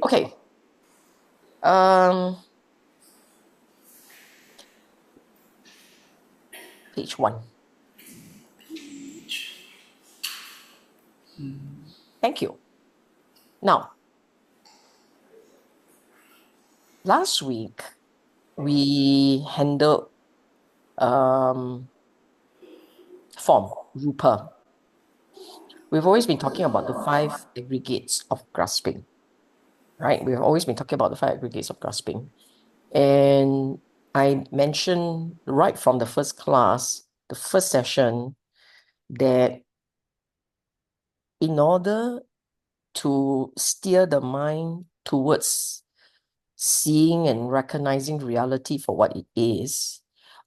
Okay. Page 1. Thank you. Now, last week we handled form, Rupa. We've always been talking about the 5 aggregates of grasping, right? We've always been talking about the 5 aggregates of grasping. And I mentioned right from the first class, the first session, that in order to steer the mind towards seeing and recognizing reality for what it is,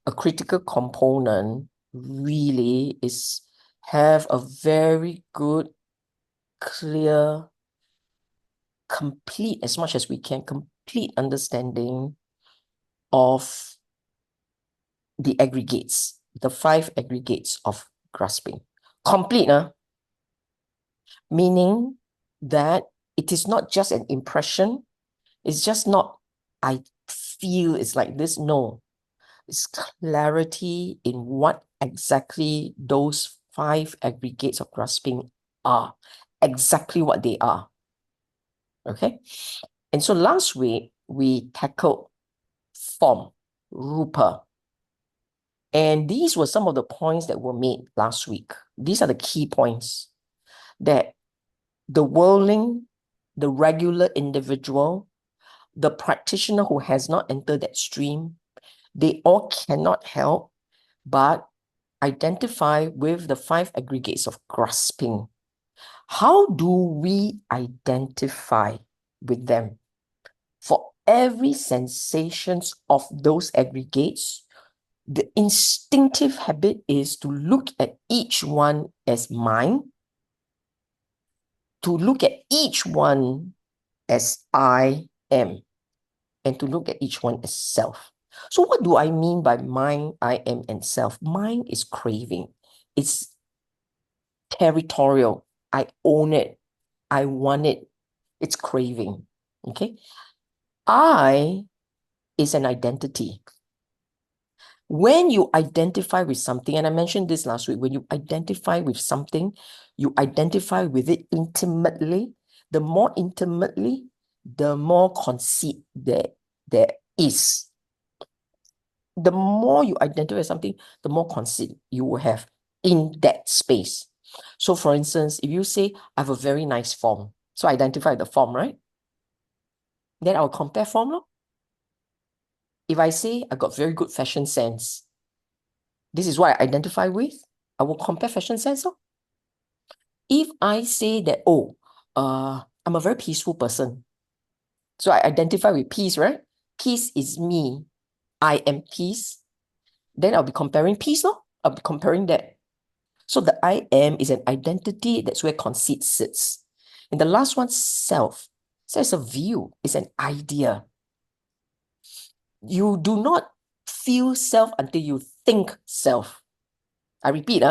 a critical component really is have a very good, clear, complete, as much as we can, complete understanding of the aggregates, the 5 aggregates of grasping. Complete, meaning that it is not just an impression. It's just not, I feel it's like this. No, it's clarity in what exactly those 5 aggregates of grasping are, exactly what they are. Okay. And so last week we tackled form, rupa. And these were some of the points that were made last week. These are the key points that the worldling, the regular individual, the practitioner who has not entered that stream, they all cannot help but identify with the 5 aggregates of grasping. How do we identify with them? For every sensations of those aggregates, the instinctive habit is to look at each one as mine, to look at each one as I am, and to look at each one as self. So what do I mean by mine, I am, and self? Mine is craving. It's territorial. I own it. I want it. It's craving. Okay. I is an identity. When you identify with something, and I mentioned this last week, when you identify with something, you identify with it intimately. The more intimately, the more conceit there is. The more you identify with something, the more conceit you will have in that space. So for instance, if you say, I have a very nice form, so identify the form, right? Then I'll compare form. If I say I got very good fashion sense, this is what I identify with, I will compare fashion sense. If I say that, I'm a very peaceful person, so I identify with peace, right? Peace is me. I am peace. Then I'll be comparing peace, I'll be comparing that. So the I am is an identity. That's where conceit sits. And the last one, self. So it's a view. It's an idea. You do not feel self until you think self. I repeat,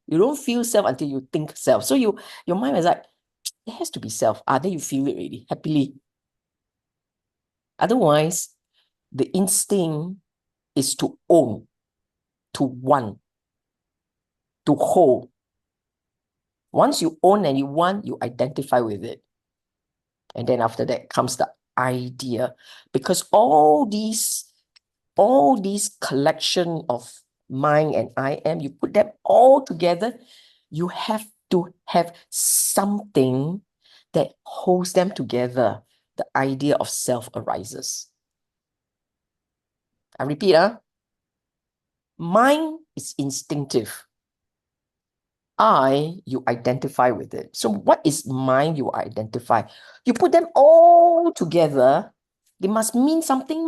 you don't feel self until you think self. So your mind is like, it has to be self. Then you feel it really happily. Otherwise, the instinct is to own, to want, to hold. Once you own and you want, you identify with it. And then after that comes the idea. Because all these collection of mine and I am, you put them all together, you have to have something that holds them together. The idea of self arises. I repeat, mine is instinctive. You identify with it. So what is mine you identify? You put them all together, they must mean something,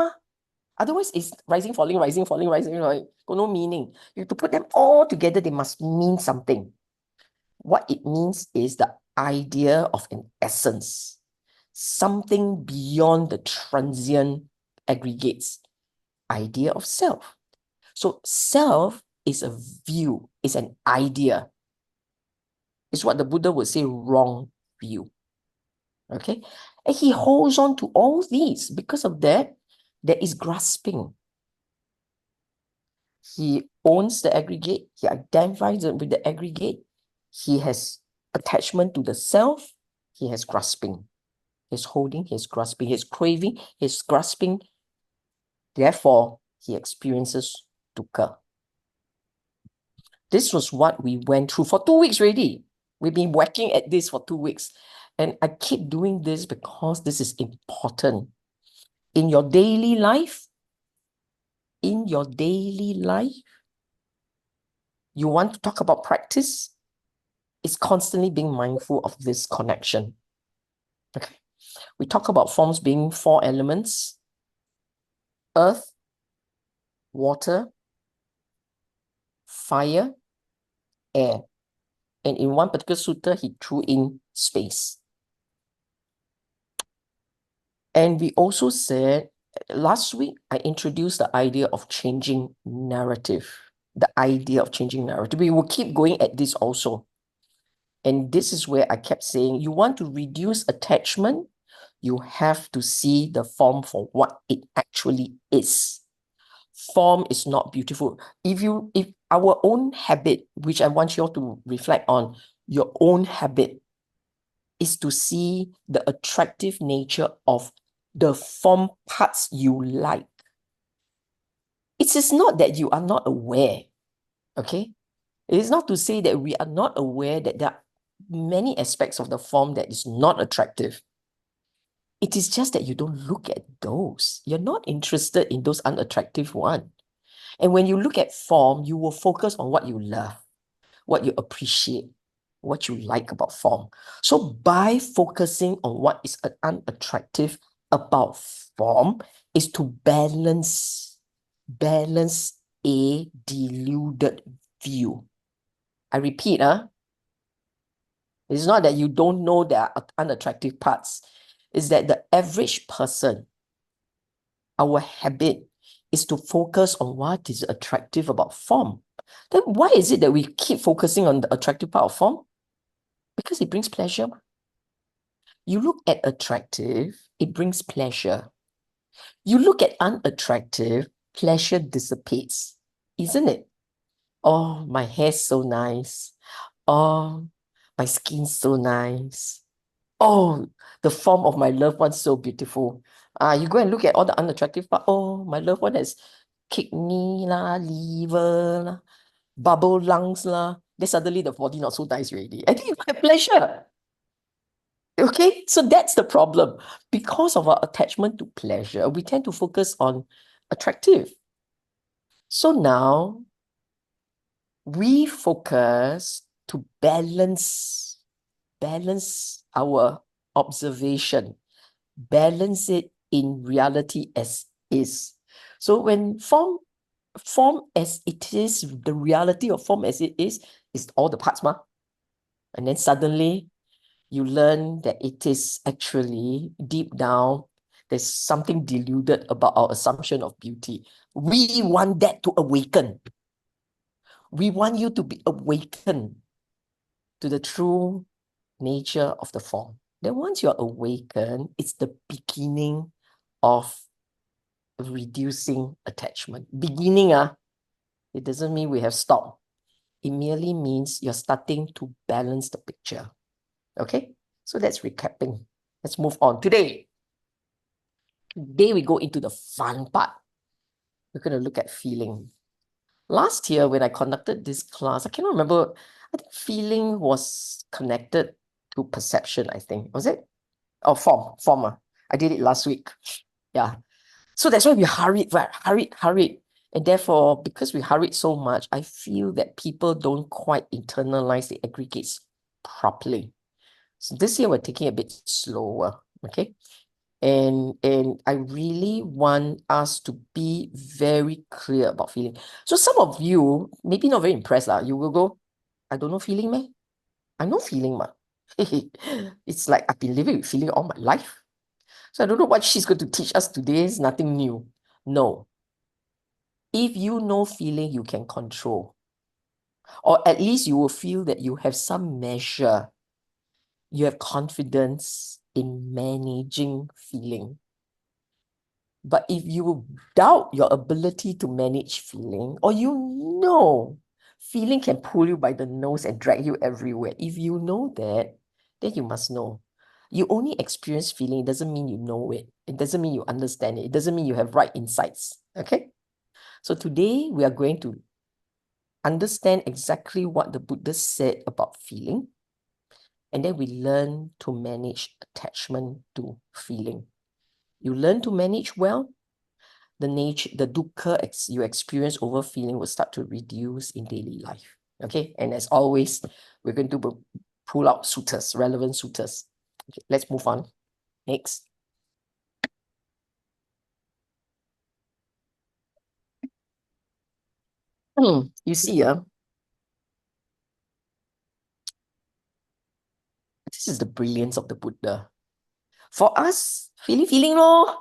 Otherwise, it's rising, falling, rising, falling, rising, right? Got no meaning. You have to put them all together, they must mean something. What it means is the idea of an essence, something beyond the transient aggregates, idea of self. So self is a view, is an idea. It's what the Buddha would say, wrong view. Okay? And he holds on to all these. Because of that, there is grasping. He owns the aggregate. He identifies it with the aggregate. He has attachment to the self. He has grasping. He's holding, he's grasping, he's craving, he's grasping. Therefore, he experiences dukkha. This was what we went through for 2 weeks already. We've been working at this for 2 weeks. And I keep doing this because this is important. In your daily life, you want to talk about practice, it's constantly being mindful of this connection. Okay. We talk about forms being 4 elements: earth, water, fire, air. And in one particular sutta, he threw in space. And we also said, last week, I introduced the idea of changing narrative. The idea of changing narrative. We will keep going at this also. And this is where I kept saying, you want to reduce attachment, you have to see the form for what it actually is. Form is not beautiful. If our own habit, which I want you all to reflect on, your own habit is to see the attractive nature of the form parts you like. It is not that you are not aware, okay? It is not to say that we are not aware that there are many aspects of the form that is not attractive. It is just that you don't look at those. You're not interested in those unattractive ones. And when you look at form, you will focus on what you love, what you appreciate, what you like about form. So by focusing on what is unattractive about form is to balance a deluded view. I repeat, it's not that you don't know there are unattractive parts. It's that the average person, our habit is to focus on what is attractive about form. Then why is it that we keep focusing on the attractive part of form? Because it brings pleasure. You look at attractive, it brings pleasure. You look at unattractive, pleasure dissipates, isn't it? Oh, my hair's so nice. Oh, my skin's so nice. Oh, the form of my loved one's so beautiful. You go and look at all the unattractive part. Oh, my loved one has kidney lah, liver lah, bubble lungs lah. Then suddenly the body not so nice already. I think you have pleasure. Okay, so that's the problem. Because of our attachment to pleasure, we tend to focus on attractive. So now we focus to balance our observation, balance it in reality as is. So when form as it is, the reality of form as it is all the parts, ma. And then suddenly you learn that it is actually deep down, there's something deluded about our assumption of beauty. We want that to awaken. We want you to be awakened to the true nature of the form. Then once you're awakened, it's the beginning of reducing attachment. Beginning, it doesn't mean we have stopped. It merely means you're starting to balance the picture. Okay, so that's recapping. Let's move on. Today we go into the fun part. We're going to look at feeling. Last year, when I conducted this class, I cannot remember. I think feeling was connected to perception, I think. Was it? Oh, form. I did it last week. Yeah. So that's why we hurried. And therefore, because we hurried so much, I feel that people don't quite internalize the aggregates properly. So this year we're taking a bit slower, okay? And I really want us to be very clear about feeling. So some of you, maybe not very impressed, you will go, I don't know feeling, man. I know feeling, ma. It's like I've been living with feeling all my life. So I don't know what she's going to teach us today. It's nothing new. No. If you know feeling, you can control. Or at least you will feel that you have some measure. You have confidence in managing feeling. But if you doubt your ability to manage feeling, or feeling can pull you by the nose and drag you everywhere. If you know that, then you must know. You only experience feeling, it doesn't mean you know it. It doesn't mean you understand it. It doesn't mean you have right insights. Okay? So today we are going to understand exactly what the Buddha said about feeling. And then we learn to manage attachment to feeling. You learn to manage well, the dukkha you experience over feeling will start to reduce in daily life. Okay, and as always, we're going to pull out suttas, relevant suttas. Okay, let's move on. Next. You see, this is the brilliance of the Buddha. For us, feeling, lor.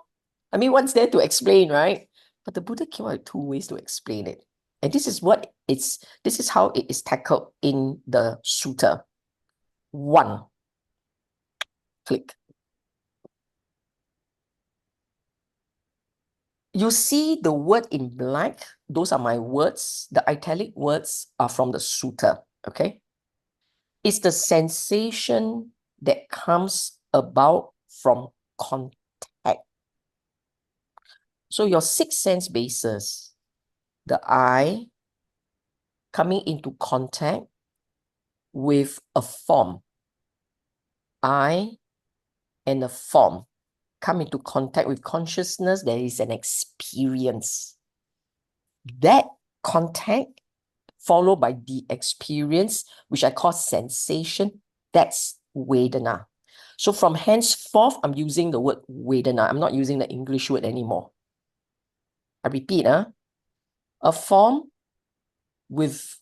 I mean, what's there to explain, right? But the Buddha came out with two ways to explain it. And this is how it is tackled in the sutta. One, click. You see the word in black, those are my words. The italic words are from the sutta, okay? It's the sensation that comes about from contact. So your six sense bases, the eye coming into contact with a form. Eye and a form come into contact with consciousness, there is an experience. That contact followed by the experience, which I call sensation, that's Vedana. So from henceforth, I'm using the word Vedana. I'm not using the English word anymore. I repeat, a form with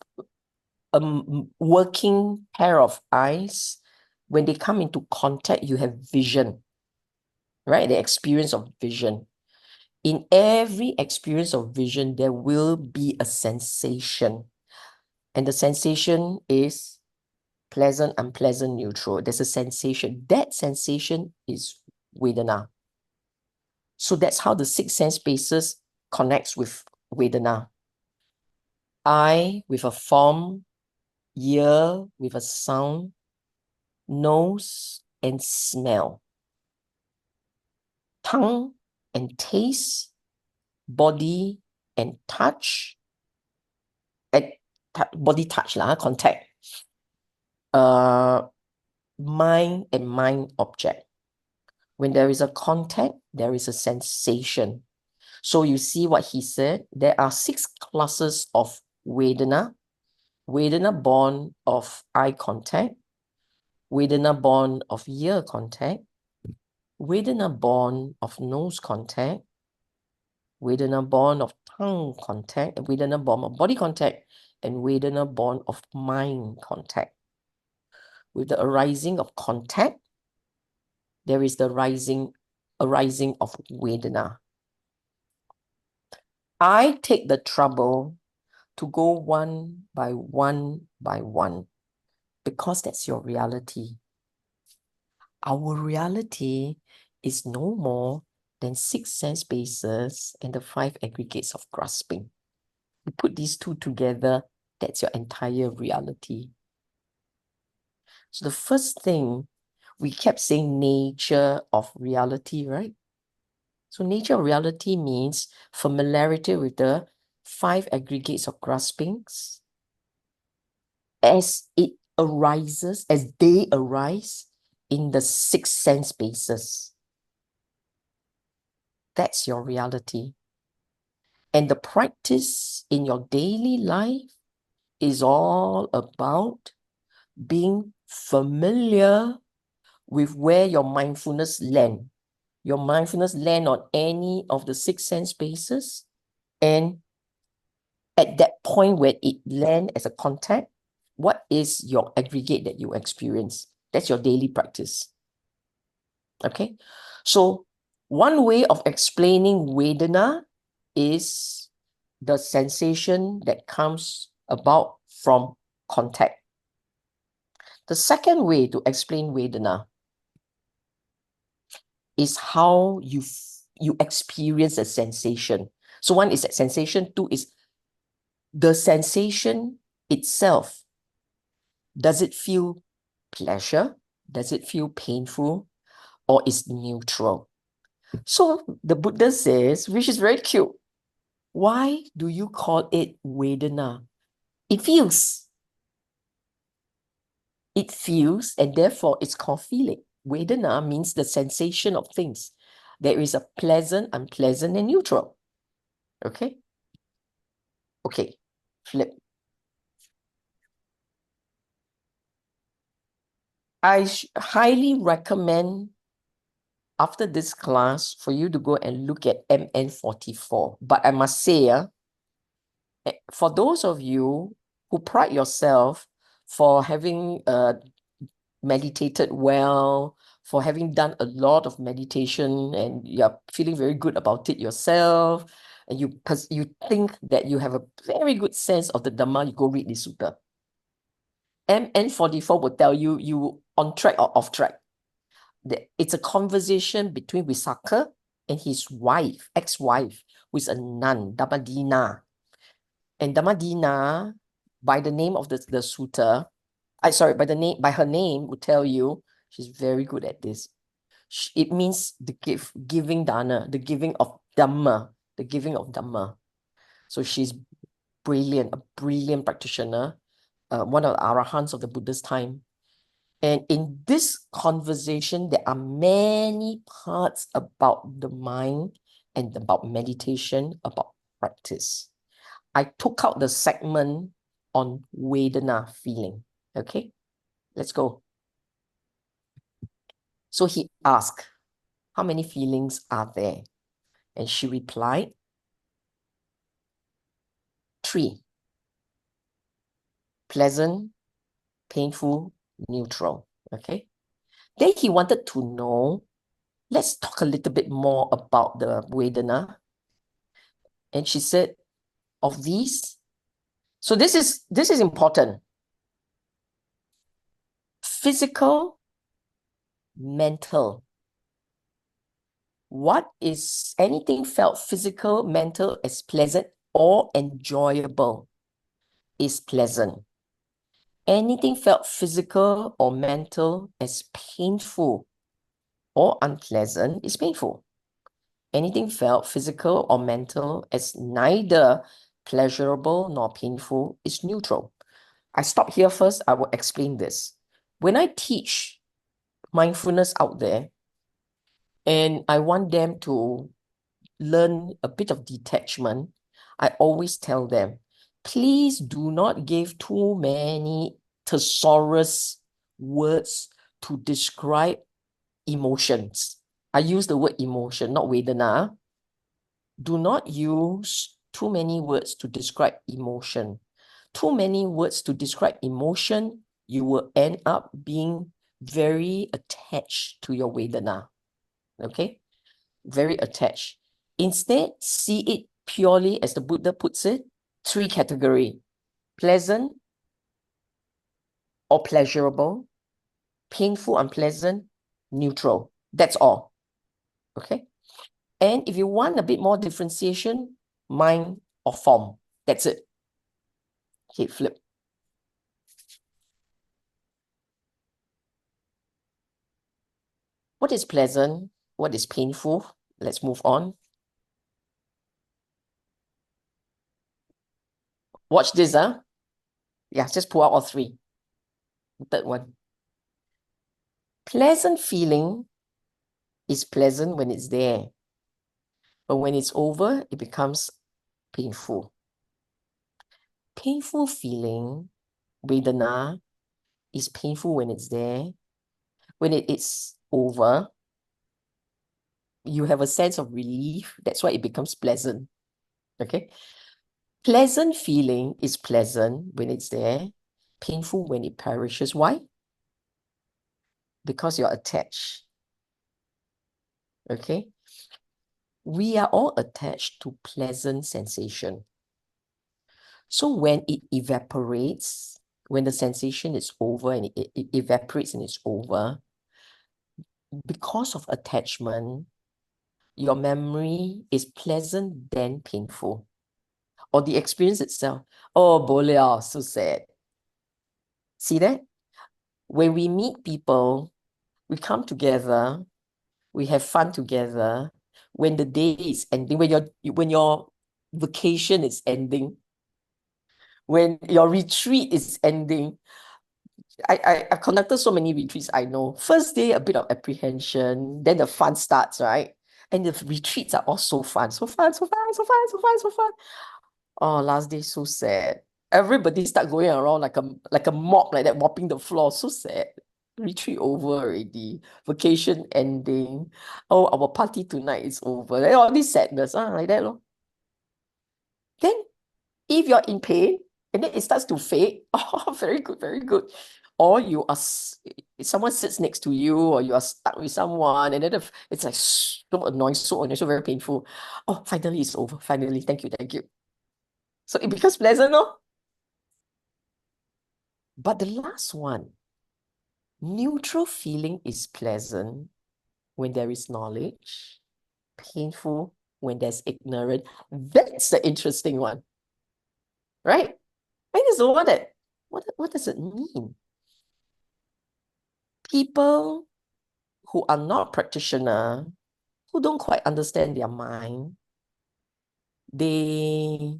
a working pair of eyes, when they come into contact, you have vision, right? The experience of vision. In every experience of vision, there will be a sensation. And the sensation is pleasant, unpleasant, neutral. There's a sensation. That sensation is Vedana. So that's how the six sense bases connects with Vedana. Eye with a form, ear with a sound, nose and smell, tongue and taste, body and touch, body touch lah, contact, mind and mind object. When there is a contact, there is a sensation. So you see what he said, there are six classes of Vedana. Vedana born of eye contact, Vedana born of ear contact, Vedana born of nose contact, Vedana born of tongue contact, Vedana born of body contact, and Vedana born of mind contact. With the arising of contact, there is the arising of Vedana. I take the trouble to go one by one by one, because that's your reality. Our reality is no more than six sense bases and the five aggregates of grasping. You put these two together, that's your entire reality. So the first thing, we kept saying nature of reality, right? So nature of reality means familiarity with the five aggregates of graspings as it arises, as they arise in the six sense bases. That's your reality. And the practice in your daily life is all about being familiar with where your mindfulness land. Your mindfulness land on any of the six sense bases, and at that point where it land as a contact, what is your aggregate that you experience? That's your daily practice. Okay, so one way of explaining Vedana is the sensation that comes about from contact. The second way to explain Vedana is how you experience a sensation. So one is that sensation, two is the sensation itself. Does it feel pleasure? Does it feel painful? Or is neutral? So the Buddha says, which is very cute, why do you call it Vedana? It feels. It feels, and therefore it's called feeling. Vedana means the sensation of things. There is a pleasant, unpleasant, and neutral. Okay? Okay, flip. I highly recommend after this class for you to go and look at MN44. But I must say, for those of you who pride yourself for having meditated well, for having done a lot of meditation and you're feeling very good about it yourself, and you think that you have a very good sense of the Dhamma, you go read this sutta. MN44 will tell you you on track or off track. It's a conversation between Visakha and his wife, ex-wife, who is a nun, Dhammadina. And Dhammadina, by the name of the sutta, by her name would tell you she's very good at this. It means the giving dana, the giving of Dhamma, the giving of Dhamma. So she's brilliant, a brilliant practitioner, one of the arahants of the Buddhist time. And in this conversation, there are many parts about the mind and about meditation, about practice. I took out the segment on Vedana, feeling. Okay, let's go. So he asked, how many feelings are there? And she replied, 3. Pleasant, painful, neutral. Okay. Then he wanted to know, let's talk a little bit more about the Vedana. And she said, of these, so this is important. Physical, mental. What is anything felt physical, mental as pleasant or enjoyable is pleasant. Anything felt physical or mental as painful or unpleasant is painful. Anything felt physical or mental as neither pleasurable nor painful is neutral. I stop here first. I will explain this. When I teach mindfulness out there, and I want them to learn a bit of detachment, I always tell them, please do not give too many thesaurus words to describe emotions. I use the word emotion, not Vedana. Do not use too many words to describe emotion. Too many words to describe emotion, you will end up being very attached to your Vedana. Okay? Very attached. Instead, see it purely, as the Buddha puts it, 3 categories: pleasant or pleasurable, painful, unpleasant, neutral. That's all. Okay? And if you want a bit more differentiation, mind or form. That's it. Okay, flip. What is pleasant? What is painful? Let's move on. Watch this, huh? Yeah, just pull out all 3. The third one. Pleasant feeling is pleasant when it's there. But when it's over, it becomes painful. Painful feeling, Vedana, is painful when it's there. When it is over, you have a sense of relief. That's why it becomes pleasant. Okay? Pleasant feeling is pleasant when it's there. Painful when it perishes. Why? Because you're attached. Okay? We are all attached to pleasant sensation. So when it evaporates, when the sensation is over and it evaporates and it's over, because of attachment, your memory is pleasant then painful. Or the experience itself. Oh, boleh, so sad. See that? When we meet people, we come together, we have fun together. When the day is ending, when your vacation is ending, when your retreat is ending, I conducted so many retreats, I know. First day, a bit of apprehension, then the fun starts, right? And the retreats are all so fun, so fun, so fun, so fun, so fun, so fun. Oh, last day, so sad. Everybody start going around like a mop like that, mopping the floor. So sad. Retreat over already. Vacation ending. Oh, our party tonight is over. Then all this sadness, like that, lor. Then if you're in pain and then it starts to fade, oh, very good, very good. Or someone sits next to you, or you are stuck with someone, and then it's like so annoying, so very painful. Oh, finally it's over. Finally, thank you, thank you. So it becomes pleasant, no? But the last one, neutral feeling is pleasant when there is knowledge, painful when there's ignorance. That's the interesting one, right? And it's the one that, what does it mean? People who are not practitioner, who don't quite understand their mind, there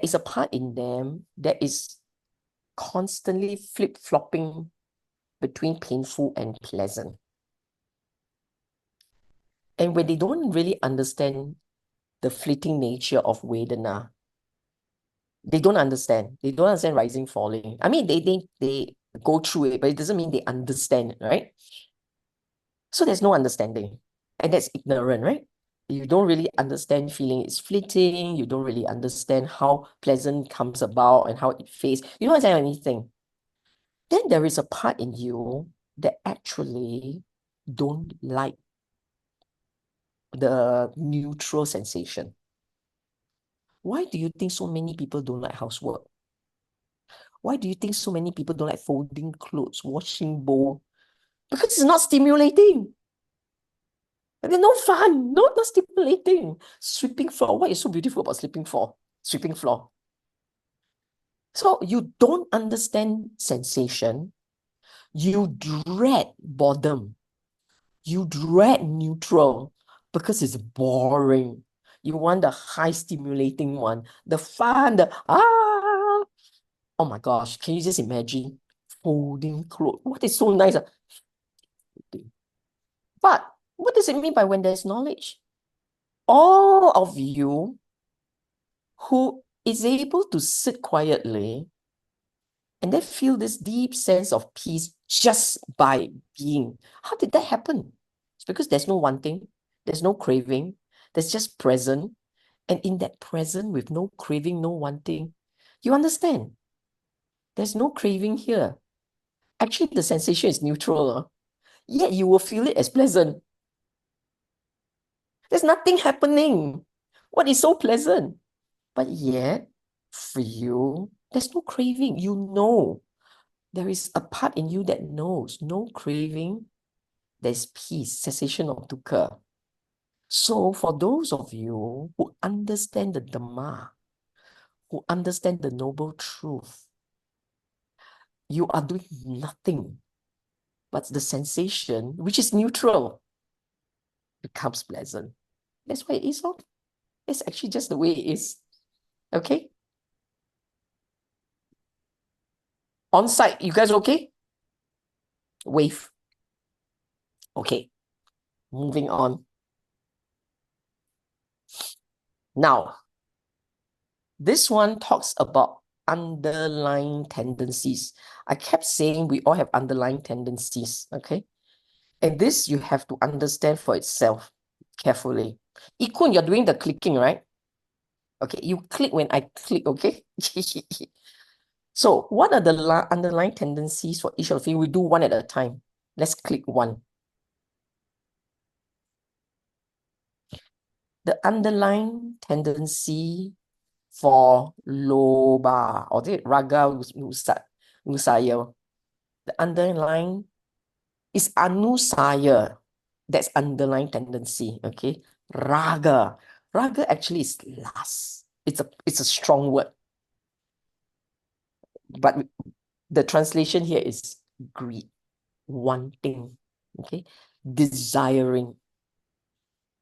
is a part in them that is constantly flip-flopping between painful and pleasant. And when they don't really understand the fleeting nature of Vedana, they don't understand. They don't understand rising, falling. I mean, they go through it, but it doesn't mean they understand, right? So there's no understanding. And that's ignorant, right? You don't really understand feeling is fleeting. You don't really understand how pleasant comes about and how it fades. You don't understand anything. Then there is a part in you that actually don't like the neutral sensation. Why do you think so many people don't like housework? Why do you think so many people don't like folding clothes, washing bowl? Because it's not stimulating. And they're no fun, not stimulating. Sweeping floor. What is so beautiful about sweeping floor? Sweeping floor. So you don't understand sensation. You dread boredom. You dread neutral because it's boring. You want the high stimulating one, the fun, the Oh my gosh, can you just imagine folding clothes? What is so nice? But what does it mean by when there's knowledge? All of you who is able to sit quietly and then feel this deep sense of peace just by being. How did that happen? It's because there's no wanting, there's no craving, there's just present. And in that present with no craving, no wanting, you understand. There's no craving here. Actually, the sensation is neutral, yet you will feel it as pleasant. There's nothing happening. What is so pleasant? But yet, for you, there's no craving. You know. There is a part in you that knows no craving, there's peace, cessation of dukkha. So for those of you who understand the Dhamma, who understand the noble truth, you are doing nothing, but the sensation, which is neutral, becomes pleasant. That's why it is all. It's actually just the way it is. Okay? On site, you guys okay? Wave. Okay. Moving on. Now, this one talks about underlying tendencies. I kept saying we all have underlying tendencies, okay? And this you have to understand for itself carefully. Ikun, you're doing the clicking, right? Okay, you click when I click, okay? So what are the underlying tendencies for each of you? We do one at a time. Let's click one. The underlying tendency for loba, or the raga nusaya. The underlying It's anusaya. That's underlying tendency, okay? Raga. Raga actually is lust. It's a strong word. But the translation here is greed, wanting, okay? Desiring.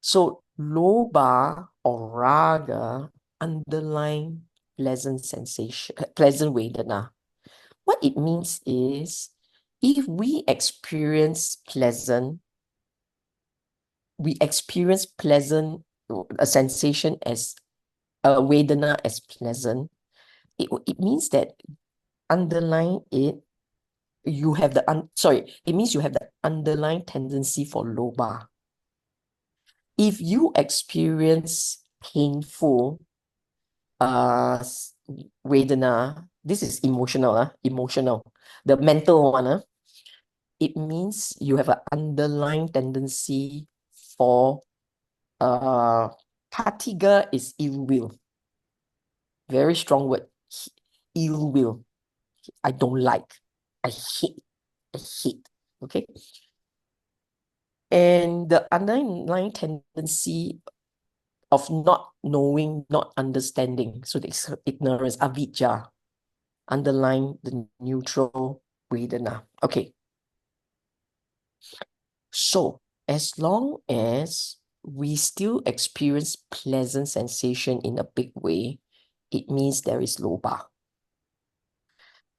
So loba or raga, underlying pleasant sensation, pleasant vedana. What it means is, if we experience a sensation as a vedana as pleasant, it means that underlying it, it means you have the underlying tendency for loba. If you experience painful vedana, this is emotional, the mental one, it means you have an underlying tendency for patiga is ill will. Very strong word. Ill will. I don't like. I hate. Okay. And the underlying tendency of not knowing, not understanding, so this ignorance, avidya, underlying the neutral vedana. Okay. So as long as we still experience pleasant sensation in a big way, it means there is loba.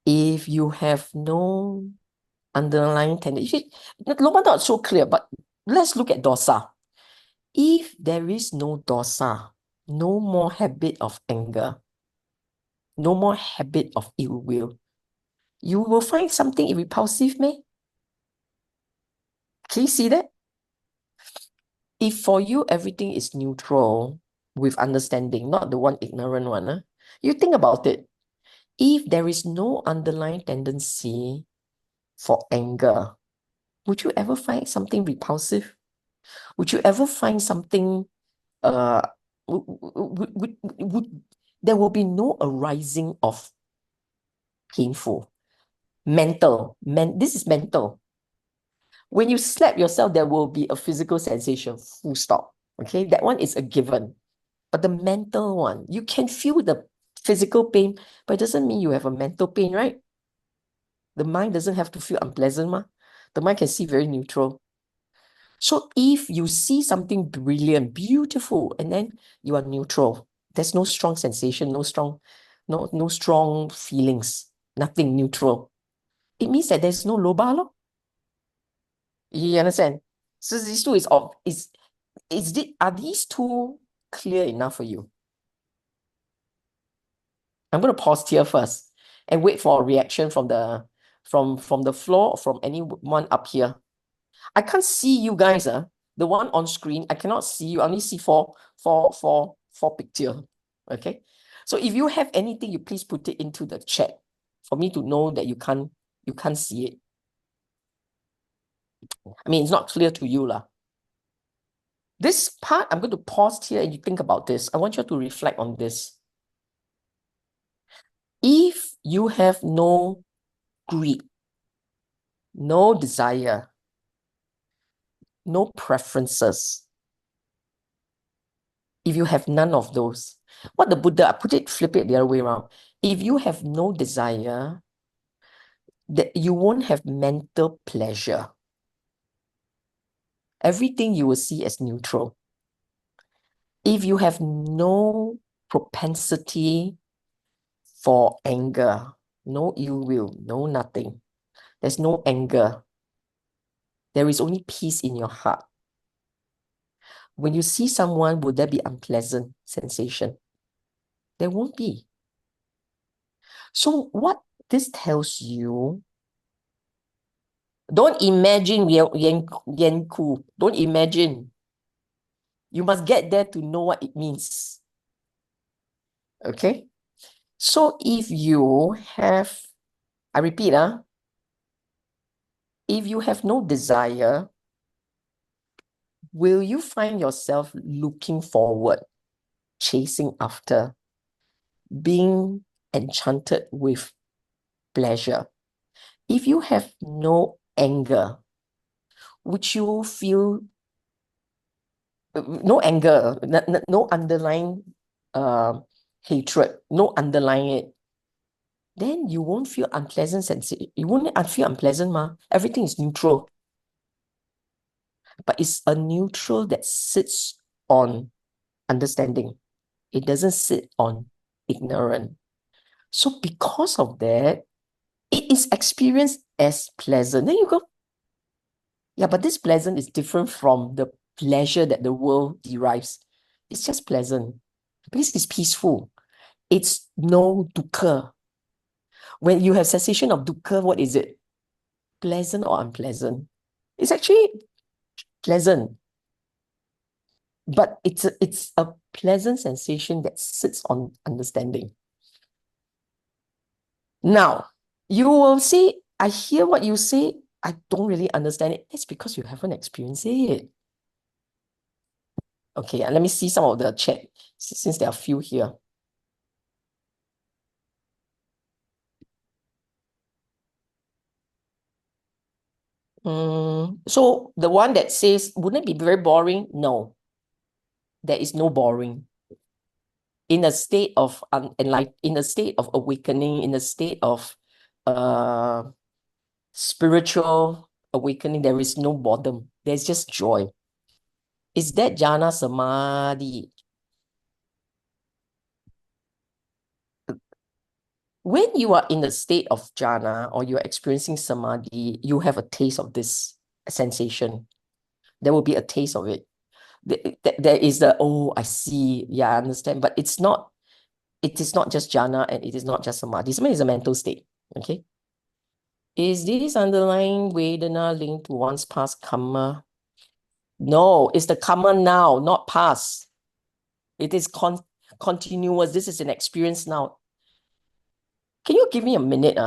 If you have no underlying tendency, loba not so clear, but let's look at dosa. If there is no dosa, no more habit of anger, no more habit of ill will, you will find something repulsive, meh? Can you see that? If for you everything is neutral with understanding, not the one ignorant one, you think about it. If there is no underlying tendency for anger, would you ever find something repulsive? Would you ever find something, there will be no arising of painful. This is mental. When you slap yourself, there will be a physical sensation, full stop. Okay, that one is a given. But the mental one, you can feel the physical pain, but it doesn't mean you have a mental pain, right? The mind doesn't have to feel unpleasant, ma. The mind can see very neutral. So if you see something brilliant, beautiful, and then you are neutral, there's no strong sensation, no strong feelings, nothing, neutral. It means that there's no loba, lo. You understand? So these two are these two clear enough for you? I'm going to pause here first and wait for a reaction from the floor or from anyone up here. I can't see you guys, the one on screen. I cannot see you. I only see four picture. Okay. So if you have anything, you please put it into the chat for me to know that you can't see it. I mean, it's not clear to you, lah. This part, I'm going to pause here and you think about this. I want you to reflect on this. If you have no greed, no desire, no preferences, if you have none of those, what the Buddha, flip it the other way around. If you have no desire, that you won't have mental pleasure. Everything you will see as neutral. If you have no propensity for anger, no ill will, no nothing, there's no anger, there is only peace in your heart. When you see someone, would there be unpleasant sensation? There won't be. So what this tells you, don't imagine Yanku. Don't imagine. You must get there to know what it means. Okay? So if you have, I repeat, if you have no desire, will you find yourself looking forward, chasing after, being enchanted with pleasure? If you have no anger, would you feel no anger, no underlying hatred, no underlying it, then you won't feel unpleasant sensation. You won't feel unpleasant, ma. Everything is neutral. But it's a neutral that sits on understanding. It doesn't sit on ignorant. So because of that, it is experienced as pleasant. Then you go, yeah, but this pleasant is different from the pleasure that the world derives. It's just pleasant because it's peaceful. It's no dukkha. When you have cessation of dukkha, what is it? Pleasant or unpleasant? It's actually pleasant. But it's a pleasant sensation that sits on understanding. Now, you will say, I hear what you say, I don't really understand it. That's because you haven't experienced it. Okay, and let me see some of the chat, since there are a few here. So the one that says, wouldn't it be very boring? No, there is no boring. In a state of in a state of awakening, in a state of spiritual awakening, there is no boredom. There's just joy. Is that jhana samadhi? When you are in a state of jhana or you're experiencing samadhi, you have a taste of this sensation. There will be a taste of it. There is the, oh, I see, yeah, I understand. But it is not just jhana and it is not just samadhi. Samadhi is a mental state, okay? Is this underlying Vedana linked to one's past karma? No, it's the karma now, not past. It is continuous. This is an experience now. Can you give me a minute?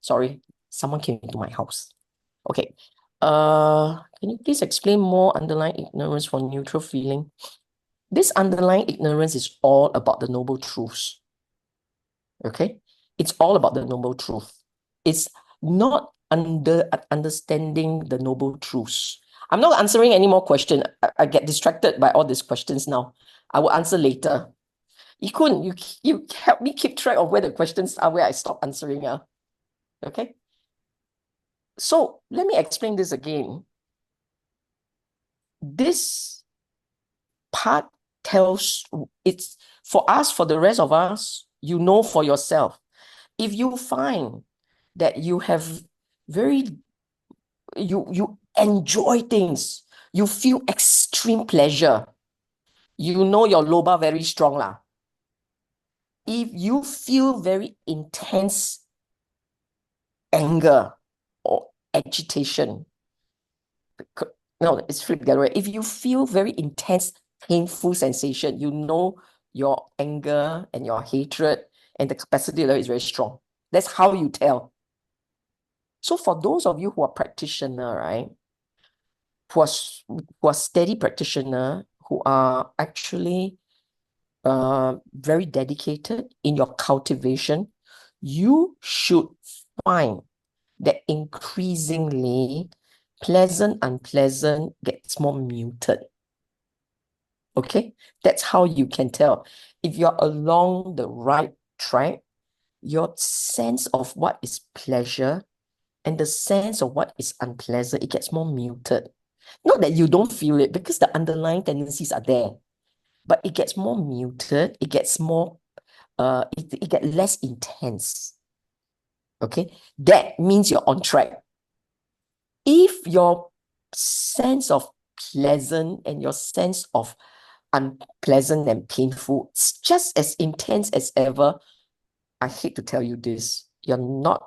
Sorry, someone came into my house. Okay. Can you please explain more underlying ignorance for neutral feeling? This underlying ignorance is all about the noble truths. Okay? It's all about the noble truth. It's not understanding the noble truths. I'm not answering any more questions. I get distracted by all these questions now. I will answer later. You help me keep track of where the questions are, where I stop answering. Okay? So let me explain this again. This part tells, it's for us, for the rest of us, you know for yourself. If you find that you have you enjoy things, you feel extreme pleasure, you know your loba very strong lah. If you feel very intense anger or agitation, no, it's flipped the other way. If you feel very intense, painful sensation, you know your anger and your hatred and the capacity level is very strong. That's how you tell. So for those of you who are practitioner, right, who are steady practitioner, who are actually very dedicated in your cultivation, you should find that increasingly pleasant, unpleasant gets more muted. Okay, that's how you can tell. If you're along the right track, your sense of what is pleasure and the sense of what is unpleasant, it gets more muted. Not that you don't feel it, because the underlying tendencies are there, but it gets more muted, it gets more, it gets less intense. Okay, that means you're on track. If your sense of pleasant and your sense of unpleasant and painful, it's just as intense as ever, I hate to tell you this, you're not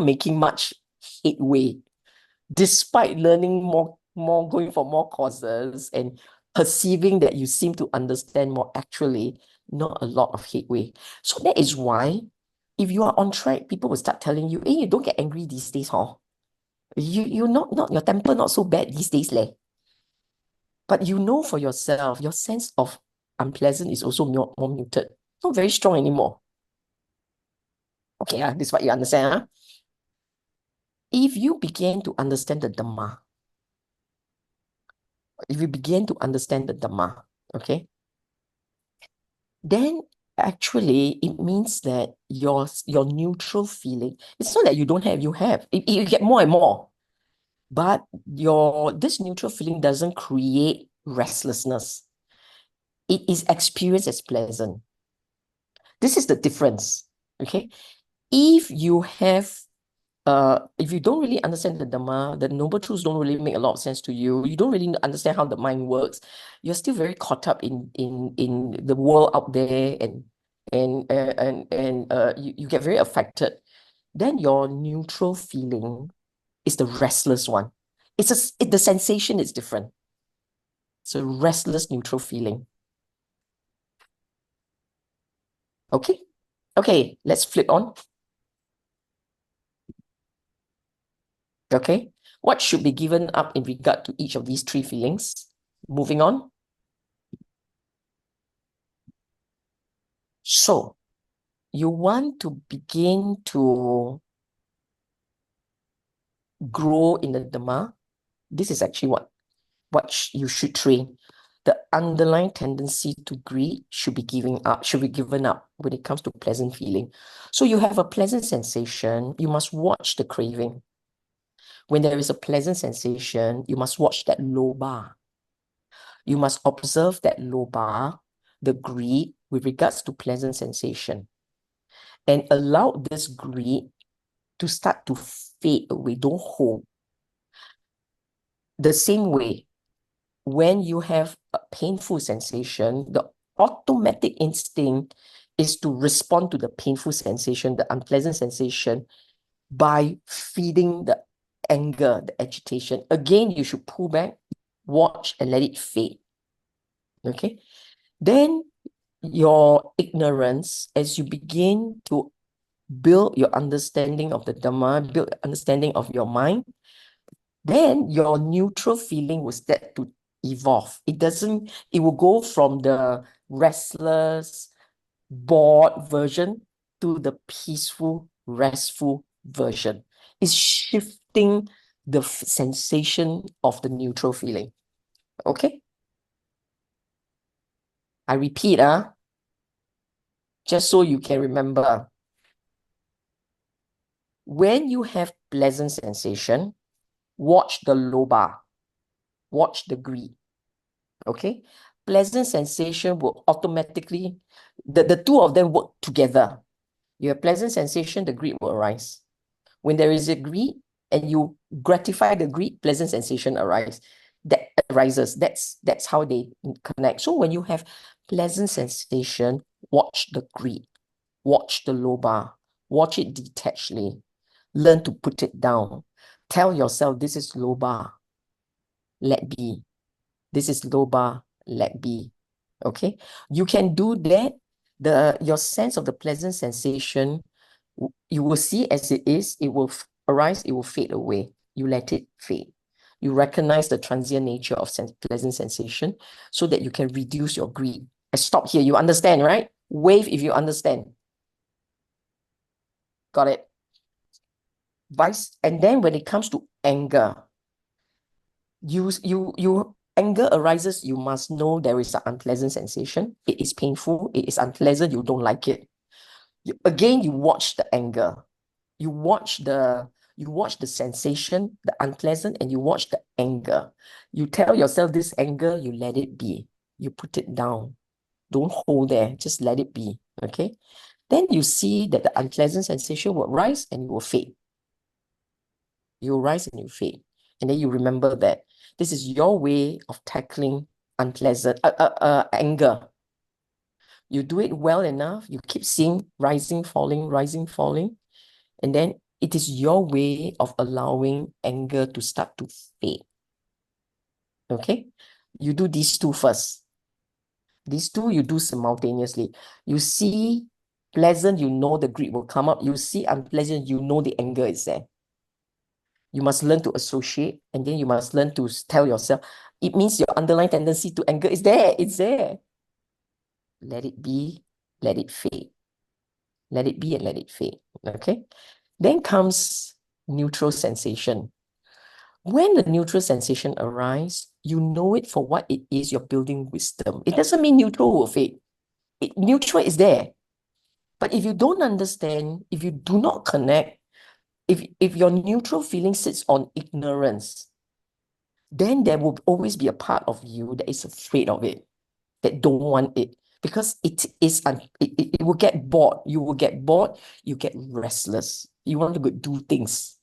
making much headway, despite learning more, going for more courses and perceiving that you seem to understand more. Actually, not a lot of headway. So that is why, if you are on track, people will start telling you, hey, you don't get angry these days, huh? You not your temper not so bad these days, leh. But you know for yourself, your sense of unpleasant is also more muted, not very strong anymore. Okay, this is what you understand. If you begin to understand the Dhamma, if you begin to understand the Dhamma, okay, then actually it means that your neutral feeling, it's not that you don't have, you have. You get more and more. But this neutral feeling doesn't create restlessness. It is experienced as pleasant. This is the difference. Okay. If you don't really understand the Dhamma, the Noble Truths don't really make a lot of sense to you. You don't really understand how the mind works. You're still very caught up in the world out there, and you get very affected. Then your neutral feeling is the restless one. The sensation is different. It's a restless neutral feeling. Okay? Okay, let's flip on. Okay? What should be given up in regard to each of these three feelings? Moving on. So, you want to begin to grow in the Dhamma. This is actually what you should train. The underlying tendency to greed should be given up when it comes to pleasant feeling. So you have a pleasant sensation, you must watch the craving. When there is a pleasant sensation, you must watch that lobha. You must observe that lobha, the greed, with regards to pleasant sensation, and allow this greed to start to fade away. Don't hold. The same way, when you have a painful sensation, the automatic instinct is to respond to the painful sensation, the unpleasant sensation, by feeding the anger, the agitation. Again, you should pull back, watch, and let it fade. Okay? Then your ignorance, as you begin to build your understanding of the Dhamma, build understanding of your mind, then your neutral feeling will start to evolve. It will go from the restless, bored version to the peaceful, restful version. It's shifting the sensation of the neutral feeling. Okay? I repeat, just so you can remember. When you have pleasant sensation, watch the lobha, watch the greed. Okay? Pleasant sensation will automatically, the two of them work together. You have pleasant sensation, the greed will arise. When there is a greed and you gratify the greed, pleasant sensation arises. That's how they connect. So when you have pleasant sensation, watch the greed, watch the lobha, watch it detachedly, learn to put it down. Tell yourself, this is lobha, let be. This is lobha, let be. Okay? You can do that. Your sense of the pleasant sensation, you will see as it is, it will arise, it will fade away. You let it fade. You recognize the transient nature of pleasant sensation so that you can reduce your greed. I stop here. You understand, right? Wave if you understand. Got it? And then when it comes to anger, anger arises, you must know there is an unpleasant sensation. It is painful, it is unpleasant, you don't like it. Again, you watch the anger. You watch the sensation, the unpleasant, and you watch the anger. You tell yourself this anger, you let it be. You put it down. Don't hold there, just let it be. Okay? Then you see that the unpleasant sensation will rise and it will fade. You rise and you fade. And then you remember that this is your way of tackling unpleasant anger. You do it well enough, you keep seeing rising, falling, and then it is your way of allowing anger to start to fade. Okay? You do these two first. These two you do simultaneously. You see pleasant, you know the greed will come up. You see unpleasant, you know the anger is there. You must learn to associate, and then you must learn to tell yourself, it means your underlying tendency to anger is there. It's there. Let it be, let it fade. Let it be and let it fade. Okay? Then comes neutral sensation. When the neutral sensation arises, you know it for what it is. You're building wisdom. It doesn't mean neutral will fade. Neutral is there. But if you don't understand, if you do not connect, if your neutral feeling sits on ignorance, then there will always be a part of you that is afraid of it, that don't want it, because it will get bored. You will get bored, you get restless. You want to go do things.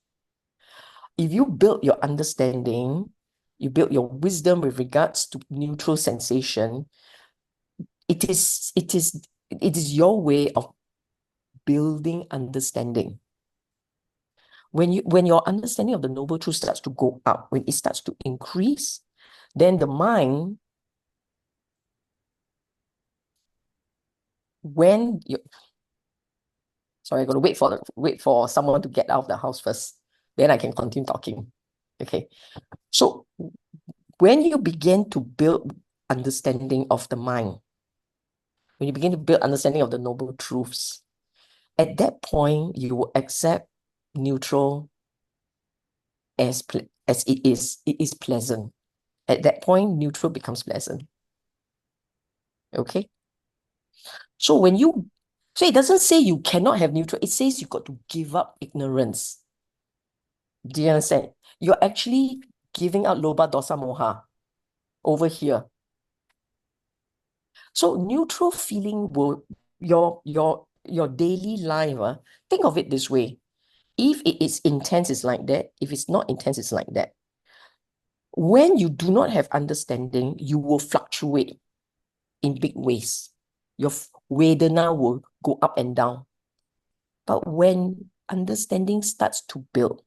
If you build your understanding, you build your wisdom with regards to neutral sensation, it is your way of building understanding. When your understanding of the noble truth starts to go up, when it starts to increase, then the mind, sorry, I gotta wait for someone to get out of the house first. Then I can continue talking. Okay. So when you begin to build understanding of the mind, when you begin to build understanding of the noble truths, at that point you will accept neutral as it is. It is pleasant. At that point, neutral becomes pleasant. Okay. So it doesn't say you cannot have neutral. It says you got to give up ignorance. Do you understand? You're actually giving out loba dosa moha over here. So neutral feeling will your daily life. Think of it this way. If it is intense, it's like that. If it's not intense, it's like that. When you do not have understanding, you will fluctuate in big ways. Your vedana will go up and down. But when understanding starts to build,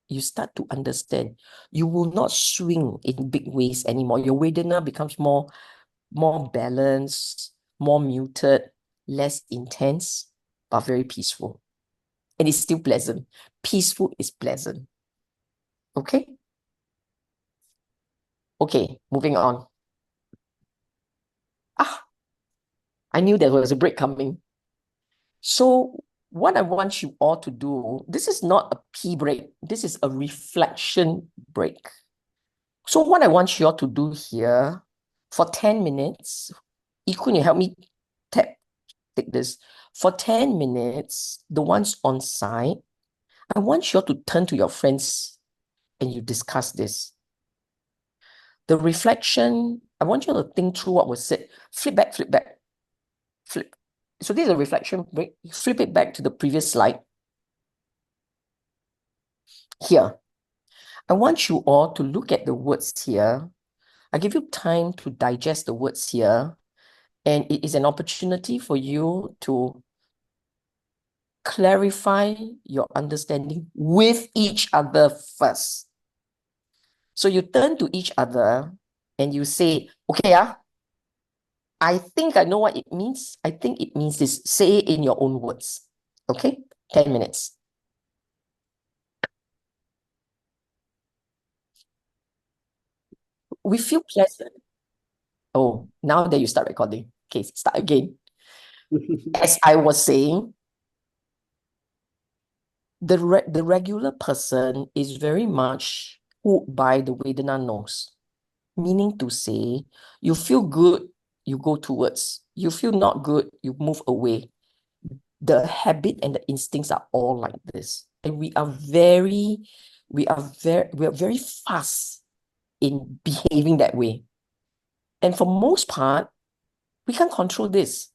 you start to understand, you will not swing in big ways anymore. Your vedana becomes more balanced, more muted, less intense, but very peaceful. And it's still pleasant. Peaceful is pleasant. Okay? Okay, moving on. I knew there was a break coming. So what I want you all to do, this is not a pee break. This is a reflection break. So what I want you all to do here for 10 minutes, Ikun, you help me take this. For 10 minutes, the ones on site, I want you all to turn to your friends and you discuss this. The reflection, I want you all to think through what was said. Flip back, flip. So this is a reflection break. Flip it back to the previous slide. Here, I want you all to look at the words here. I give you time to digest the words here, and it is an opportunity for you to clarify your understanding with each other first. So you turn to each other and you say, okay, I think I know what it means. I think it means this. Say it in your own words. Okay? 10 minutes. We feel pleasant. Oh, now that you start recording. Okay, start again. As I was saying, the regular person is very much hooked by the Vedana nose. Meaning to say, you feel good, you go towards. You feel not good, you move away. The habit and the instincts are all like this. And we are very fast in behaving that way. And for most part, we can't control this.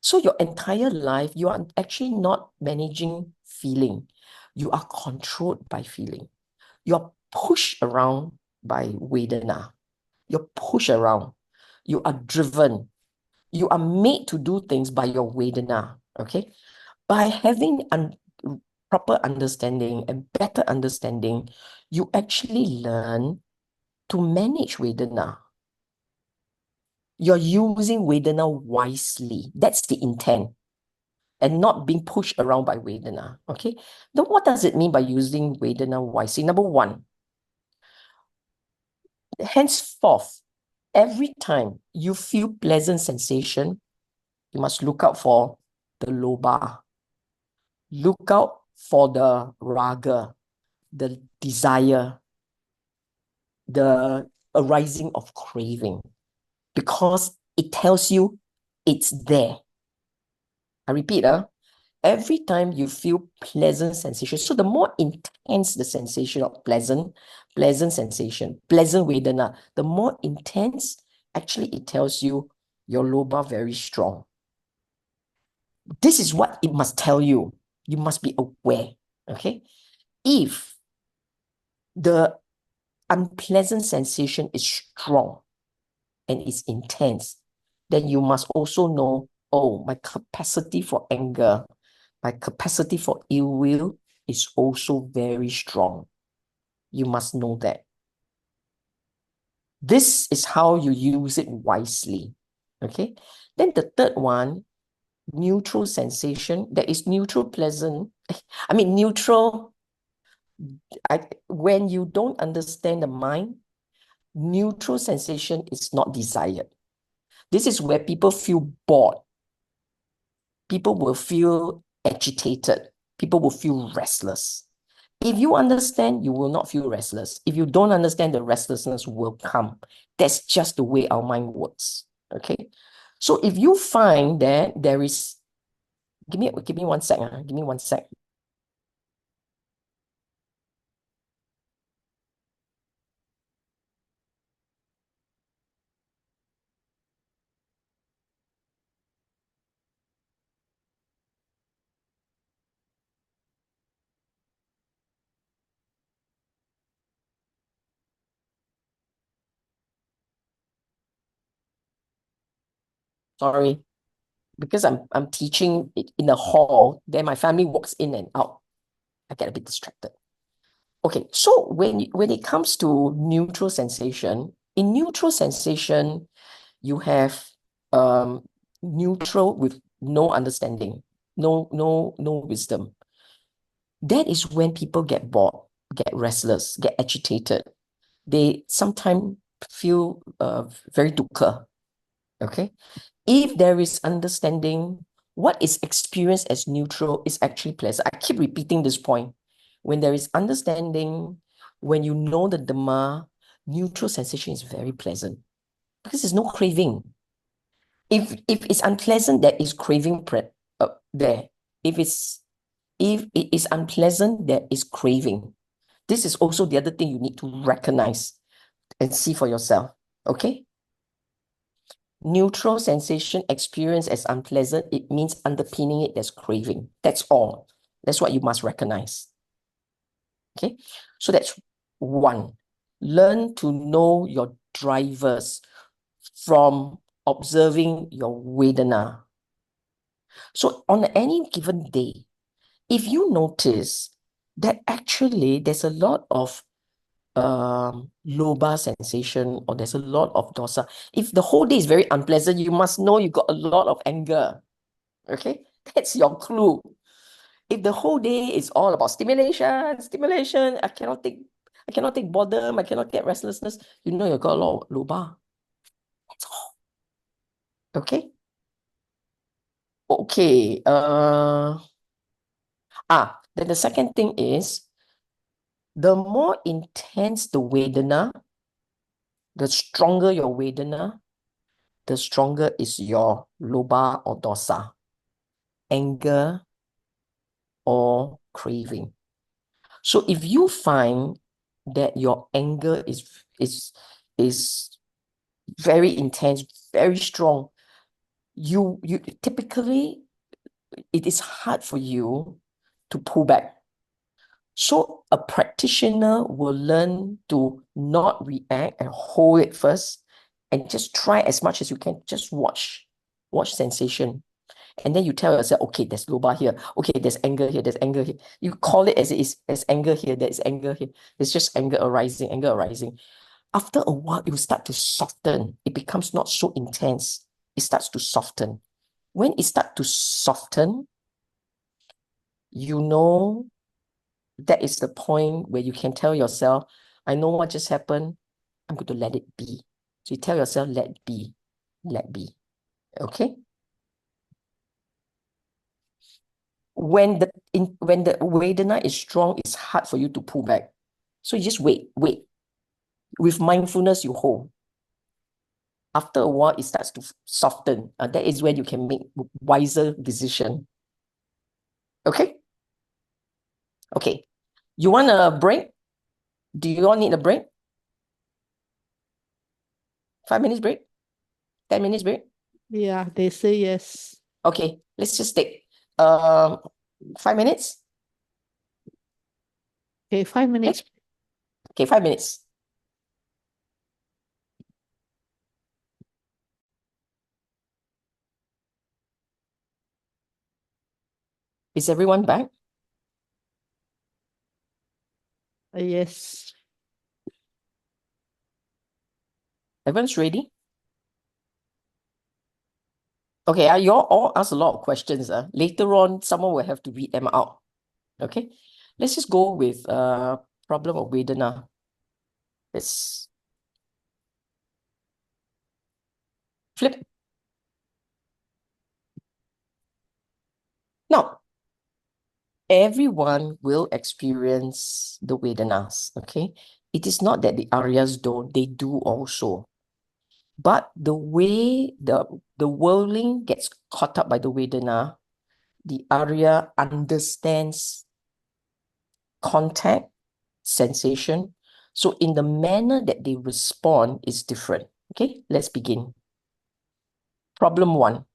So your entire life, you are actually not managing feeling. You are controlled by feeling. You're pushed around by Vedana. You're pushed around. You are driven. You are made to do things by your Vedana. Okay? By having proper understanding and better understanding, you actually learn to manage Vedana. You're using Vedana wisely. That's the intent. and not being pushed around by Vedana. Okay. Then what does it mean by using Vedana wisely? Number one, henceforth, every time you feel pleasant sensation, you must look out for the lobha. Look out for the raga, the desire, the arising of craving, because it tells you it's there. I repeat, every time you feel pleasant sensation, so the more intense the sensation of pleasant sensation, pleasant vedana, the more intense, actually it tells you your lobha very strong. This is what it must tell you. You must be aware, okay? If the unpleasant sensation is strong and is intense, then you must also know, oh, my capacity for anger, my capacity for ill will is also very strong. You must know that. This is how you use it wisely. Okay. Then the third one, neutral sensation. That is neutral pleasant. I mean, neutral. When you don't understand the mind, neutral sensation is not desired. This is where people feel bored. People will feel agitated. People will feel restless. If you understand, you will not feel restless. If you don't understand, the restlessness will come. That's just the way our mind works. Okay. So if you find that there is, give me 1 sec. Give me 1 sec. Sorry. Because I'm teaching it in a hall, then my family walks in and out. I get a bit distracted. Okay, so when it comes to neutral sensation, in neutral sensation, you have neutral with no understanding, no wisdom. That is when people get bored, get restless, get agitated. They sometimes feel very dukkha. Okay. If there is understanding, what is experienced as neutral is actually pleasant. I keep repeating this point. When there is understanding, when you know the Dhamma, neutral sensation is very pleasant because there's no craving. If it's unpleasant, there is craving there. If it is unpleasant, there is craving. This is also the other thing you need to recognize and see for yourself. Okay? Neutral sensation experience as unpleasant, it means underpinning it, there's craving. That's all. That's what you must recognize. Okay? So that's one. Learn to know your drivers from observing your Vedana. So on any given day, if you notice that actually there's a lot of lobha sensation or there's a lot of dosa, if the whole day is very unpleasant, you must know you got a lot of anger. Okay, that's your clue. If the whole day is all about stimulation, I cannot take boredom, I cannot get restlessness, you know you got a lot of lobha. That's all. Okay. Okay. Then the second thing is, the more intense the Vedana, the stronger your Vedana, the stronger is your lobha or dosa, anger or craving. So if you find that your anger is very intense, very strong, you typically, it is hard for you to pull back. So a practitioner will learn to not react and hold it first and just try as much as you can. Just watch sensation. And then you tell yourself, okay, there's lobha here. Okay, there's anger here. There's anger here. You call it as it is. There's anger here. There's anger here. There's just anger arising, anger arising. After a while, it will start to soften. It becomes not so intense. It starts to soften. When it starts to soften, you know that is the point where you can tell yourself, I know what just happened. I'm going to let it be. So you tell yourself, let be, let be. Okay? When the Vedana is strong, it's hard for you to pull back. So you just wait. With mindfulness, you hold. After a while, it starts to soften. That is when you can make wiser decision. Okay? Okay. You want a break? Do you all need a break? 5 minutes break? 10 minutes break? Yeah, they say yes. Okay, let's just take 5 minutes. Okay, 5 minutes. Okay, 5 minutes. Is everyone back? Yes. Everyone's ready? Okay, you all asked a lot of questions. Later on, someone will have to read them out. Okay, let's just go with problem of Vedana. Let's flip. Now, everyone will experience the Vedanas, okay? It is not that the Aryas don't, they do also. But the way the worldling gets caught up by the Vedana, the Arya understands contact, sensation. So in the manner that they respond is different. Okay, let's begin. Problem 1.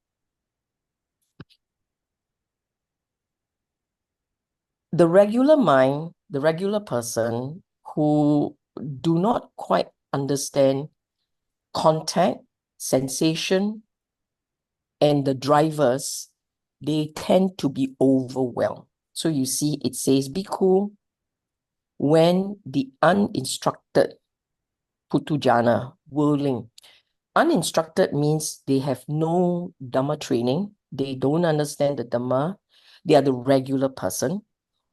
The regular mind, the regular person who do not quite understand contact, sensation, and the drivers, they tend to be overwhelmed. So you see, it says, be cool when the uninstructed putujana, worldling. Uninstructed means they have no Dhamma training. They don't understand the Dhamma. They are the regular person.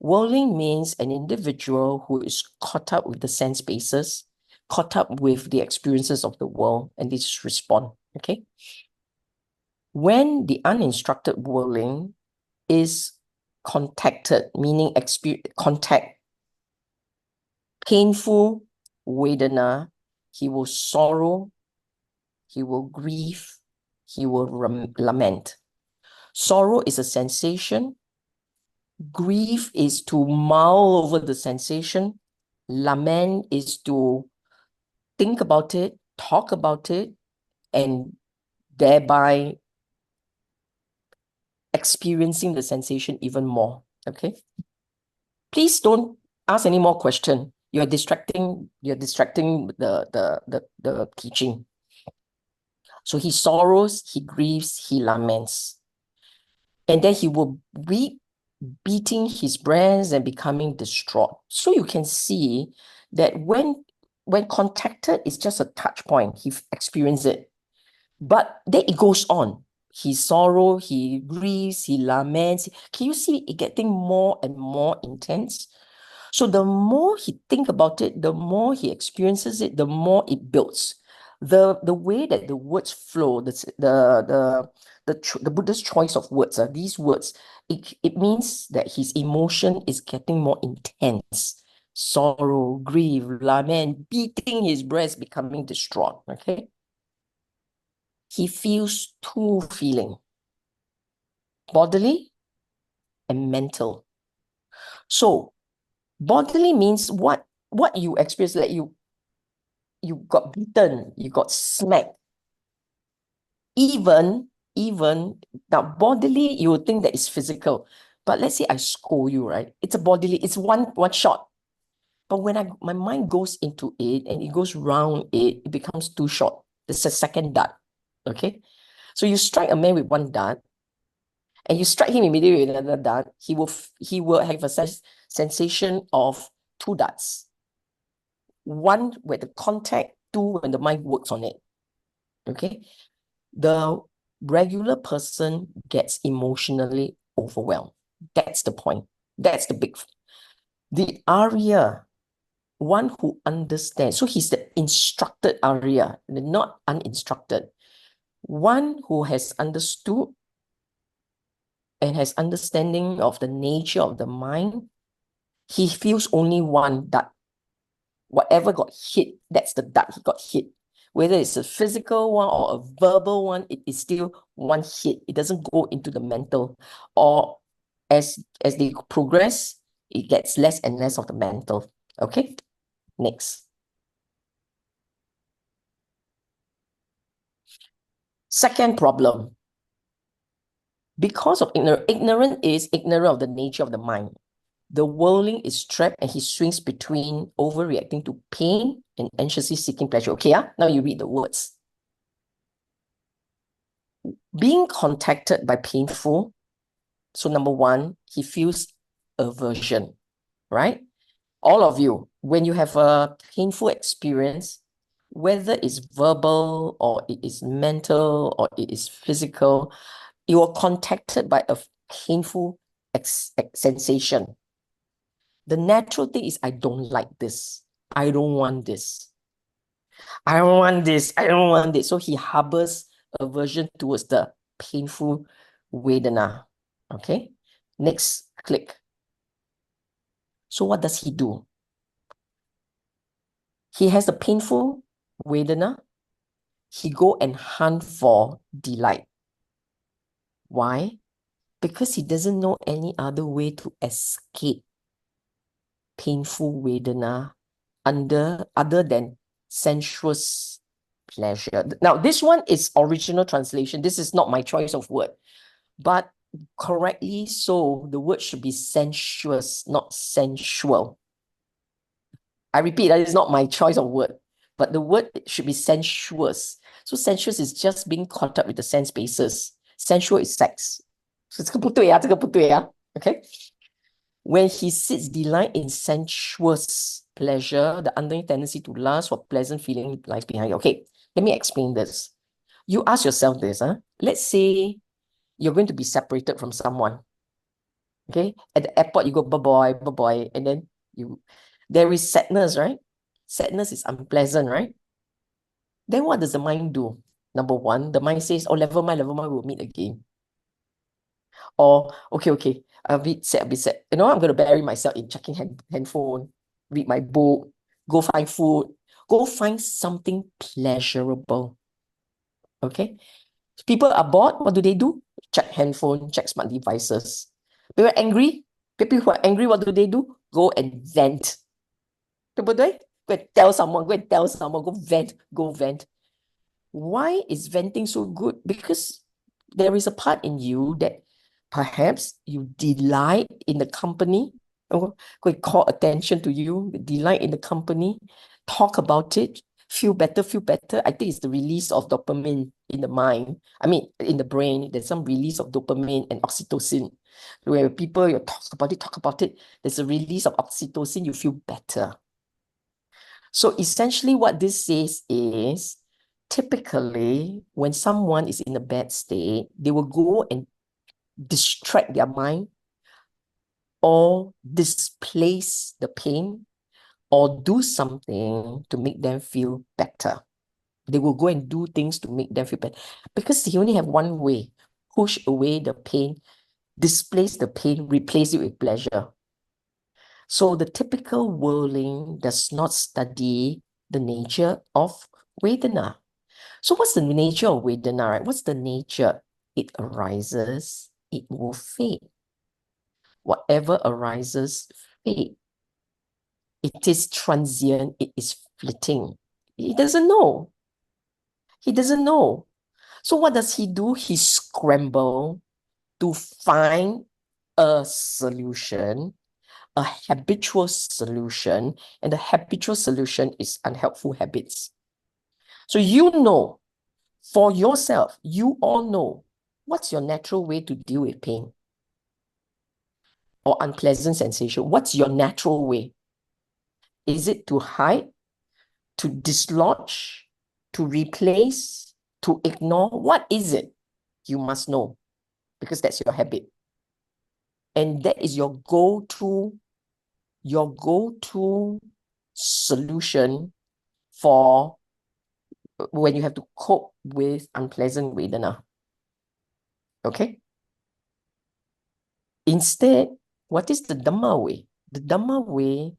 Worldling means an individual who is caught up with the sense bases, caught up with the experiences of the world, and they just respond. Okay? When the uninstructed worldling is contacted, meaning contact, painful Vedana, he will sorrow, he will grieve, he will lament. Sorrow is a sensation. Grief is to mull over the sensation. Lament is to think about it, talk about it, and thereby experiencing the sensation even more. Okay? Please don't ask any more question. You're distracting the teaching. So he sorrows, he grieves, he laments. And then he will weep, beating his breast and becoming distraught. So you can see that when contacted, it's just a touch point. He experienced it. But then it goes on. He sorrow, he grieves, he laments. Can you see it getting more and more intense? So the more he think about it, the more he experiences it, the more it builds. The way that the words flow, the Buddhist choice of words, these words, it means that his emotion is getting more intense. Sorrow, grief, lament, beating his breast, becoming distraught. Okay. He feels two feelings, bodily and mental. So bodily means what you experience, like you got beaten, you got smacked. Even now, bodily, you would think that it's physical. But let's say I scold you, right? It's a bodily, it's one shot. But when my mind goes into it and it goes round it becomes two shot. It's a second dart. Okay? So you strike a man with one dart, and you strike him immediately with another dart, he will have a sensation of two darts. One with the contact, two when the mind works on it. Okay? The regular person gets emotionally overwhelmed. That's the point. That's the big. The Arya, one who understands. So he's the instructed Arya, not uninstructed. One who has understood and has understanding of the nature of the mind. He feels only one dart. Whatever got hit, that's the dart he got hit. Whether it's a physical one or a verbal one, it is still one hit. It doesn't go into the mental. Or as they progress, it gets less and less of the mental. Okay, next. Second problem. Because of ignorant is ignorant of the nature of the mind. The worldling is trapped and he swings between overreacting to pain and anxiously seeking pleasure. Okay, now you read the words. Being contacted by painful, so number one, he feels aversion, right? All of you, when you have a painful experience, whether it's verbal or it is mental or it is physical, you are contacted by a painful sensation. The natural thing is, I don't like this. I don't want this. I don't want this. I don't want this. So he harbors aversion towards the painful Vedana. Okay. Next click. So what does he do? He has the painful Vedana. He go and hunt for delight. Why? Because he doesn't know any other way to escape painful Vedana other than sensuous pleasure. Now, this one is original translation. This is not my choice of word. But correctly so, the word should be sensuous, not sensual. I repeat, that is not my choice of word. But the word should be sensuous. So sensuous is just being caught up with the sense bases. Sensual is sex. So 这个不对啊，这个不对啊. Okay? When he seeks delight in sensuous pleasure, the underlying tendency to lust for pleasant feeling lies behind it. Okay, let me explain this. You ask yourself this, let's say you're going to be separated from someone. Okay, at the airport, you go bye-bye, bye-bye, and then there is sadness, right? Sadness is unpleasant, right? Then what does the mind do? Number one, the mind says, oh, never mind, we'll meet again. Or, okay, a bit sad. You know, I'm going to bury myself in checking handphone, read my book, go find food, go find something pleasurable. Okay? People are bored. What do? Check handphone, check smart devices. People are angry. People who are angry, what do? Go and vent. People do it? Go and tell someone, go vent. Why is venting so good? Because there is a part in you that perhaps you delight in the company. Go and call attention to you, delight in the company, talk about it, feel better. I think it's the release of dopamine in the mind. I mean, in the brain, there's some release of dopamine and oxytocin. Where people, you talk about it, there's a release of oxytocin, you feel better. So essentially what this says is, typically, when someone is in a bad state, they will go and distract their mind or displace the pain or do something to make them feel better. They will go and do things to make them feel better because they only have one way: push away the pain, displace the pain, replace it with pleasure. So the typical worldling does not study the nature of Vedana. So what's the nature of Vedana, right? What's the nature? It arises, it will fade. Whatever arises, fade. It is transient, it is fleeting. He doesn't know. So what does he do? He scrambles to find a solution, a habitual solution, and the habitual solution is unhelpful habits. So you know, for yourself, you all know what's your natural way to deal with pain or unpleasant sensation. What's your natural way? Is it to hide, to dislodge, to replace, to ignore? What is it? You must know, because that's your habit. And that is your go-to solution for when you have to cope with unpleasant Vedana. Okay? Instead, what is the Dhamma way? The Dhamma way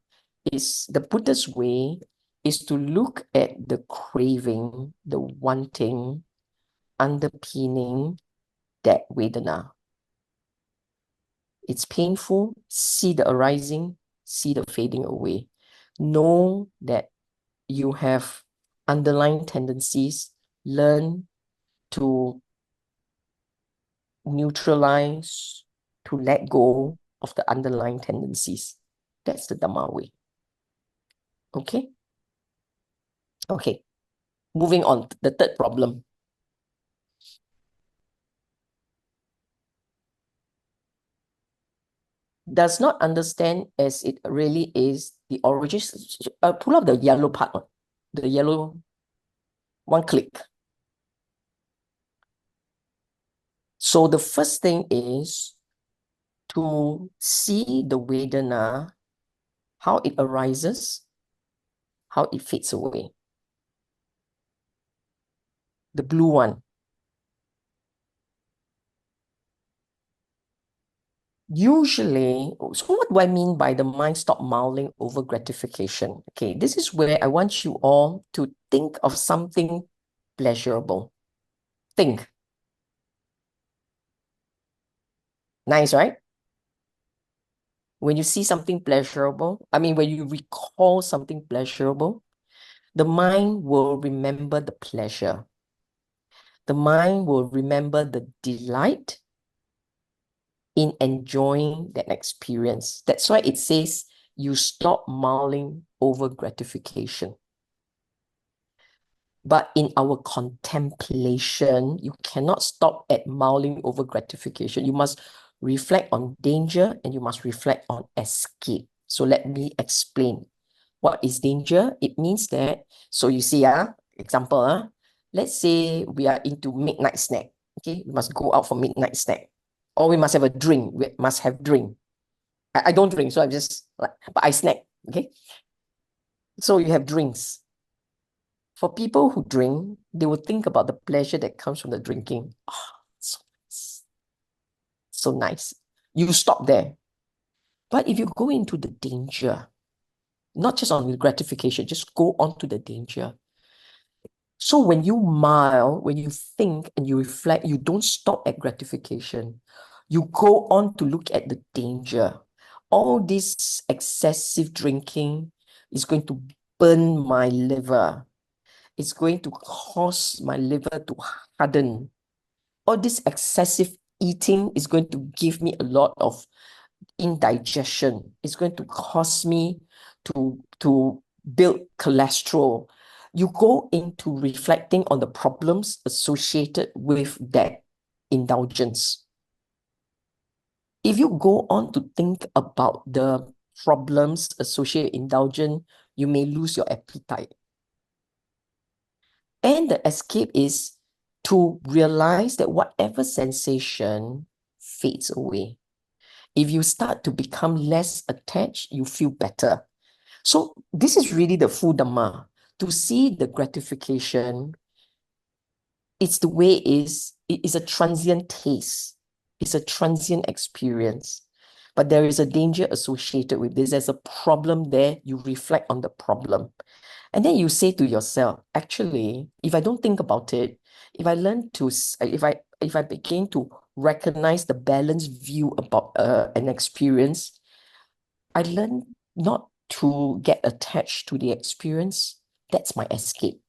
is, the Buddha's way is to look at the craving, the wanting, underpinning that Vedana. It's painful, see the arising, see the fading away. Know that you have underlying tendencies, learn to neutralize, to let go of the underlying tendencies. That's the Dhamma way. Okay? Okay. Moving on, the third problem. Does not understand as it really is the origin. Pull out the yellow part, the yellow one click. So the first thing is to see the Vedana, how it arises, how it fades away. The blue one. Usually, so what do I mean by the mind stop mulling over gratification? Okay, this is where I want you all to think of something pleasurable. Think. Nice, right? When you see something pleasurable, when you recall something pleasurable, the mind will remember the pleasure. The mind will remember the delight in enjoying that experience. That's why it says you stop mulling over gratification. But in our contemplation, you cannot stop at mulling over gratification. You must reflect on danger and you must reflect on escape. So let me explain. What is danger? It means that, so you see, example, let's say we are into midnight snack. Okay, we must go out for midnight snack. Or we must have a drink. We must have drink. I don't drink, so I'm just like, but I snack. Okay. So you have drinks. For people who drink, they will think about the pleasure that comes from the drinking. Oh, so nice. So nice. You stop there. But if you go into the danger, not just on the gratification, just go on to the danger. So when you when you think and you reflect, you don't stop at gratification. You go on to look at the danger. All this excessive drinking is going to burn my liver. It's going to cause my liver to harden. All this excessive eating is going to give me a lot of indigestion. It's going to cause me to build cholesterol. You go into reflecting on the problems associated with that indulgence. If you go on to think about the problems associated with indulgence, you may lose your appetite. And the escape is to realize that whatever sensation fades away. If you start to become less attached, you feel better. So this is really the full Dhamma. To see the gratification, it's the way it is a transient taste. It's a transient experience. But there is a danger associated with this. There's a problem there. You reflect on the problem. And then you say to yourself, actually, if I don't think about it, if I learn to, if I begin to recognize the balanced view about an experience, I learn not to get attached to the experience. That's my escape.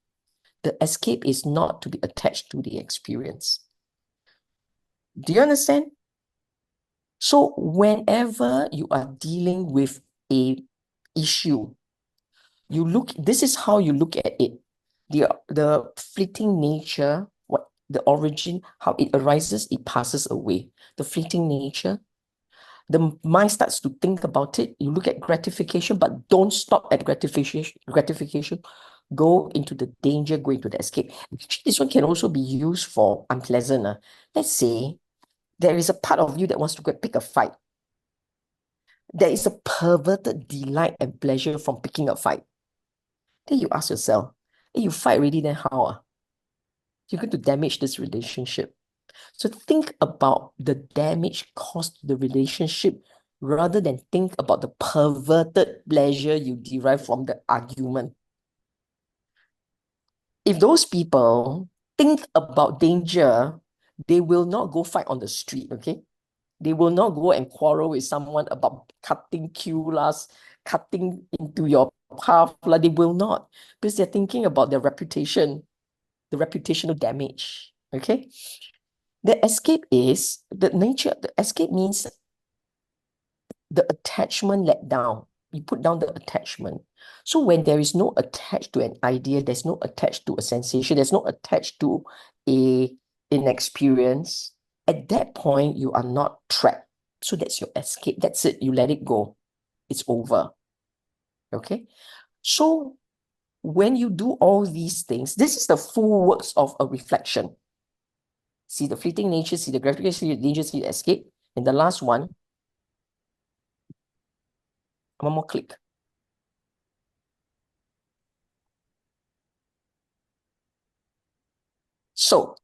The escape is not to be attached to the experience. Do you understand? So whenever you are dealing with a issue, this is how you look at it. The fleeting nature, what the origin, how it arises, it passes away. The fleeting nature, the mind starts to think about it. You look at gratification, but don't stop at gratification. Go into the danger, go into the escape. Actually, this one can also be used for unpleasant. Let's say there is a part of you that wants to go pick a fight. There is a perverted delight and pleasure from picking a fight. Then you ask yourself, hey, you fight already, then how? You're going to damage this relationship. So think about the damage caused to the relationship rather than think about the perverted pleasure you derive from the argument. If those people think about danger, they will not go fight on the street, okay? They will not go and quarrel with someone about cutting queue last, cutting into your path. They will not, because they're thinking about their reputation, the reputational damage. Okay. The escape means the attachment let down. You put down the attachment. So when there is no attached to an idea, there's no attached to a sensation, there's no attached to an experience, at that point, you are not trapped. So that's your escape. That's it. You let it go. It's over. Okay? So when you do all these things, this is the full works of a reflection. See the fleeting nature, see the gratification, see the danger, see the escape. And the last one more click. So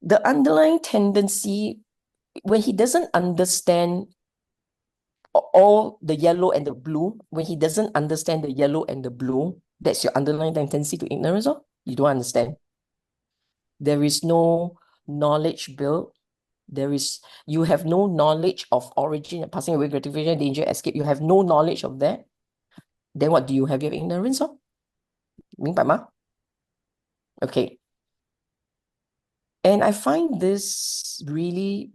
the underlying tendency, when he doesn't understand all the yellow and the blue, when he doesn't understand the yellow and the blue, that's your underlying tendency to ignorance. You don't understand. There is no knowledge built. You have no knowledge of origin and passing away, gratification, danger, escape. You have no knowledge of that. Then what do you have? You have ignorance. 明白吗? Okay. And I find this really,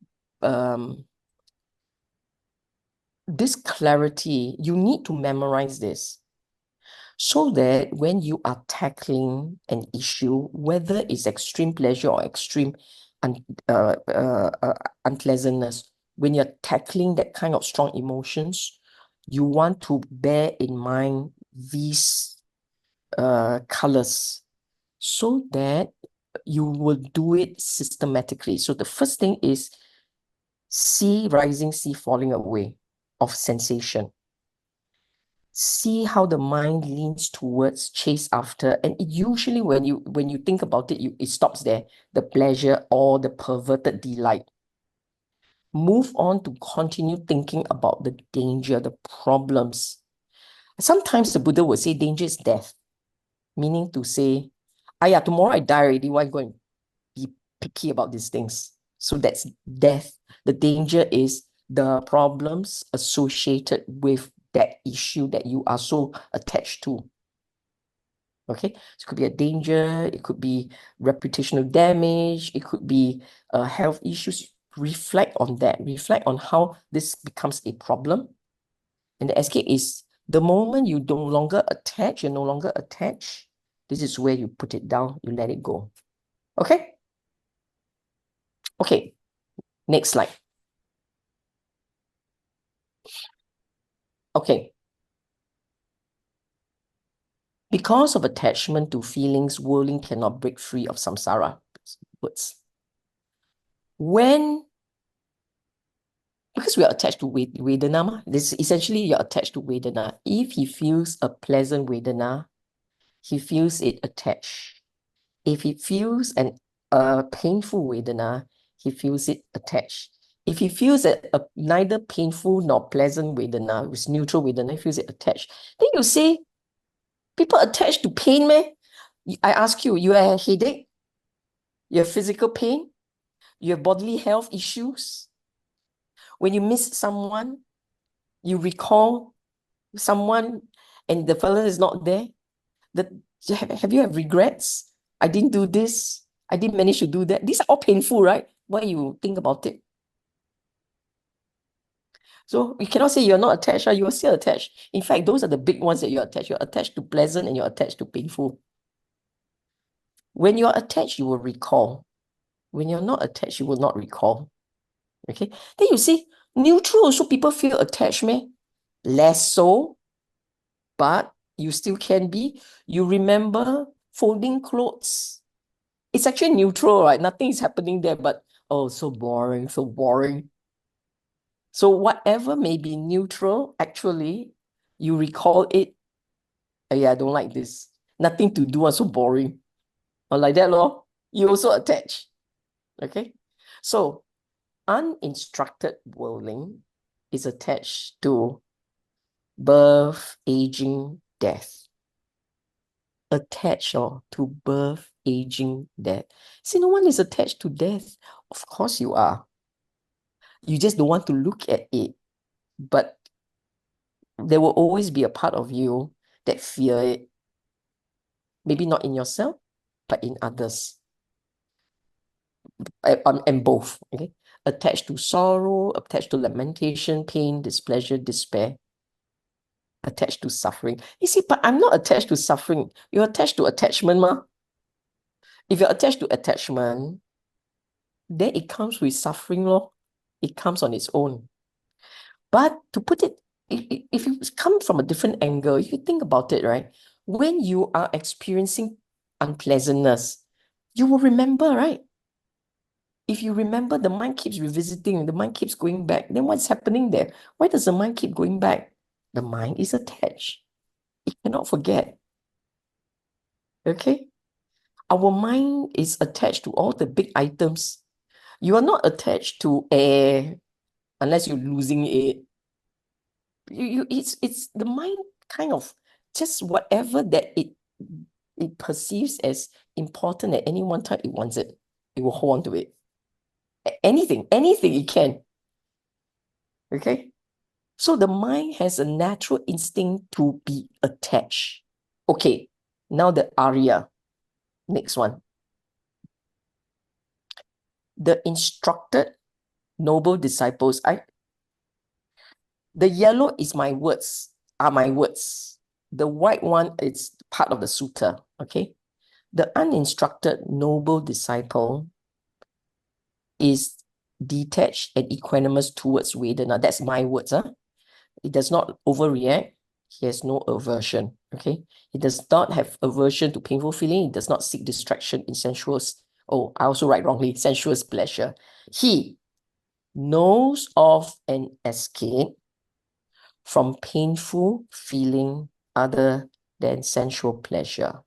this clarity, you need to memorize this so that when you are tackling an issue, whether it's extreme pleasure or extreme unpleasantness, when you're tackling that kind of strong emotions, you want to bear in mind these colors so that you will do it systematically. So the first thing is see rising, see falling away of sensation. See how the mind leans towards, chase after, and it usually when you think about it, it stops there, the pleasure or the perverted delight. Move on to continue thinking about the danger, the problems. Sometimes the Buddha would say danger is death, meaning to say, tomorrow I die already, why go and be picky about these things? So that's death. The danger is the problems associated with that issue that you are so attached to. Okay, so it could be a danger, it could be reputational damage, it could be health issues. Reflect on that. Reflect on how this becomes a problem. And the escape is the moment you no longer attach, you're no longer attached. This is where you put it down, you let it go. Okay? Okay, next slide. Okay. Because of attachment to feelings, whirling cannot break free of samsara. Words. Because we are attached to Vedana, this essentially you're attached to Vedana. If he feels a pleasant Vedana, he feels it attached. If he feels a painful Vedana, he feels it attached. If he feels a neither painful nor pleasant Vedana, it's neutral Vedana, he feels it attached. Then you say, people attached to pain, meh? I ask you, you have a headache? You have physical pain? You have bodily health issues? When you miss someone, you recall someone and the fellow is not there? Have you had regrets? I didn't do this. I didn't manage to do that. These are all painful, right? Why you think about it? So you cannot say you're not attached, you are still attached. In fact, those are the big ones that you're attached. You're attached to pleasant and you're attached to painful. When you're attached, you will recall. When you're not attached, you will not recall. Okay? Then you see, neutral also people feel attached, meh? Less so, but you still can be. You remember folding clothes. It's actually neutral, right? Nothing is happening there, but oh, so boring, so boring. So whatever may be neutral, actually, you recall it. Yeah, I don't like this. Nothing to do, so boring. Or like that, lor. You also attach. Okay? So uninstructed worldling is attached to birth, aging, death. Attached to birth, aging, death. See, no one is attached to death. Of course you are. You just don't want to look at it. But there will always be a part of you that fear it. Maybe not in yourself, but in others. And both. Okay? Attached to sorrow, attached to lamentation, pain, displeasure, despair. Attached to suffering. You see, but I'm not attached to suffering. You're attached to attachment, ma. If you're attached to attachment, then it comes with suffering, lor. It comes on its own. But to put it, if you come from a different angle, if you think about it, right? When you are experiencing unpleasantness, you will remember, right? If you remember, the mind keeps revisiting, the mind keeps going back, then what's happening there? Why does the mind keep going back? The mind is attached. It cannot forget. Okay? Our mind is attached to all the big items. You are not attached to air unless you're losing it. It's the mind kind of just whatever that it perceives as important at any one time, it wants it. It will hold on to it. Anything it can. Okay? So the mind has a natural instinct to be attached. Okay, now the Arya. Next one. The instructed noble disciples. The yellow is my words, are my words. The white one is part of the sutta. Okay. The uninstructed noble disciple is detached and equanimous towards Vedana. That's my words. He does not overreact. He has no aversion. Okay. He does not have aversion to painful feeling. He does not seek distraction in sensuous. Oh, I also write wrongly. Sensuous pleasure. He knows of an escape from painful feeling other than sensual pleasure.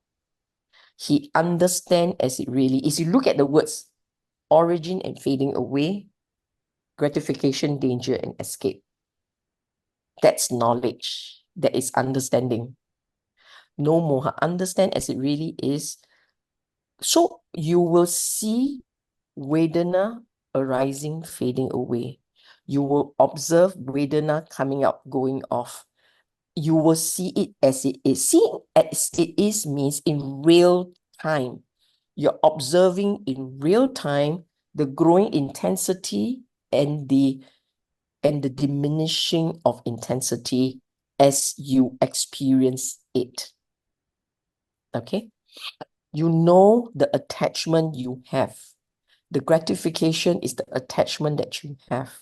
He understands as it really is. You look at the words, origin and fading away, gratification, danger, and escape. That's knowledge. That is understanding. No moha. Understand as it really is. So you will see Vedana arising, fading away. You will observe Vedana coming up, going off. You will see it as it is. Seeing as it is means in real time. You're observing in real time the growing intensity and the diminishing of intensity as you experience it. Okay? You know the attachment you have. The gratification is the attachment that you have.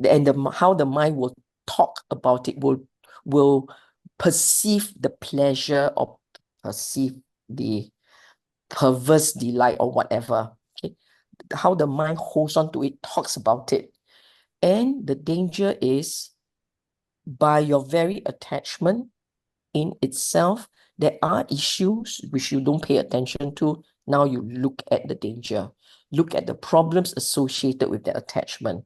And how the mind will talk about it, will perceive the pleasure or perceive the perverse delight or whatever. Okay? How the mind holds on to it, talks about it. And the danger is by your very attachment in itself, there are issues which you don't pay attention to. Now you look at the danger, look at the problems associated with the attachment.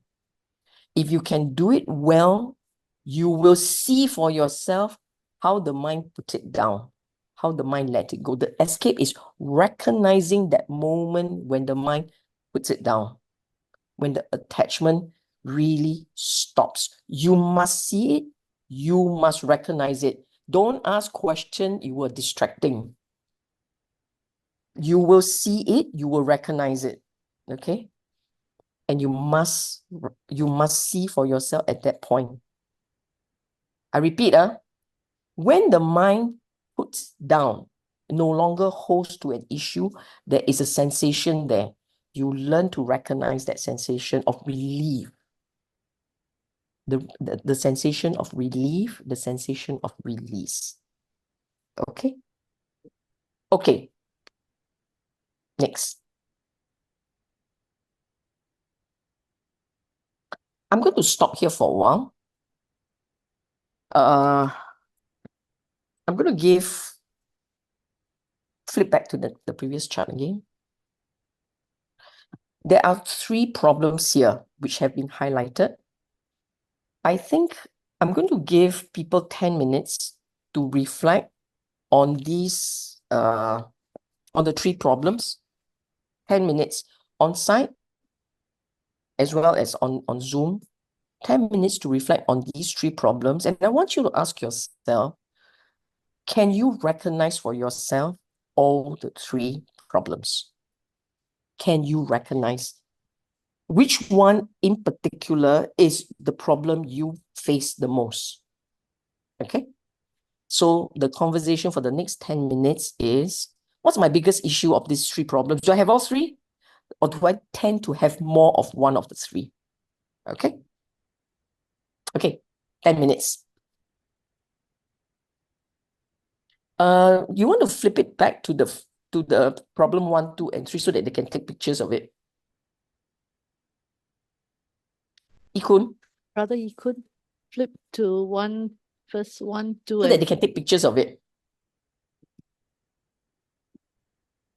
If you can do it well, you will see for yourself how the mind puts it down, how the mind let it go. The escape is recognizing that moment when the mind puts it down, when the attachment really stops. You must see it. You must recognize it. Don't ask questions. You are distracting. You will see it. You will recognize it. Okay? And you must see for yourself at that point. I repeat, when the mind puts down, no longer holds to an issue, there is a sensation there. You learn to recognize that sensation of relief. The sensation of relief, the sensation of release. Okay? Okay. Next. I'm going to stop here for a while. I'm going to flip back to the previous chart again. There are 3 problems here which have been highlighted. I think I'm going to give people 10 minutes to reflect on these, on the 3 problems. 10 minutes on site as well as on Zoom. 10 minutes to reflect on these 3 problems. And I want you to ask yourself, can you recognize for yourself all the 3 problems? Can you recognize which one in particular is the problem you face the most? Okay. So the conversation for the next 10 minutes is, what's my biggest issue of these 3 problems? Do I have all 3? Or do I tend to have more of one of the 3? Okay. Okay, 10 minutes. You want to flip it back to the problem 1, 2, and 3 so that they can take pictures of it. Ikun, Brother, you could flip to first 1, 2, so that and they can take pictures of it.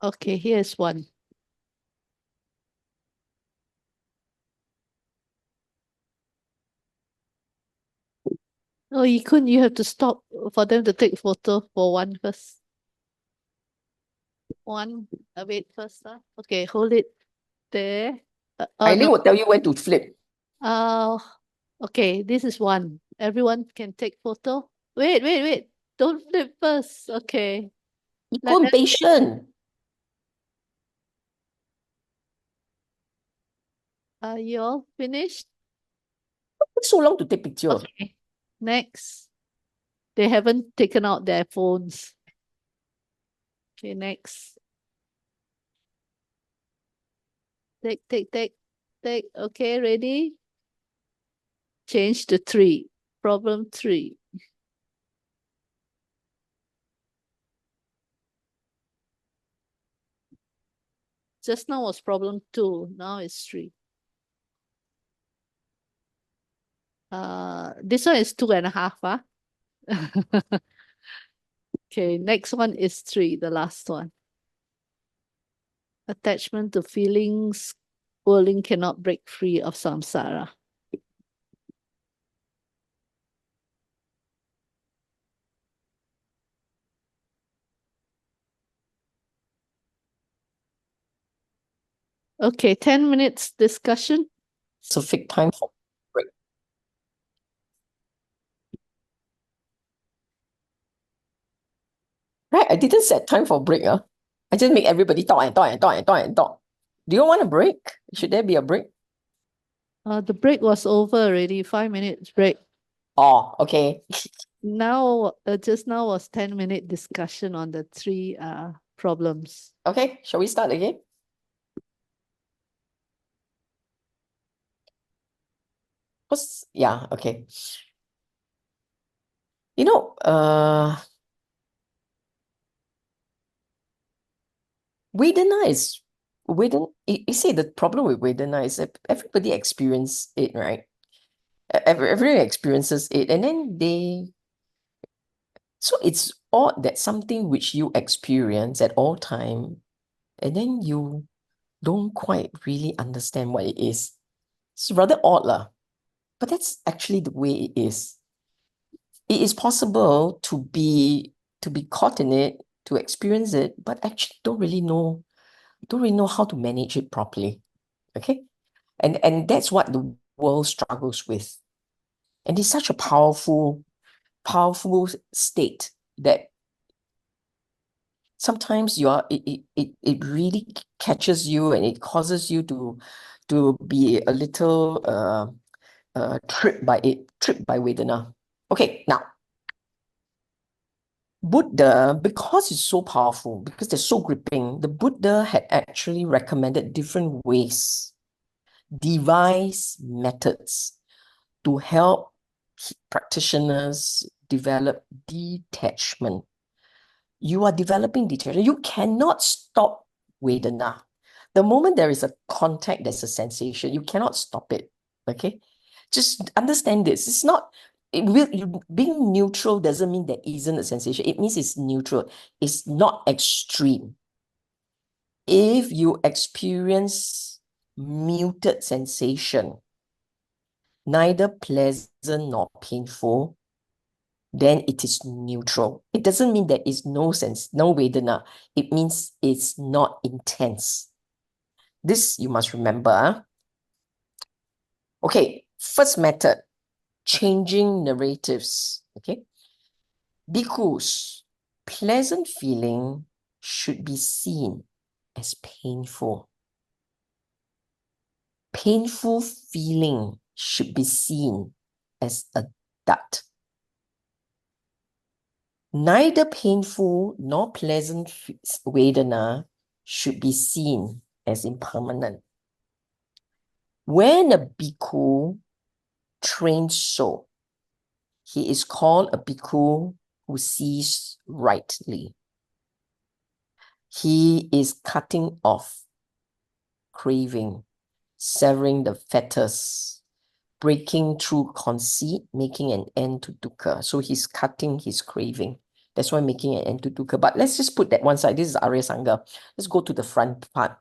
okay, here's 1. Oh, you have to stop for them to take photo for 1 first. 1, wait first. Okay, hold it there. Eileen No. will tell you when to flip. Okay, this is 1. Everyone can take photo. Wait. Don't flip first. Okay. Ikun, patient. You all finished? It's so long to take picture. Okay. Next. They haven't taken out their phones. Okay, next. Take. Okay, ready? Change to 3. Problem 3. Just now was problem 2. Now it's 3. This one is 2.5. Okay, next one is 3, the last one. Attachment to feelings, whirling cannot break free of samsara. Okay, 10 minutes discussion. Specific time for break. Right, I didn't set time for break. I just make everybody talk and talk. Do you want a break? Should there be a break? The break was over already, 5 minutes break. Oh, okay. Now, just now was 10-minute discussion on the 3 problems. Okay, shall we start again? Yeah, okay. You know, Vedana is, you see the problem with Vedana is that everybody experiences it, right? Everyone experiences it, and then so it's odd that something which you experience at all time, and then you don't quite really understand what it is. It's rather odd lah, but that's actually the way it is. It is possible to be caught in it, to experience it, but actually don't really know how to manage it properly. Okay? And that's what the world struggles with. And it's such a powerful state that sometimes it really catches you and it causes you to be a little tripped by Vedana. Okay, now Buddha, because it's so powerful, because they're so gripping, the Buddha had actually recommended different ways, device methods to help practitioners develop detachment. You are developing detachment. You cannot stop Vedana. The moment there is a contact, there's a sensation. You cannot stop it. Okay? Just understand this. It's not, being neutral doesn't mean there isn't a sensation. It means it's neutral. It's not extreme. If you experience muted sensation, neither pleasant nor painful, then it is neutral. It doesn't mean there is no Vedana. It means it's not intense. This you must remember. Okay, first method, changing narratives. Okay, bhikkhus, pleasant feeling should be seen as painful. Painful feeling should be seen as a dat. Neither painful nor pleasant Vedana should be seen as impermanent. When a bhikkhu trains so, he is called a bhikkhu who sees rightly. He is cutting off craving, severing the fetters, breaking through conceit, making an end to dukkha. So he's cutting his craving. That's why making an end to dukkha. But let's just put that one side. This is Arya Sangha. Let's go to the front part.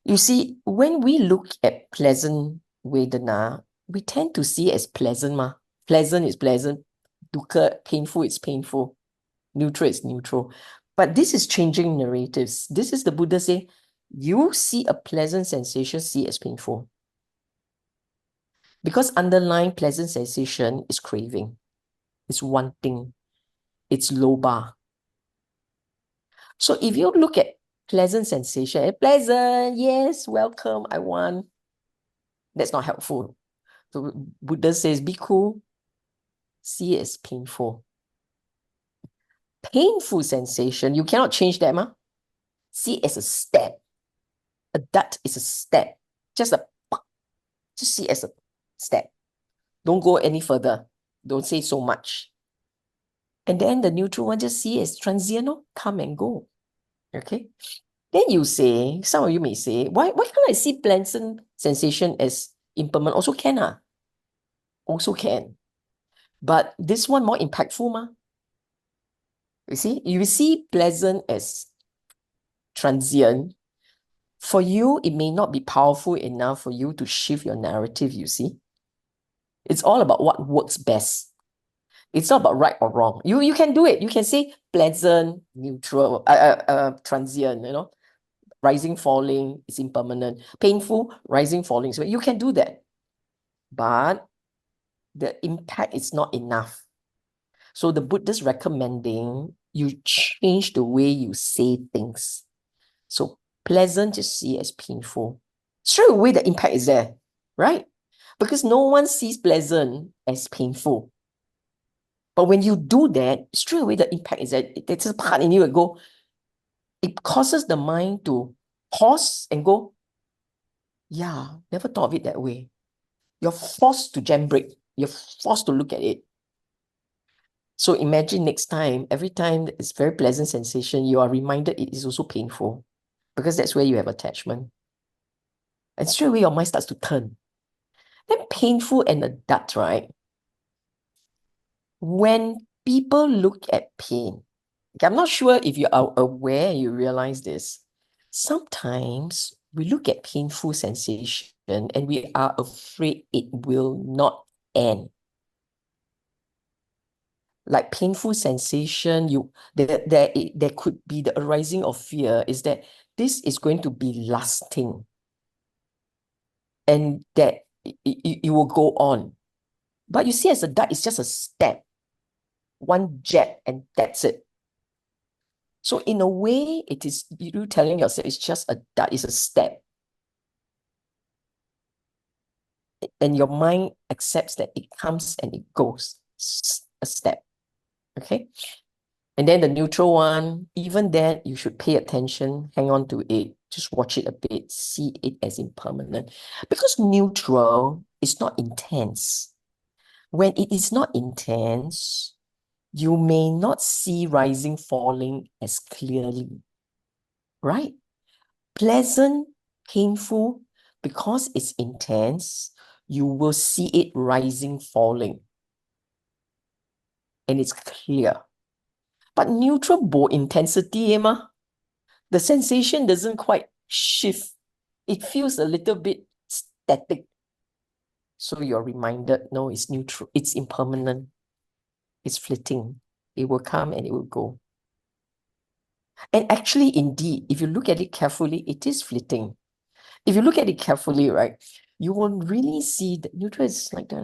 You see, when we look at pleasant Vedana, we tend to see as pleasant. Pleasant is pleasant. Dukkha, painful is painful. Neutral is neutral. But this is changing narratives. This is the Buddha saying, you see a pleasant sensation, see as painful. Because underlying pleasant sensation is craving, it's wanting, it's lobha. So if you look at pleasant sensation, pleasant, yes, welcome, I want, that's not helpful. So Buddha says, bhikkhu, see it as painful. Painful sensation, you cannot change that, see it as a step. A dat is a step. Just see it as a step. Don't go any further. Don't say so much. And then the neutral one, just see it as transient, come and go. Okay? Then you say, some of you may say, why can't I see pleasant sensation as impermanent? Also can. Also can. But this one more impactful, You see, you see pleasant as transient. For you, it may not be powerful enough for you to shift your narrative, you see. It's all about what works best. It's not about right or wrong. You can do it. You can say pleasant, neutral, transient, rising, falling, is impermanent. Painful, rising, falling. So you can do that. But the impact is not enough. So the Buddha is recommending you change the way you say things. So pleasant, just see as painful. Straight away, the impact is there, right? Because no one sees pleasant as painful. But when you do that, straight away, the impact is that it's a part in you that go, it causes the mind to pause and go, yeah, never thought of it that way. You're forced to jam brake. You're forced to look at it. So imagine next time, every time it's very pleasant sensation, you are reminded it is also painful because that's where you have attachment. And straight away your mind starts to turn. Then painful and a dat, right? When people look at pain, okay, I'm not sure if you are aware, you realize this. Sometimes we look at painful sensation and we are afraid it will not end. Like painful sensation, there could be the arising of fear is that this is going to be lasting and that it will go on. But you see, as a dat, it's just a step, one jab, and that's it. So in a way, it is you telling yourself it's just dat, it's a step. And your mind accepts that it comes and it goes, a step. Okay? And then the neutral one, even that, you should pay attention, hang on to it, just watch it a bit, see it as impermanent. Because neutral is not intense. When it is not intense, you may not see rising, falling as clearly, right? Pleasant, painful, because it's intense, you will see it rising, falling. And it's clear. But neutral bow intensity, Emma, the sensation doesn't quite shift. It feels a little bit static. So you're reminded, no, it's neutral, it's impermanent, it's fleeting. It will come and it will go. And actually, indeed, if you look at it carefully, it is fleeting. If you look at it carefully, right, you will really see that neutral is like that.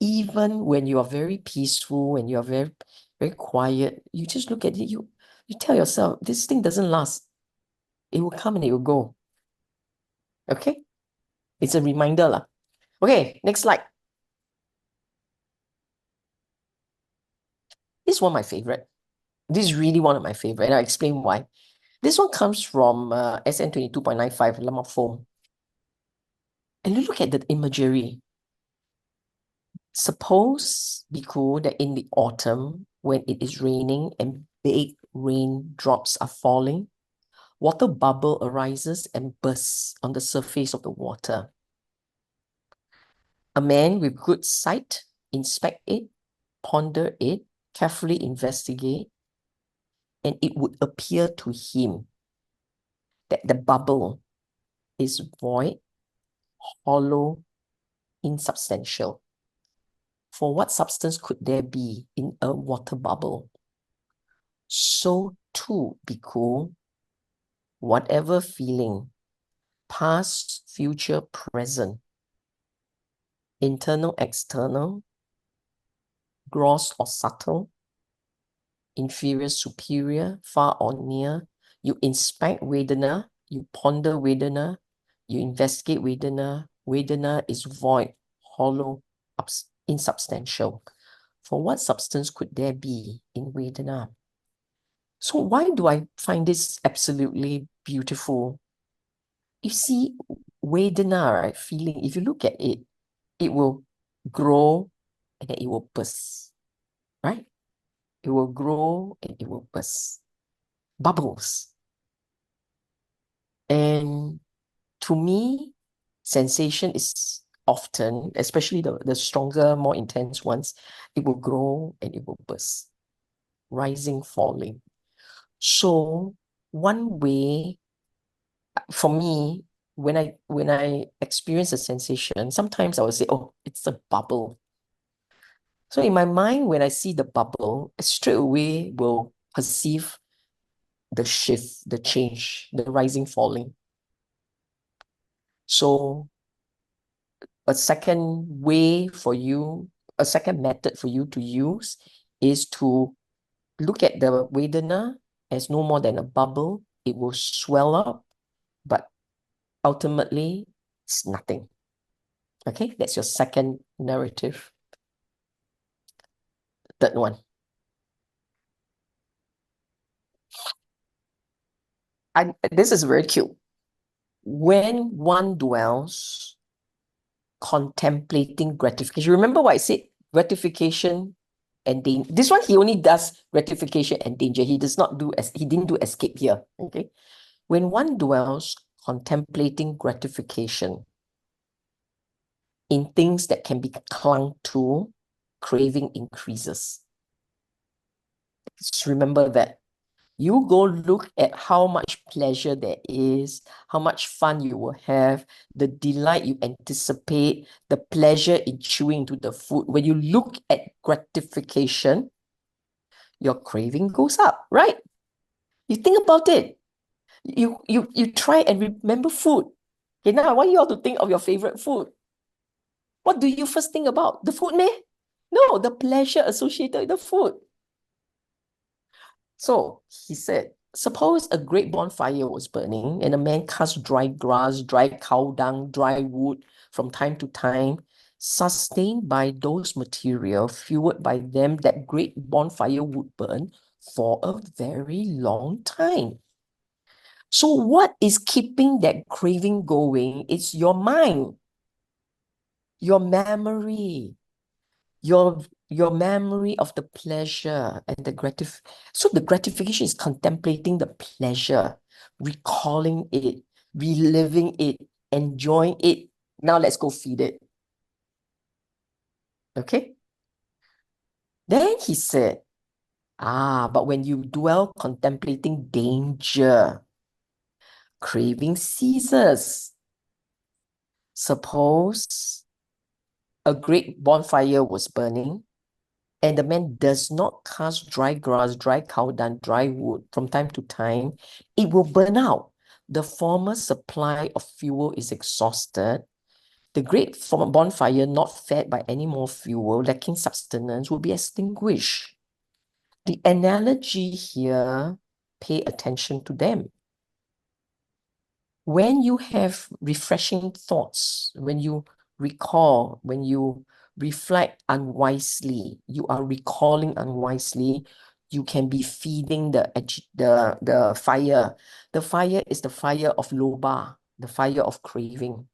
Even when you are very peaceful, when you are very, very quiet, you just look at it, you tell yourself, this thing doesn't last. It will come and it will go. Okay? It's a reminder lah. Okay, next slide. This is one of my favorite. This is really one of my favorite, and I'll explain why. This one comes from SN 22.95 Lama Foam. And look at the imagery. Suppose, Bhikkhu, that in the autumn, when it is raining and big raindrops are falling, water bubble arises and bursts on the surface of the water. A man with good sight inspect it, ponder it, carefully investigate, and it would appear to him that the bubble is void, hollow, insubstantial. For what substance could there be in a water bubble? So too, Bhikkhu, whatever feeling, past, future, present, internal, external, gross or subtle, inferior, superior, far or near, you inspect Vedana, you ponder Vedana, you investigate Vedana. Vedana is void, hollow, insubstantial. For what substance could there be in Vedana? So why do I find this absolutely beautiful? You see, Vedana, right, feeling, if you look at it, it will grow and then it will burst, right? It will grow and it will burst. Bubbles. And to me, sensation is often, especially the stronger, more intense ones, it will grow and it will burst. Rising, falling. So one way, for me, when I experience a sensation, sometimes I will say, oh, it's a bubble. So in my mind, when I see the bubble, I straight away will perceive the shift, the change, the rising, falling. So a second way for you, a second method for you to use is to look at the Vedana as no more than a bubble. It will swell up, but ultimately it's nothing. Okay, that's your second narrative. Third one. This is very cute. When one dwells contemplating gratification, remember what I said? Gratification and danger. This one, he only does gratification and danger. He does not do, he didn't do escape here. Okay. When one dwells contemplating gratification in things that can be clung to, craving increases. Just remember that. You go look at how much pleasure there is, how much fun you will have, the delight you anticipate, the pleasure in chewing into the food. When you look at gratification, your craving goes up, right? You think about it. You try and remember food. Okay, now I want you all to think of your favorite food. What do you first think about? The food, meh? No, the pleasure associated with the food. So he said, suppose a great bonfire was burning and a man cast dry grass, dry cow dung, dry wood from time to time, sustained by those materials, fueled by them, that great bonfire would burn for a very long time. So what is keeping that craving going? It's your mind, your memory, your memory of the pleasure and the so the gratification is contemplating the pleasure, recalling it, reliving it, enjoying it. Now let's go feed it. Okay? Then he said, but when you dwell contemplating danger, craving ceases. Suppose a great bonfire was burning, and the man does not cast dry grass, dry cow dung, dry wood from time to time, it will burn out. The former supply of fuel is exhausted. The great bonfire, not fed by any more fuel, lacking sustenance, will be extinguished. The analogy here, pay attention to them. When you have refreshing thoughts, when you recall, when you reflect unwisely, you are recalling unwisely, you can be feeding the fire. The fire is the fire of loba, the fire of craving.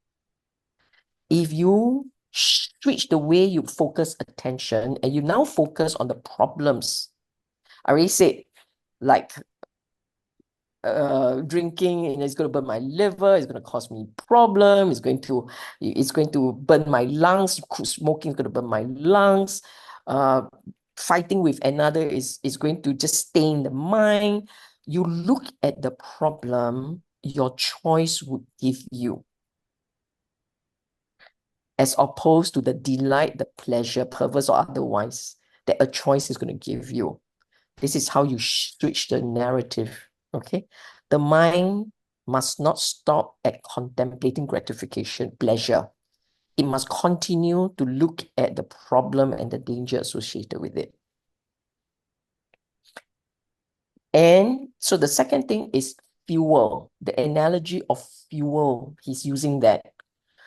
If you switch the way you focus attention and you now focus on the problems, I already said, like drinking, and it's going to burn my liver, it's going to cause me problem, it's going to burn my lungs, smoking is going to burn my lungs, fighting with another is going to just stain the mind. You look at the problem your choice would give you, as opposed to the delight, the pleasure, perverse or otherwise, that a choice is going to give you. This is how you switch the narrative, okay? The mind must not stop at contemplating gratification, pleasure. It must continue to look at the problem and the danger associated with it. And so the second thing is fuel, the analogy of fuel. He's using that.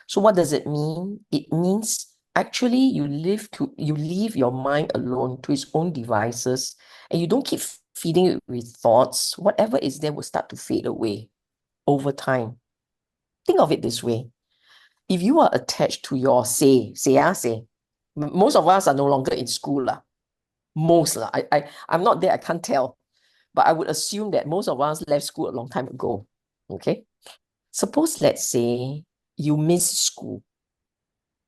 So what does it mean? It means actually you leave your mind alone to its own devices, and you don't keep feeding it with thoughts. Whatever is there will start to fade away over time. Think of it this way. If you are attached to your most of us are no longer in school lah. Most lah. I'm not there, I can't tell. But I would assume that most of us left school a long time ago. Okay? Suppose, let's say, you miss school.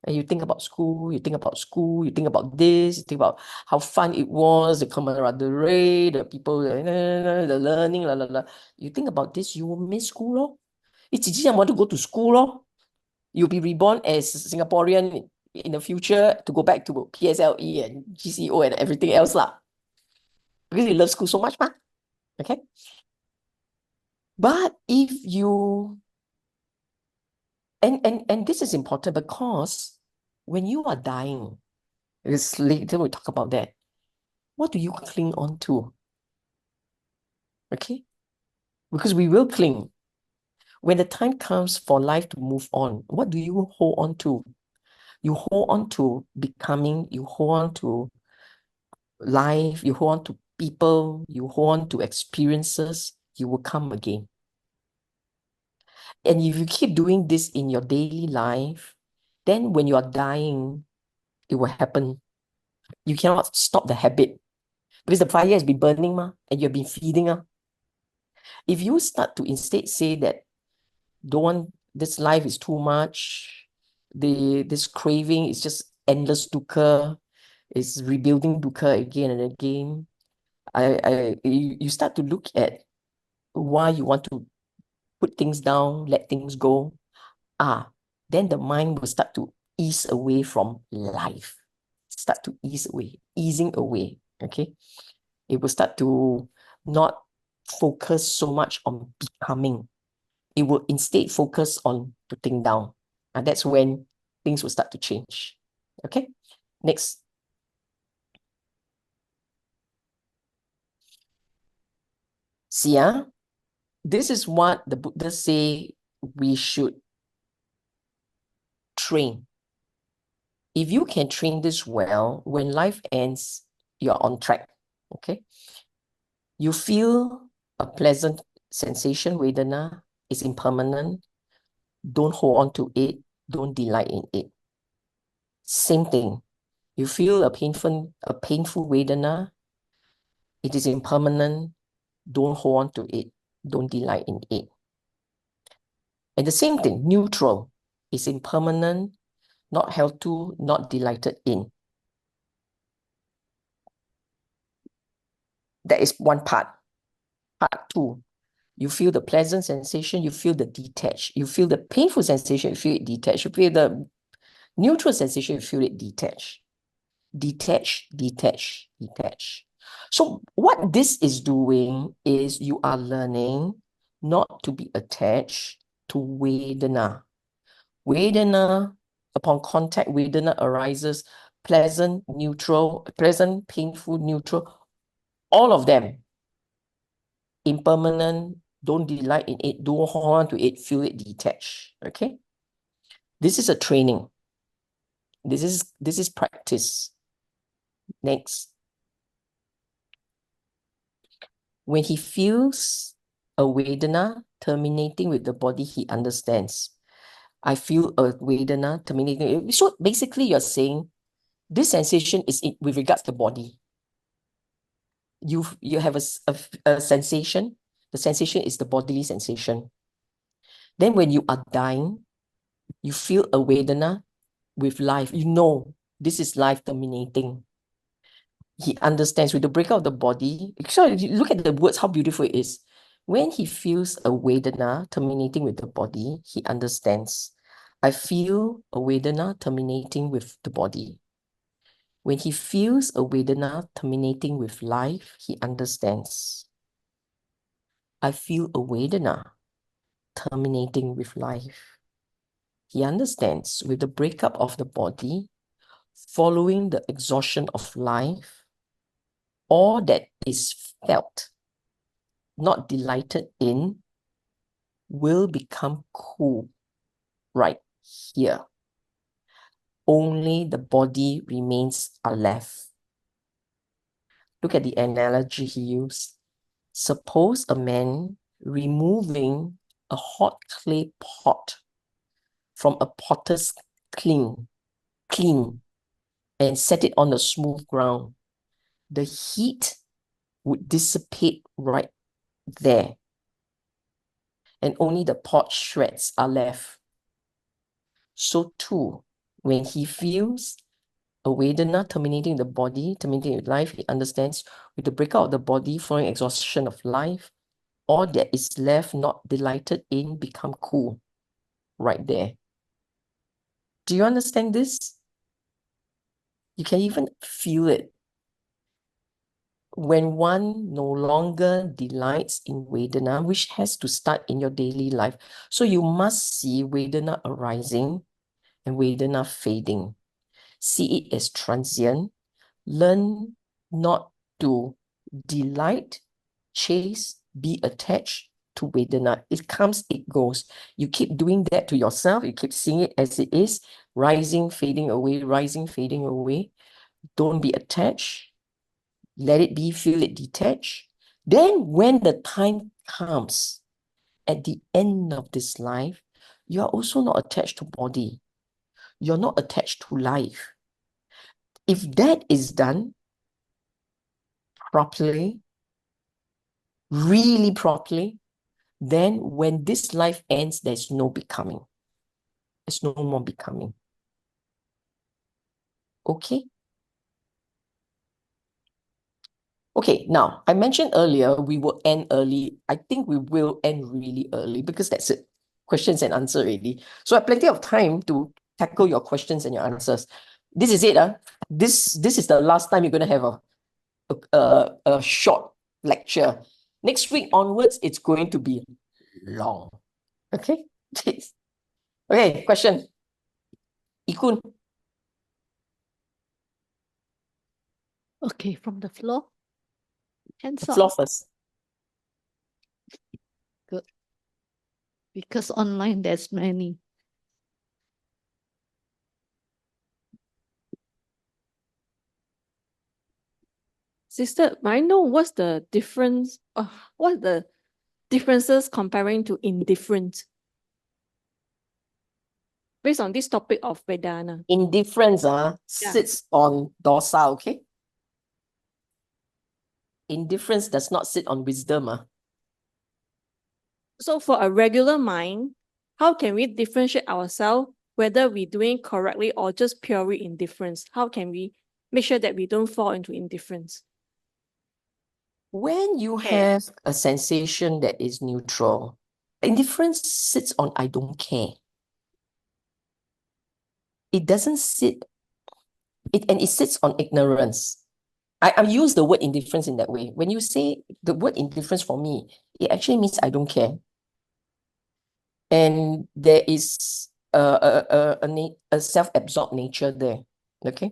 And you think about school, you think about this, you think about how fun it was, the camaraderie, the people, the learning, la la la. You think about this, you will miss school, lor. It's easy, I want to go to school, lor. You'll be reborn as Singaporean in the future to go back to PSLE and GCO and everything else, lah. Because you love school so much, ma. Okay? But if you and this is important because when you are dying, later we talk about that. What do you cling on to? Okay? Because we will cling. When the time comes for life to move on, what do you hold on to? You hold on to becoming, you hold on to life, you hold on to people, you hold on to experiences, you will come again. And if you keep doing this in your daily life, then when you are dying, it will happen. You cannot stop the habit because the fire has been burning, ma, and you've been feeding. If you start to instead say that, don't want, this life is too much, this craving is just endless dukkha, is rebuilding dukkha again and again, you start to look at why you want to put things down, let things go, then the mind will start to ease away from life, start to easing away, okay? It will start to not focus so much on becoming. It will instead focus on putting down. And that's when things will start to change. Okay, next. See, this is what the Buddhists say we should train. If you can train this well, when life ends, you're on track. Okay, you feel a pleasant sensation, vedana, is impermanent. Don't hold on to it. Don't delight in it. Same thing. You feel a painful vedana. It is impermanent. Don't hold on to it. Don't delight in it. And the same thing, neutral is impermanent, not held to, not delighted in. That is one part. Part two, you feel the pleasant sensation, you feel the detached. You feel the painful sensation, you feel it detached. You feel the neutral sensation, you feel it detached. Detach, detach, detach. So what this is doing is you are learning not to be attached to Vedana. Vedana, upon contact, Vedana arises, pleasant, neutral, pleasant, painful, neutral, all of them, impermanent, don't delight in it, don't hold on to it, feel it detached, okay? This is a training. This is practice. Next. When he feels a Vedana terminating with the body, he understands. I feel a Vedana terminating. So basically you're saying this sensation is with regards to the body. You have a sensation. The sensation is the bodily sensation. Then when you are dying, you feel a Vedana with life. You know this is life terminating. He understands with the breakup of the body. So you look at the words, how beautiful it is. When he feels a Vedana terminating with the body, he understands. I feel a Vedana terminating with the body. When he feels a Vedana terminating with life, he understands. I feel a Vedana terminating with life. He understands with the breakup of the body, following the exhaustion of life, all that is felt, not delighted in, will become cool right here. Only the body remains are left. Look at the analogy he used. Suppose a man removing a hot clay pot from a potter's clean, and set it on the smooth ground. The heat would dissipate right there, and only the pot shreds are left. So too, when he feels a Vedana terminating the body, terminating with life, he understands with the breakout of the body following exhaustion of life, all that is left not delighted in become cool right there. Do you understand this? You can even feel it. When one no longer delights in Vedana, which has to start in your daily life. So you must see Vedana arising and Vedana fading. See it as transient. Learn not to delight, chase, be attached to Vedana. It comes, it goes. You keep doing that to yourself. You keep seeing it as it is, rising, fading away, rising, fading away. Don't be attached. Let it be, feel it detached. Then when the time comes, at the end of this life, you are also not attached to body. You're not attached to life. If that is done properly, really properly, then when this life ends, there's no becoming. There's no more becoming. Okay? Okay, now, I mentioned earlier we will end early. I think we will end really early because that's it. Questions and answer already. So I have plenty of time to tackle your questions and your answers. This is it. This is the last time you're going to have a short lecture. Next week onwards, it's going to be long. Okay? Okay, question. Ikun, Okay, from the floor. Hands the up. floor first. Good. Because online there's many. Sister, may I know what's the difference? What the differences comparing to indifferent? Based on this topic of Vedana. Indifference sits on dosa, okay? Indifference does not sit on wisdom. So for a regular mind, how can we differentiate ourselves whether we're doing correctly or just purely indifference? How can we make sure that we don't fall into indifference? When you Okay. have a sensation that is neutral, indifference sits on I don't care. It doesn't sit, and it sits on ignorance. I use the word indifference in that way. When you say the word indifference for me, it actually means I don't care. And there is a self-absorbed nature there. Okay.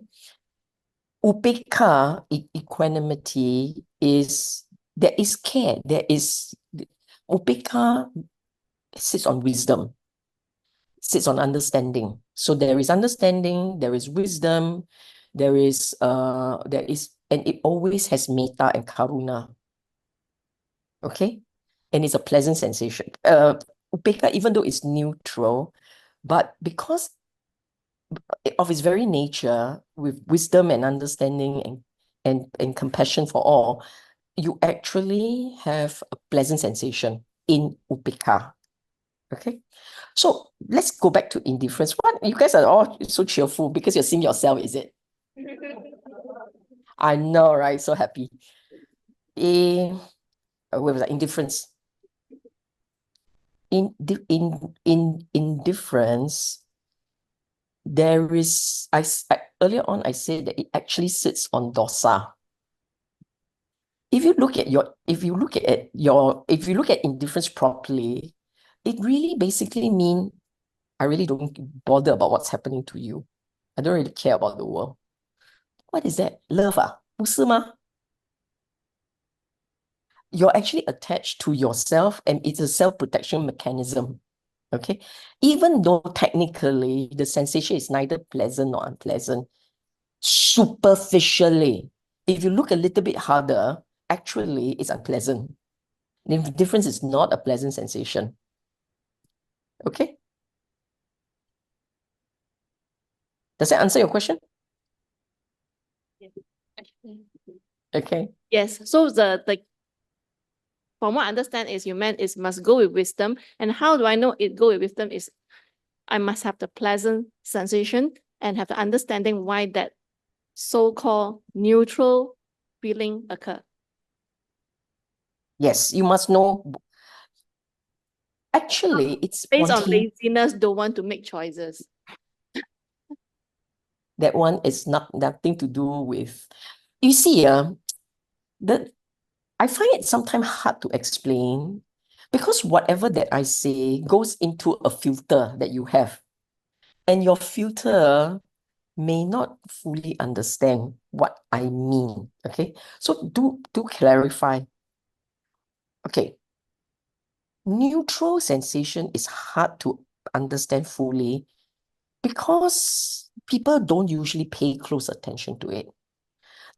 Upeka, equanimity, is there is care. There is upeka sits on wisdom, sits on understanding. So there is understanding, there is wisdom, and it always has metta and karuna. Okay? And it's a pleasant sensation. Upeka, even though it's neutral, but because of its very nature, with wisdom and understanding and compassion for all, you actually have a pleasant sensation in upeka. Okay? So let's go back to indifference. What you guys are all so cheerful because you're seeing yourself, is it? I know, right? So happy. Where was that? Indifference. In indifference, there is earlier on I said that it actually sits on dosa. If you look at indifference properly, it really basically means I really don't bother about what's happening to you. I don't really care about the world. What is that? Love 啊？不是吗？ You're actually attached to yourself, and it's a self-protection mechanism. Okay? Even though technically the sensation is neither pleasant nor unpleasant, superficially, if you look a little bit harder, actually it's unpleasant. The difference is not a pleasant sensation. Okay? Does that answer your question? Okay. Yes. So the from what I understand is you meant is must go with wisdom. And how do I know it go with wisdom is I must have the pleasant sensation and have the understanding why that so-called neutral feeling occur. Yes, you must know. Actually, it's Based on wanting. laziness, don't want to make choices. That one is nothing to do with. You see, I find it sometimes hard to explain because whatever that I say goes into a filter that you have, and your filter may not fully understand what I mean. Okay, so do clarify. Okay, neutral sensation is hard to understand fully because people don't usually pay close attention to it.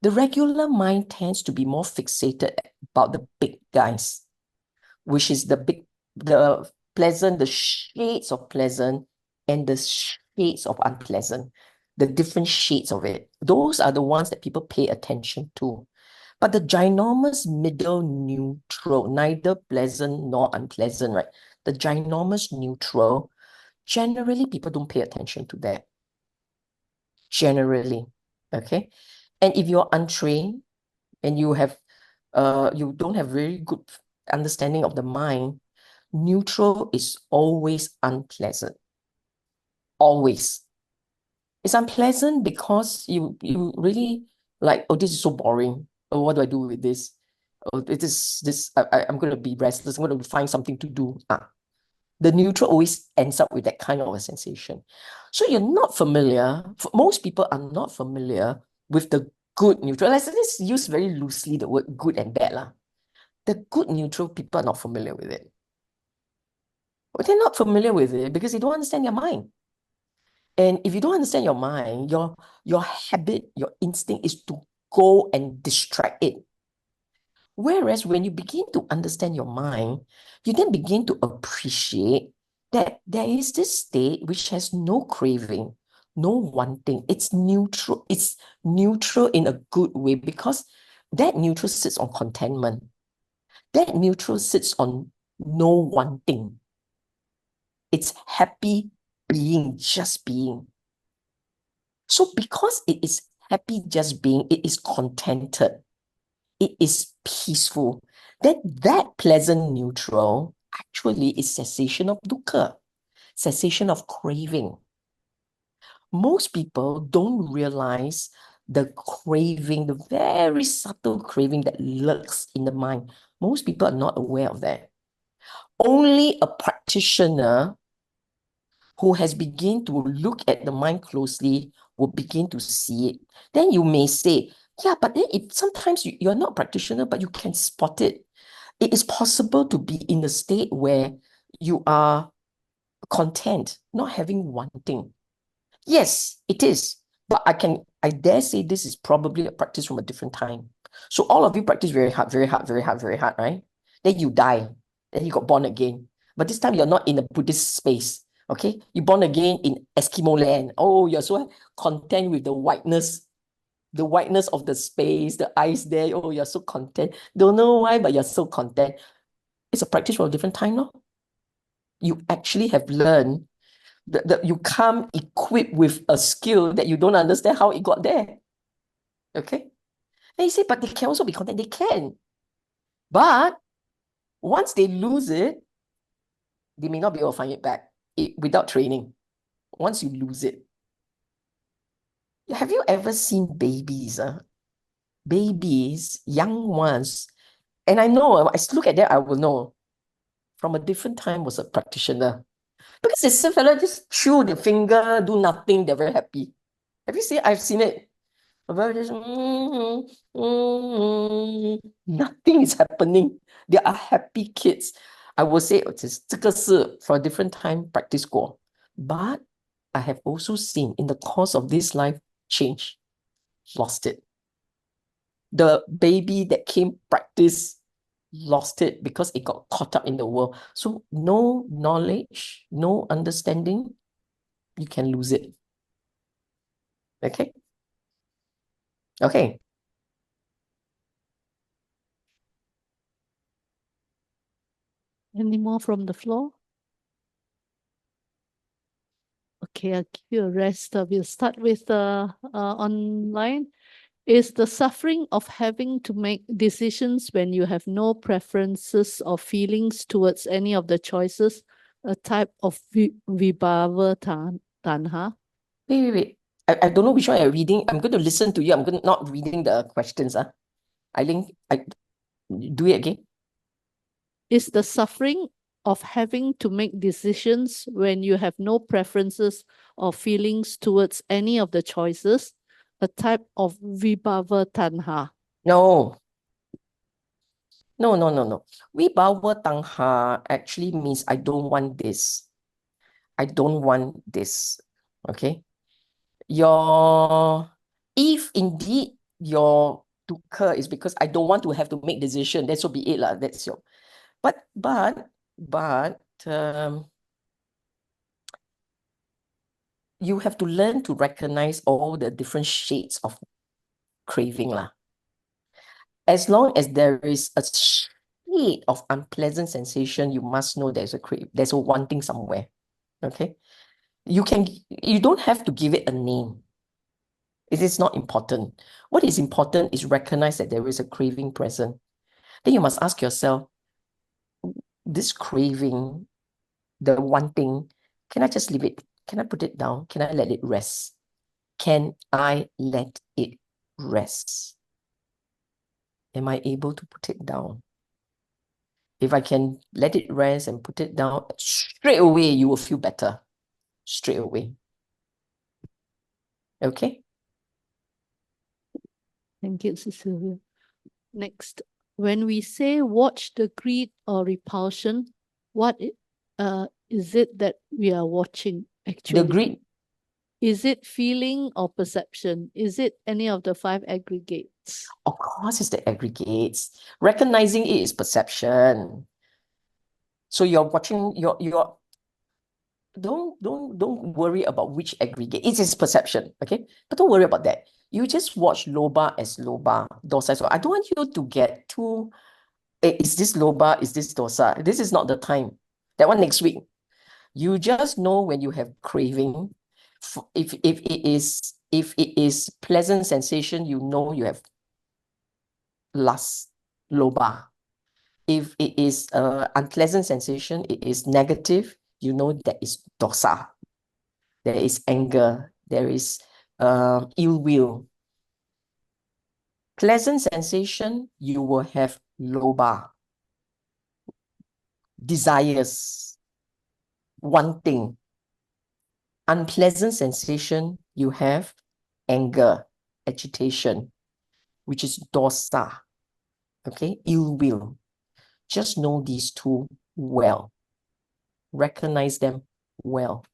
The regular mind tends to be more fixated about the big guys, which is the pleasant, the shades of pleasant and the shades of unpleasant, the different shades of it. Those are the ones that people pay attention to. But the ginormous middle neutral, neither pleasant nor unpleasant, right? The ginormous neutral, generally people don't pay attention to that. Generally, okay? And if you're untrained and you don't have very good understanding of the mind, neutral is always unpleasant. Always. It's unpleasant because you really like, oh, this is so boring. Oh, what do I do with this? Oh, I'm going to be restless. I'm going to find something to do. The neutral always ends up with that kind of a sensation. So you're not familiar, most people are not familiar with the good neutral. Let's use very loosely the word good and bad. The good neutral, people are not familiar with it. Well, they're not familiar with it because they don't understand your mind. And if you don't understand your mind, your habit, your instinct is to go and distract it. Whereas when you begin to understand your mind, you then begin to appreciate that there is this state which has no craving, no wanting. It's neutral. It's neutral in a good way because that neutral sits on contentment. That neutral sits on no wanting. It's happy being, just being. So because it is happy just being, it is contented, it is peaceful, then that pleasant neutral actually is cessation of dukkha, cessation of craving. Most people don't realize the craving, the very subtle craving that lurks in the mind. Most people are not aware of that. Only a practitioner who has begun to look at the mind closely will begin to see it. Then you may say, yeah, but then if sometimes you're not a practitioner, but you can spot it. It is possible to be in a state where you are content, not having one thing. Yes, it is. But I dare say this is probably a practice from a different time. So all of you practice very hard, very hard, very hard, very hard, right? Then you die. Then you got born again. But this time you're not in a Buddhist space. Okay? You born again in Eskimo land. Oh, you're so content with the whiteness of the space, the ice there. Oh, you're so content. Don't know why, but you're so content. It's a practice from a different time, no? You actually have learned that you come equipped with a skill that you don't understand how it got there. Okay? And you say, but they can also be content. They can. But once they lose it, they may not be able to find it back without training. Once you lose it. Have you ever seen babies? Babies, young ones. And I know, I look at that, I will know. From a different time was a practitioner. Because this fella just chew the finger, do nothing, they're very happy. Have you seen it? I've seen it. Just, nothing is happening. They are happy kids. I will say, 这个是 for a different time practice 过. But I have also seen in the course of this life change, lost it. The baby that came practice lost it because it got caught up in the world. So no knowledge, no understanding, you can lose it. Okay? Okay. Any more from the floor? Okay, I'll give you a rest. We'll start with the online. Is the suffering of having to make decisions when you have no preferences or feelings towards any of the choices a type of vibhava tanha? Wait. I don't know which one I'm reading. I'm going to listen to you. I'm not reading the questions. I do it again. Is the suffering of having to make decisions when you have no preferences or feelings towards any of the choices a type of vibhava tanha? No. Vibhava tanha actually means I don't want this. I don't want this. Okay? If indeed your dukkha is because I don't want to have to make decision, that will be it lah. That's your. But you have to learn to recognize all the different shades of craving lah. As long as there is a shade of unpleasant sensation, you must know there's a wanting somewhere. Okay? You don't have to give it a name. It is not important. What is important is recognize that there is a craving present. Then you must ask yourself, this craving, the wanting, can I just leave it? Can I put it down? Can I let it rest? Can I let it rest? Am I able to put it down? If I can let it rest and put it down, straight away you will feel better. Straight away. Okay? Thank you, Cecilia. Next, when we say watch the greed or repulsion, what is it that we are watching actually? The greed. Is it feeling or perception? Is it any of the 5 aggregates? Of course, it's the aggregates. Recognizing it is perception. So you're watching don't worry about which aggregate. It is perception, okay? But don't worry about that. You just watch loba as loba, dosa. So I don't want you to get too, is this loba, is this dosa? This is not the time. That one next week. You just know when you have craving. If it is pleasant sensation, you know you have lust, loba. If it is unpleasant sensation, it is negative, you know that is dosa. There is anger, there is ill will. Pleasant sensation, you will have loba, desires, wanting. Unpleasant sensation, you have anger, agitation, which is dosa, okay, ill will. Just know these two well. Recognize them well.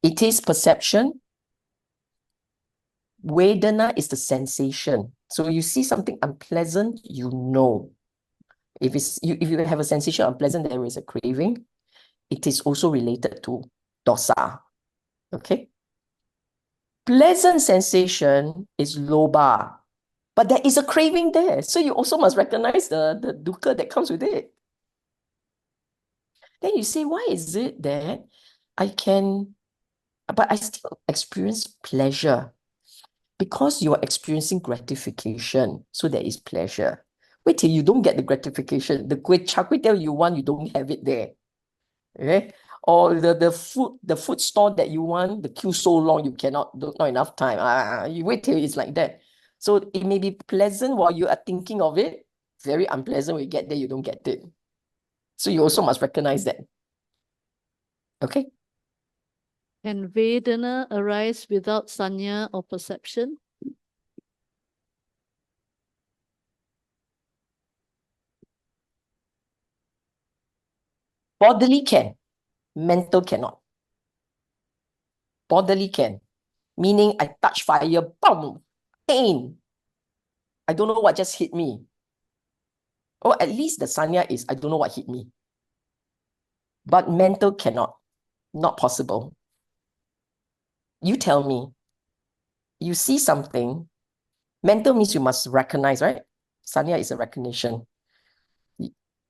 It is perception. Vedana is the sensation. So you see something unpleasant, you know. If you have a sensation unpleasant, there is a craving. It is also related to dosa. Okay. Pleasant sensation is loba, but there is a craving there. So you also must recognize the dukkha that comes with it. Then you say, why is it that but I still experience pleasure? Because you are experiencing gratification, so there is pleasure. Wait till you don't get the gratification. The char kway teow you want, you don't have it there. Okay? Or the food store that you want, the queue so long, you cannot, not enough time. You wait till it's like that. So it may be pleasant while you are thinking of it, very unpleasant when you get there, you don't get it. So you also must recognize that. Okay? Can Vedana arise without sanya or perception? Bodily can, mental cannot. Bodily can, meaning I touch fire, boom, pain. I don't know what just hit me. Or at least the sanya is, I don't know what hit me. But mental cannot, not possible. You tell me, you see something, mental means you must recognize, right? Sanya is a recognition.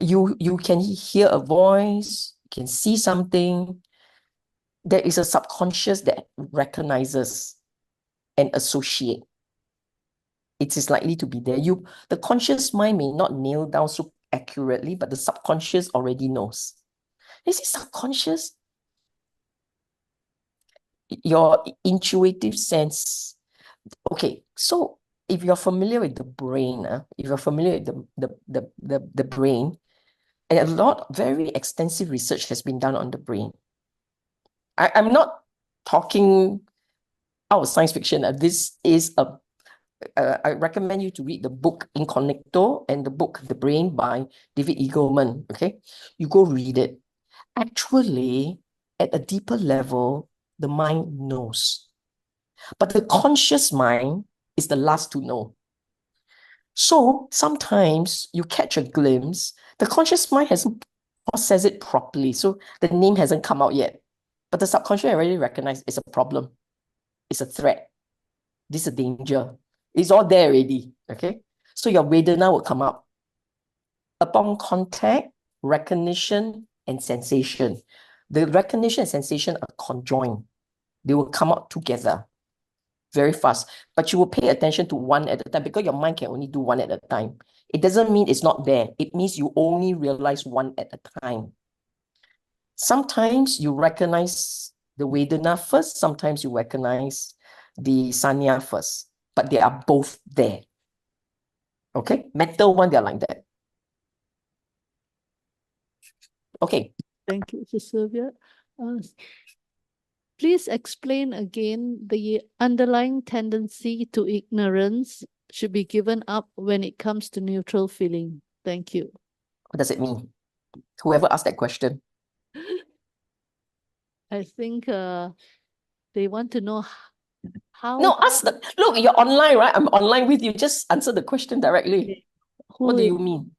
You can hear a voice, you can see something. There is a subconscious that recognizes and associate. It is likely to be there. The conscious mind may not nail down so accurately, but the subconscious already knows. Is it subconscious? Your intuitive sense. Okay, so if you're familiar with the brain, if you're familiar with the brain, and very extensive research has been done on the brain. I'm not talking out of science fiction. This is I recommend you to read the book Incognito and the book The Brain by David Eagleman. Okay, you go read it. Actually, at a deeper level, the mind knows. But the conscious mind is the last to know. So sometimes you catch a glimpse, the conscious mind hasn't processed it properly. So the name hasn't come out yet. But the subconscious already recognized it's a problem. It's a threat. This is a danger. It's all there already. Okay. So your Vedana will come up. Upon contact, recognition, and sensation. The recognition and sensation are conjoined. They will come out together very fast. But you will pay attention to one at a time because your mind can only do one at a time. It doesn't mean it's not there. It means you only realize one at a time. Sometimes you recognize the Vedana first, sometimes you recognize the Sanya first, but they are both there. Okay, mental one, they're like that. Okay. Thank you, Sylvia. Please explain again the underlying tendency to ignorance should be given up when it comes to neutral feeling. Thank you. What does it mean? Whoever asked that question. I think they want to know how. No, look, you're online, right? I'm online with you. Just answer the question directly. What do you mean?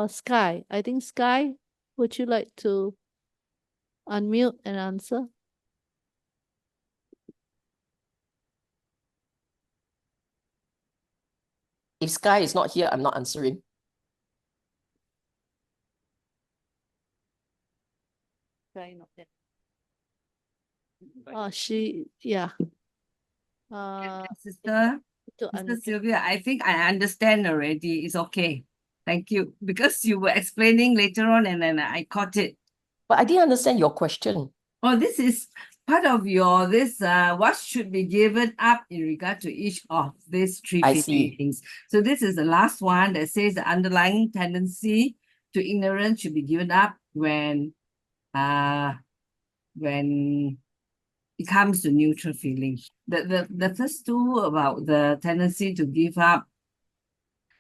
Sky. I think Sky, would you like to unmute and answer? If Sky is not here, I'm not answering. Try not that. Yeah. Sister Sylvia, I think I understand already. It's okay. Thank you. Because you were explaining later on and then I caught it. But I didn't understand your question. Oh, this is part of your what should be given up in regard to each of these three I see. feelings. So this is the last one that says the underlying tendency to ignorance should be given up when it comes to neutral feeling. The first two about the tendency to give up,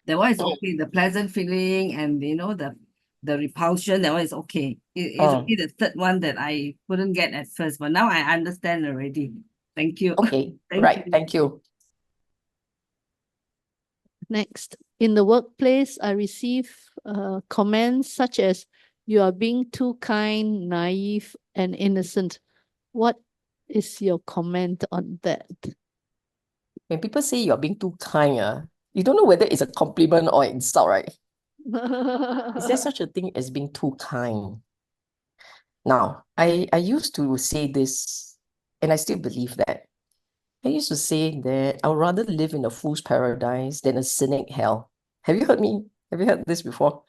that one is okay. The pleasant feeling and the repulsion, that one is okay. It's only the third one that I couldn't get at first, but now I understand already. Thank you. Okay, Thank right. you. Thank you. Next, in the workplace, I receive comments such as, "You are being too kind, naive, and innocent." What is your comment on that? When people say you're being too kind, you don't know whether it's a compliment or insult, right? Is there such a thing as being too kind? Now, I used to say this, and I still believe that. I used to say that I would rather live in a fool's paradise than a cynic hell. Have you heard me? Have you heard this before?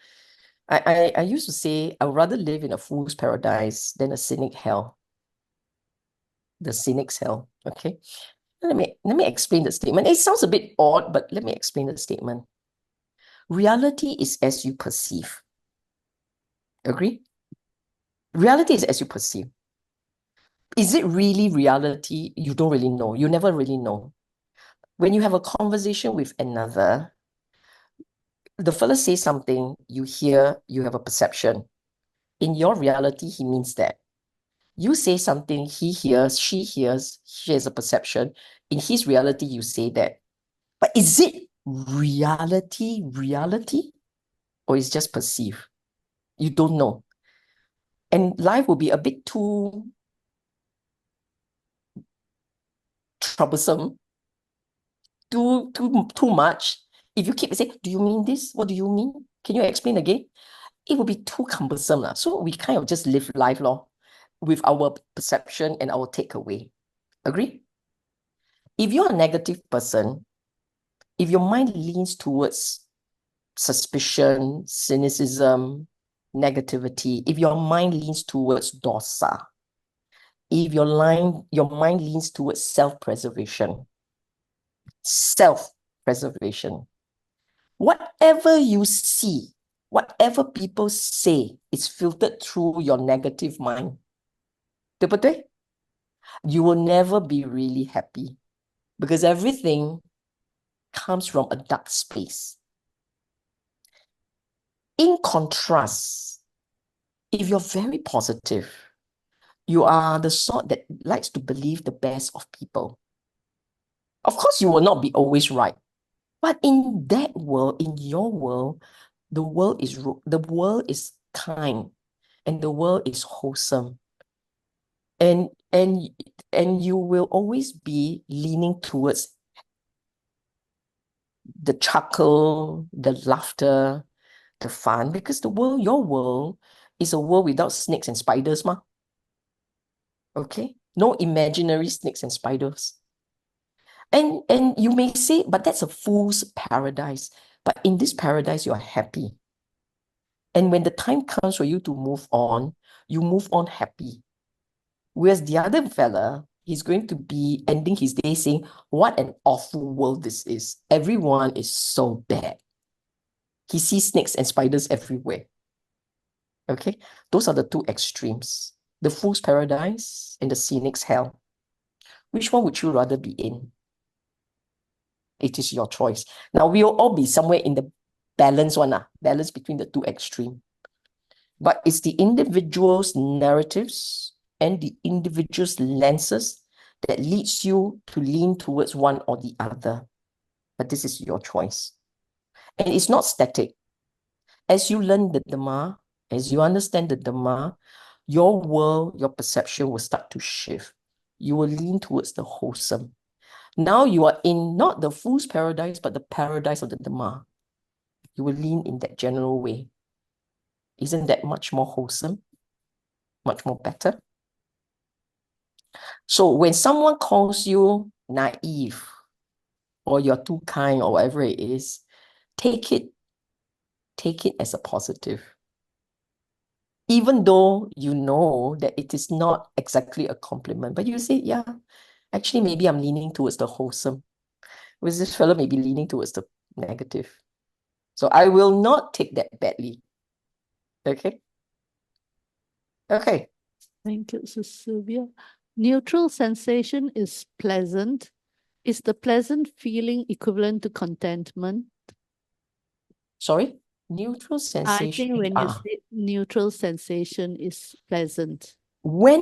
I used to say I would rather live in a fool's paradise than a cynic hell. The cynic's hell. Okay. Let me explain the statement. It sounds a bit odd, but let me explain the statement. Reality is as you perceive. Agree? Reality is as you perceive. Is it really reality? You don't really know. You never really know. When you have a conversation with another, the fella says something, you hear, you have a perception. In your reality, he means that. You say something, he hears, she has a perception. In his reality, you say that. But is it reality? Or is just perceived? You don't know. And life will be a bit too troublesome, too much. If you keep saying, do you mean this? What do you mean? Can you explain again? It will be too cumbersome. So we kind of just live life with our perception and our takeaway. Agree? If you're a negative person, if your mind leans towards suspicion, cynicism, negativity, if your mind leans towards dosa, if your mind leans towards self-preservation, whatever you see, whatever people say is filtered through your negative mind. 对不对? You will never be really happy because everything comes from a dark space. In contrast, if you're very positive, you are the sort that likes to believe the best of people. Of course, you will not be always right. But in that world, in your world, the world is kind and the world is wholesome. And you will always be leaning towards the chuckle, the laughter, the fun, because your world is a world without snakes and spiders, ma. Okay? No imaginary snakes and spiders. And you may say, but that's a fool's paradise. But in this paradise, you are happy. And when the time comes for you to move on, you move on happy. Whereas the other fella, he's going to be ending his day saying, what an awful world this is. Everyone is so bad. He sees snakes and spiders everywhere. Okay? Those are the two extremes. The fool's paradise and the cynic's hell. Which one would you rather be in? It is your choice. Now, we'll all be somewhere in the balance between the two extremes. But it's the individual's narratives and the individual's lenses that leads you to lean towards one or the other. But this is your choice. And it's not static. As you learn the Dhamma, as you understand the Dhamma, your world, your perception will start to shift. You will lean towards the wholesome. Now you are in not the fool's paradise, but the paradise of the Dhamma. You will lean in that general way. Isn't that much more wholesome? much more better. So when someone calls you naive, or you're too kind, or whatever it is, take it as a positive. Even though you know that it is not exactly a compliment, but you say, yeah, actually, maybe I'm leaning towards the wholesome. Whereas this fellow may be leaning towards the negative. So I will not take that badly. Okay? Okay. Thank you, Sis Sylvia. Neutral sensation is pleasant. Is the pleasant feeling equivalent to contentment? Sorry? Neutral I sensation. think when you say neutral sensation is pleasant. When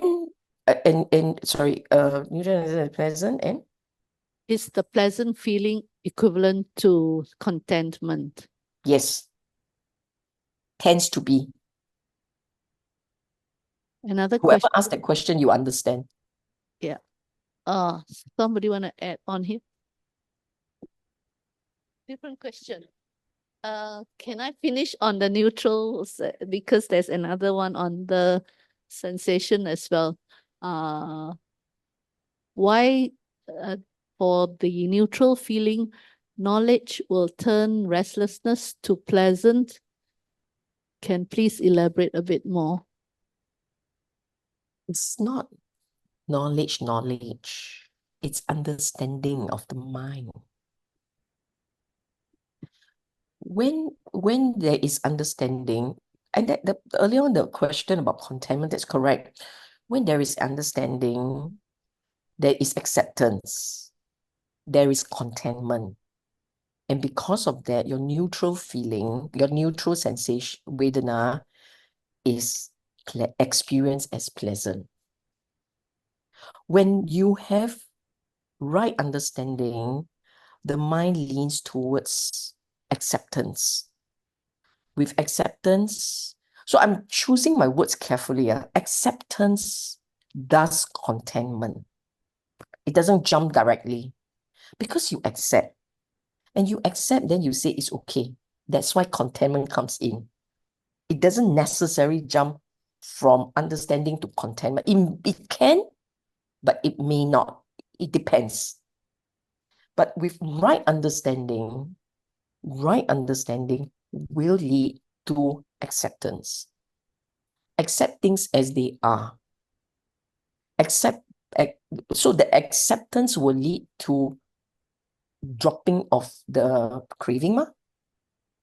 sorry, neutral sensation is pleasant and Is the pleasant feeling equivalent to contentment? yes, tends to be. Another Whoever question. asked that question, you understand. Yeah. Somebody want to add on here? Different question. Can I finish on the neutral because there's another one on the sensation as well. Why for the neutral feeling, knowledge will turn restlessness to pleasant? Can please elaborate a bit more? It's not knowledge. It's understanding of the mind. When there is understanding, and that the earlier on the question about contentment, that's correct. When there is understanding, there is acceptance, there is contentment. And because of that, your neutral feeling, your neutral sensation, Vedana, is experienced as pleasant. When you have right understanding, the mind leans towards acceptance. With acceptance, so I'm choosing my words carefully. Acceptance does contentment. It doesn't jump directly because you accept. And you accept, then you say it's okay. That's why contentment comes in. It doesn't necessarily jump from understanding to contentment. It can, but it may not. It depends. But with right understanding will lead to acceptance. Accept things as they are. So the acceptance will lead to dropping of the craving.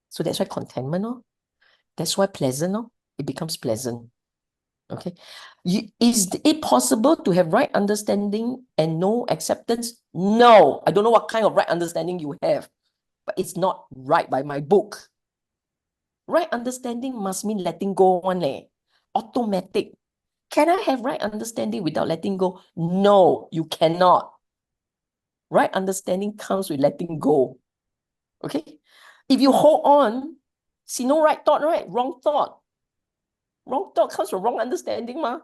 So that's why contentment. That's why pleasant. It becomes pleasant. Okay. Is it possible to have right understanding and no acceptance? No. I don't know what kind of right understanding you have, but it's not right by my book. Right understanding must mean letting go one. Automatic. Can I have right understanding without letting go? No, you cannot. Right understanding comes with letting go. Okay? If you hold on, see, no right thought, right? Wrong thought. Wrong thought comes from wrong understanding, ma.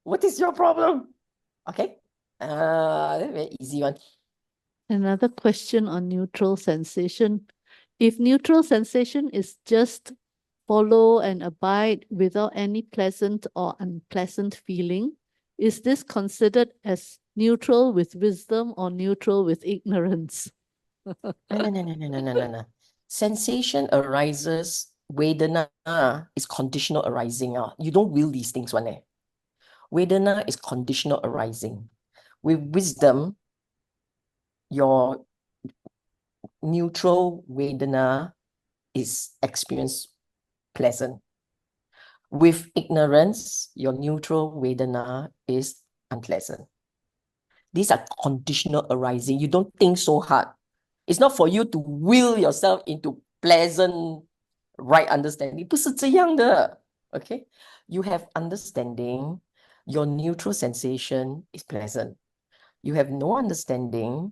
What is your problem? Okay? Very easy one. Another question on neutral sensation. If neutral sensation is just follow and abide without any pleasant or unpleasant feeling, is this considered as neutral with wisdom or neutral with ignorance? No. Sensation arises, Vedana is conditional arising. You don't will these things one. Vedana is conditional arising. With wisdom, your neutral Vedana is experienced pleasant. With ignorance, your neutral Vedana is unpleasant. These are conditional arising. You don't think so hard. It's not for you to will yourself into pleasant right understanding. 不是这样的. Okay? You have understanding. Your neutral sensation is pleasant. You have no understanding.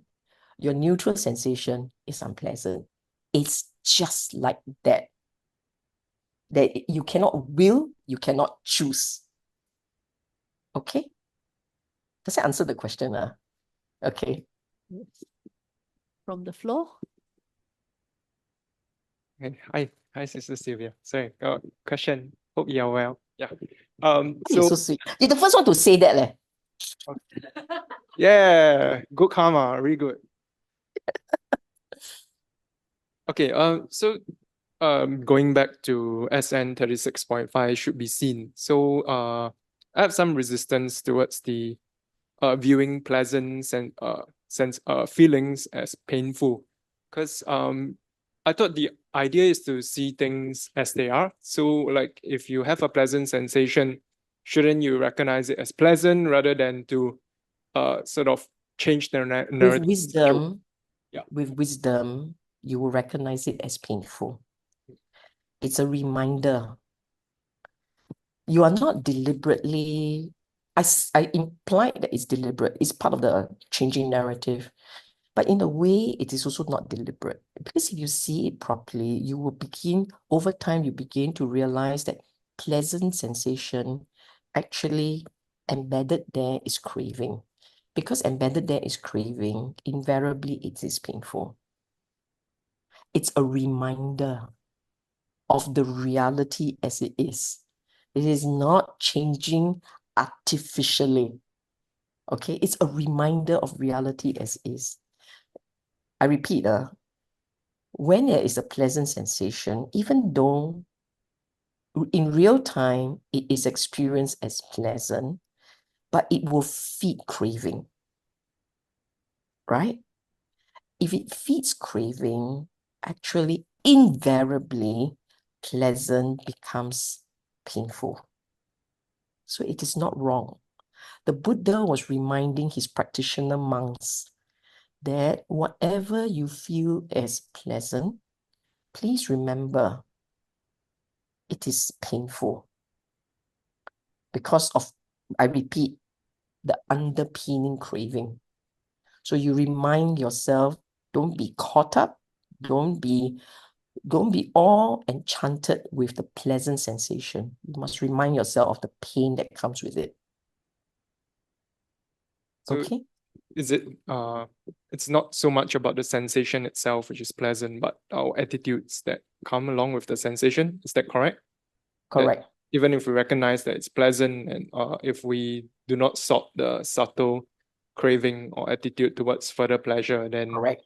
Your neutral sensation is unpleasant. It's just like that. That you cannot will, you cannot choose. Okay? Does that answer the question? Okay. From the floor? Okay. Hi, Sister Sylvia. Sorry, question. Hope you are well. Yeah. You're so sweet. You're the first one to say that, leh. yeah, good karma, really good. Okay, going back to SN 36.5 should be seen. So I have some resistance towards the viewing pleasant and feelings as painful, because I thought the idea is to see things as they are. So like if you have a pleasant sensation, shouldn't you recognize it as pleasant rather than to sort of change the With narrative? wisdom, Yeah. with wisdom, you will recognize it as painful. It's a reminder. You are not deliberately, I implied that it's deliberate. It's part of the changing narrative. But in a way, it is also not deliberate. Because if you see it properly, you will begin, over time, you begin to realize that pleasant sensation actually embedded there is craving. Because embedded there is craving, invariably it is painful. It's a reminder of the reality as it is. It is not changing artificially. Okay, it's a reminder of reality as is. I repeat, when there is a pleasant sensation, even though in real time it is experienced as pleasant, but it will feed craving, right? If it feeds craving, actually invariably pleasant becomes painful. So it is not wrong. The Buddha was reminding his practitioner monks that whatever you feel as pleasant, please remember it is painful because of, I repeat, the underpinning craving. So you remind yourself, don't be caught up, don't be all enchanted with the pleasant sensation. You must remind yourself of the pain that comes with it. So Okay? is it it's not so much about the sensation itself, which is pleasant, but our attitudes that come along with the sensation? Is that correct? Correct. Even if we recognize that it's pleasant, and if we do not sort the subtle craving or attitude towards further pleasure, then Correct.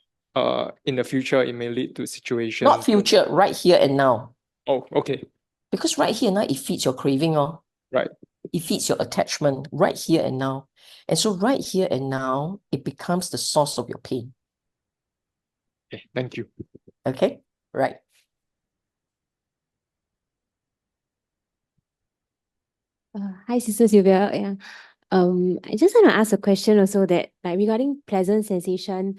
in the future it may lead to situations. Not future, right here and now. Oh, okay. Because right here and now, it feeds your craving, Right. It feeds your attachment right here and now. And so right here and now, it becomes the source of your pain. Okay, thank you. Okay? Right. Hi, Sister Sylvia. Yeah. I just want to ask a question also that, like, regarding pleasant sensation,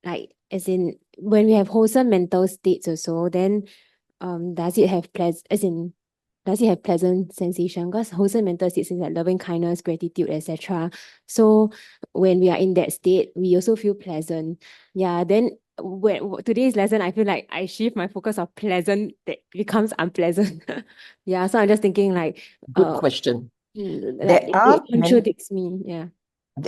like, as in when we have wholesome mental states also, then does it have pleasant sensation? Because wholesome mental states is like loving kindness, gratitude, etc. So when we are in that state, we also feel pleasant. Yeah, then when today's lesson, I feel like I shift my focus of pleasant that becomes unpleasant. Yeah, so I'm just thinking like Good question. like are it contradicts me. Yeah.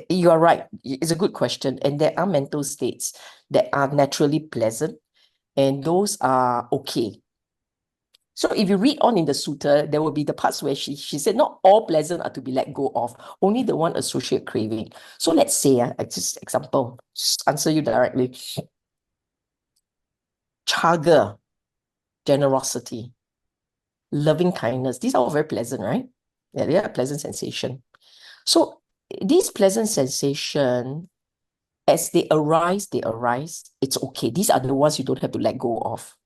You are right. It's a good question. And there are mental states that are naturally pleasant, and those are okay. So if you read on in the sutta, there will be the parts where she said, not all pleasant are to be let go of, only the one associate craving. So let's say, just example, just answer you directly. Chaga, generosity, loving kindness, these are all very pleasant, right? Yeah, they are a pleasant sensation. So these pleasant sensation, as they arise, it's okay. These are the ones you don't have to let go of.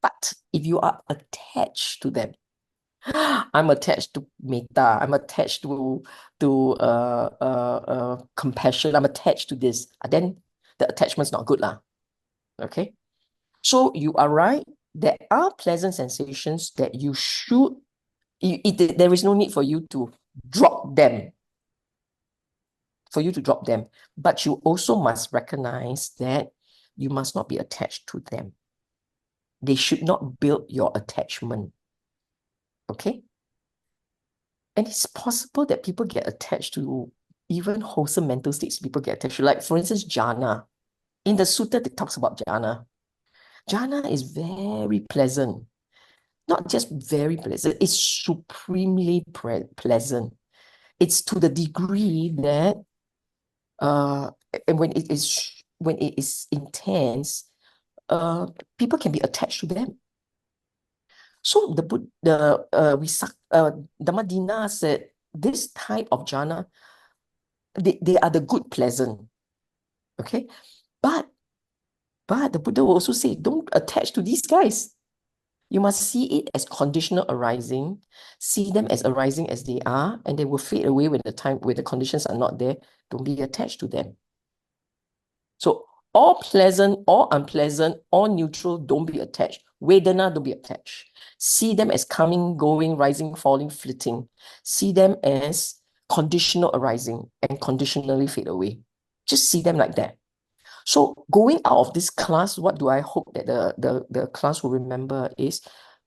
But if you are attached to them, I'm attached to metta, I'm attached to compassion, I'm attached to this, then the attachment's not good lah. Okay? So you are right, there are pleasant sensations that you should, there is no need for you to drop them. But you also must recognize that you must not be attached to them. They should not build your attachment. Okay? And it's possible that people get attached to even wholesome mental states. People get attached to, like, for instance, jhana. In the sutta, it talks about jhana. Jhana is very pleasant. not just very pleasant, it's supremely pleasant. It's to the degree that and when it is intense, people can be attached to them. So Dhammadina said this type of jhana, they are the good pleasant. Okay, but the Buddha will also say, don't attach to these guys. You must see it as conditional arising, see them as arising as they are, and they will fade away when the conditions are not there. Don't be attached to them. So all pleasant, all unpleasant, all neutral, don't be attached. Vedana, don't be attached. See them as coming, going, rising, falling, flitting. See them as conditional arising and conditionally fade away. Just see them like that. So going out of this class, what do I hope that the class will remember is,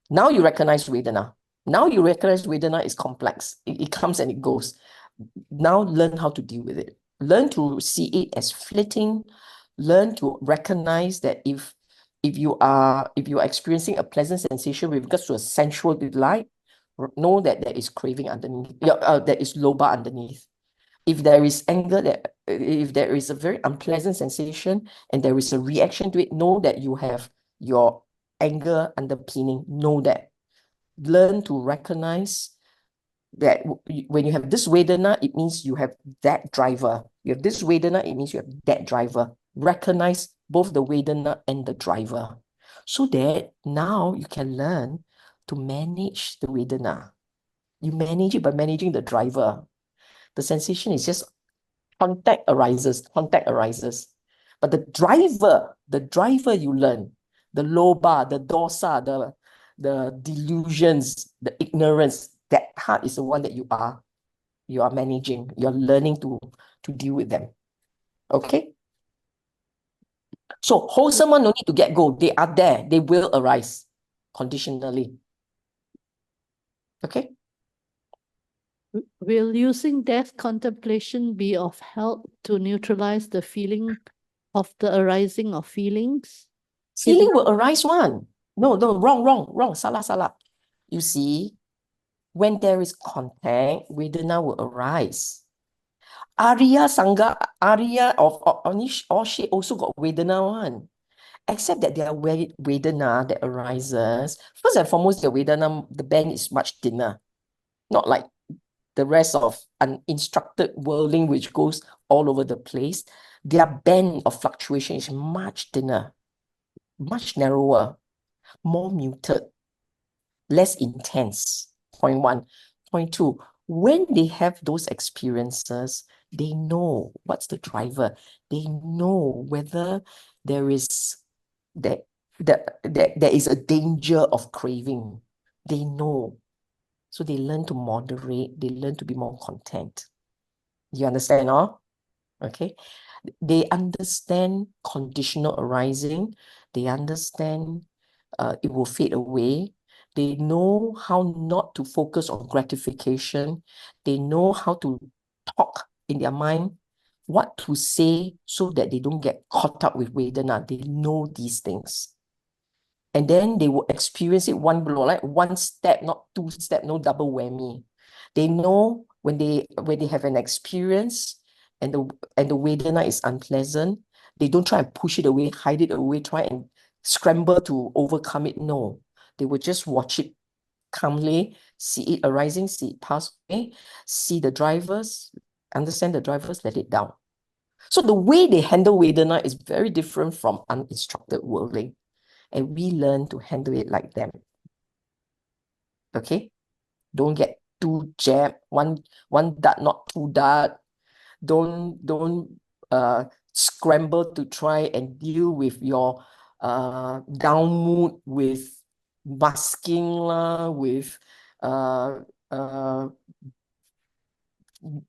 now you recognize Vedana. Now you recognize Vedana is complex. It comes and it goes. Now learn how to deal with it. Learn to see it as flitting. Learn to recognize that if you are experiencing a pleasant sensation with regards to a sensual delight, know that there is craving underneath. There is lobha underneath. If there is anger, if there is a very unpleasant sensation and there is a reaction to it, know that you have your anger underpinning. Know that. Learn to recognize that when you have this Vedana, it means you have that driver. You have this Vedana, it means you have that driver. Recognize both the Vedana and the driver, so that now you can learn to manage the Vedana. You manage it by managing the driver. The sensation is just contact arises. But the driver you learn, the lobha, the dosa, the delusions, the ignorance, that part is the one that you are managing. You're learning to deal with them. Okay? So wholesome one no need to get go. They are there. They will arise conditionally. Okay? Will using death contemplation be of help to neutralize the feeling of the arising of feelings? Feeling will arise one. No, wrong. Salah. You see, when there is contact, Vedana will arise. Arya Sangha, Arya of all shit also got Vedana one. Except that their Vedana that arises, first and foremost, the Vedana, the band is much thinner. Not like the rest of uninstructed worldling which goes all over the place. Their band of fluctuation is much thinner, much narrower, more muted, less intense. Point one. Point two, when they have those experiences, they know what's the driver. They know whether there is there is a danger of craving. They know. So they learn to moderate, they learn to be more content. You understand, no? Okay. They understand conditional arising. They understand it will fade away. They know how not to focus on gratification. They know how to talk in their mind, what to say so that they don't get caught up with Vedana. They know these things. And then they will experience it one blow, like one step, not two step, no double whammy. They know when they have an experience and the Vedana is unpleasant, they don't try and push it away, hide it away, try and scramble to overcome it. No, they will just watch it calmly, see it arising, see it pass away, see the drivers, understand the drivers, let it down. So the way they handle Vedana is very different from uninstructed worldling. And we learn to handle it like them. Okay? Don't get too jabbed. One dart, not two dart. Don't scramble to try and deal with your down mood with masking lah, with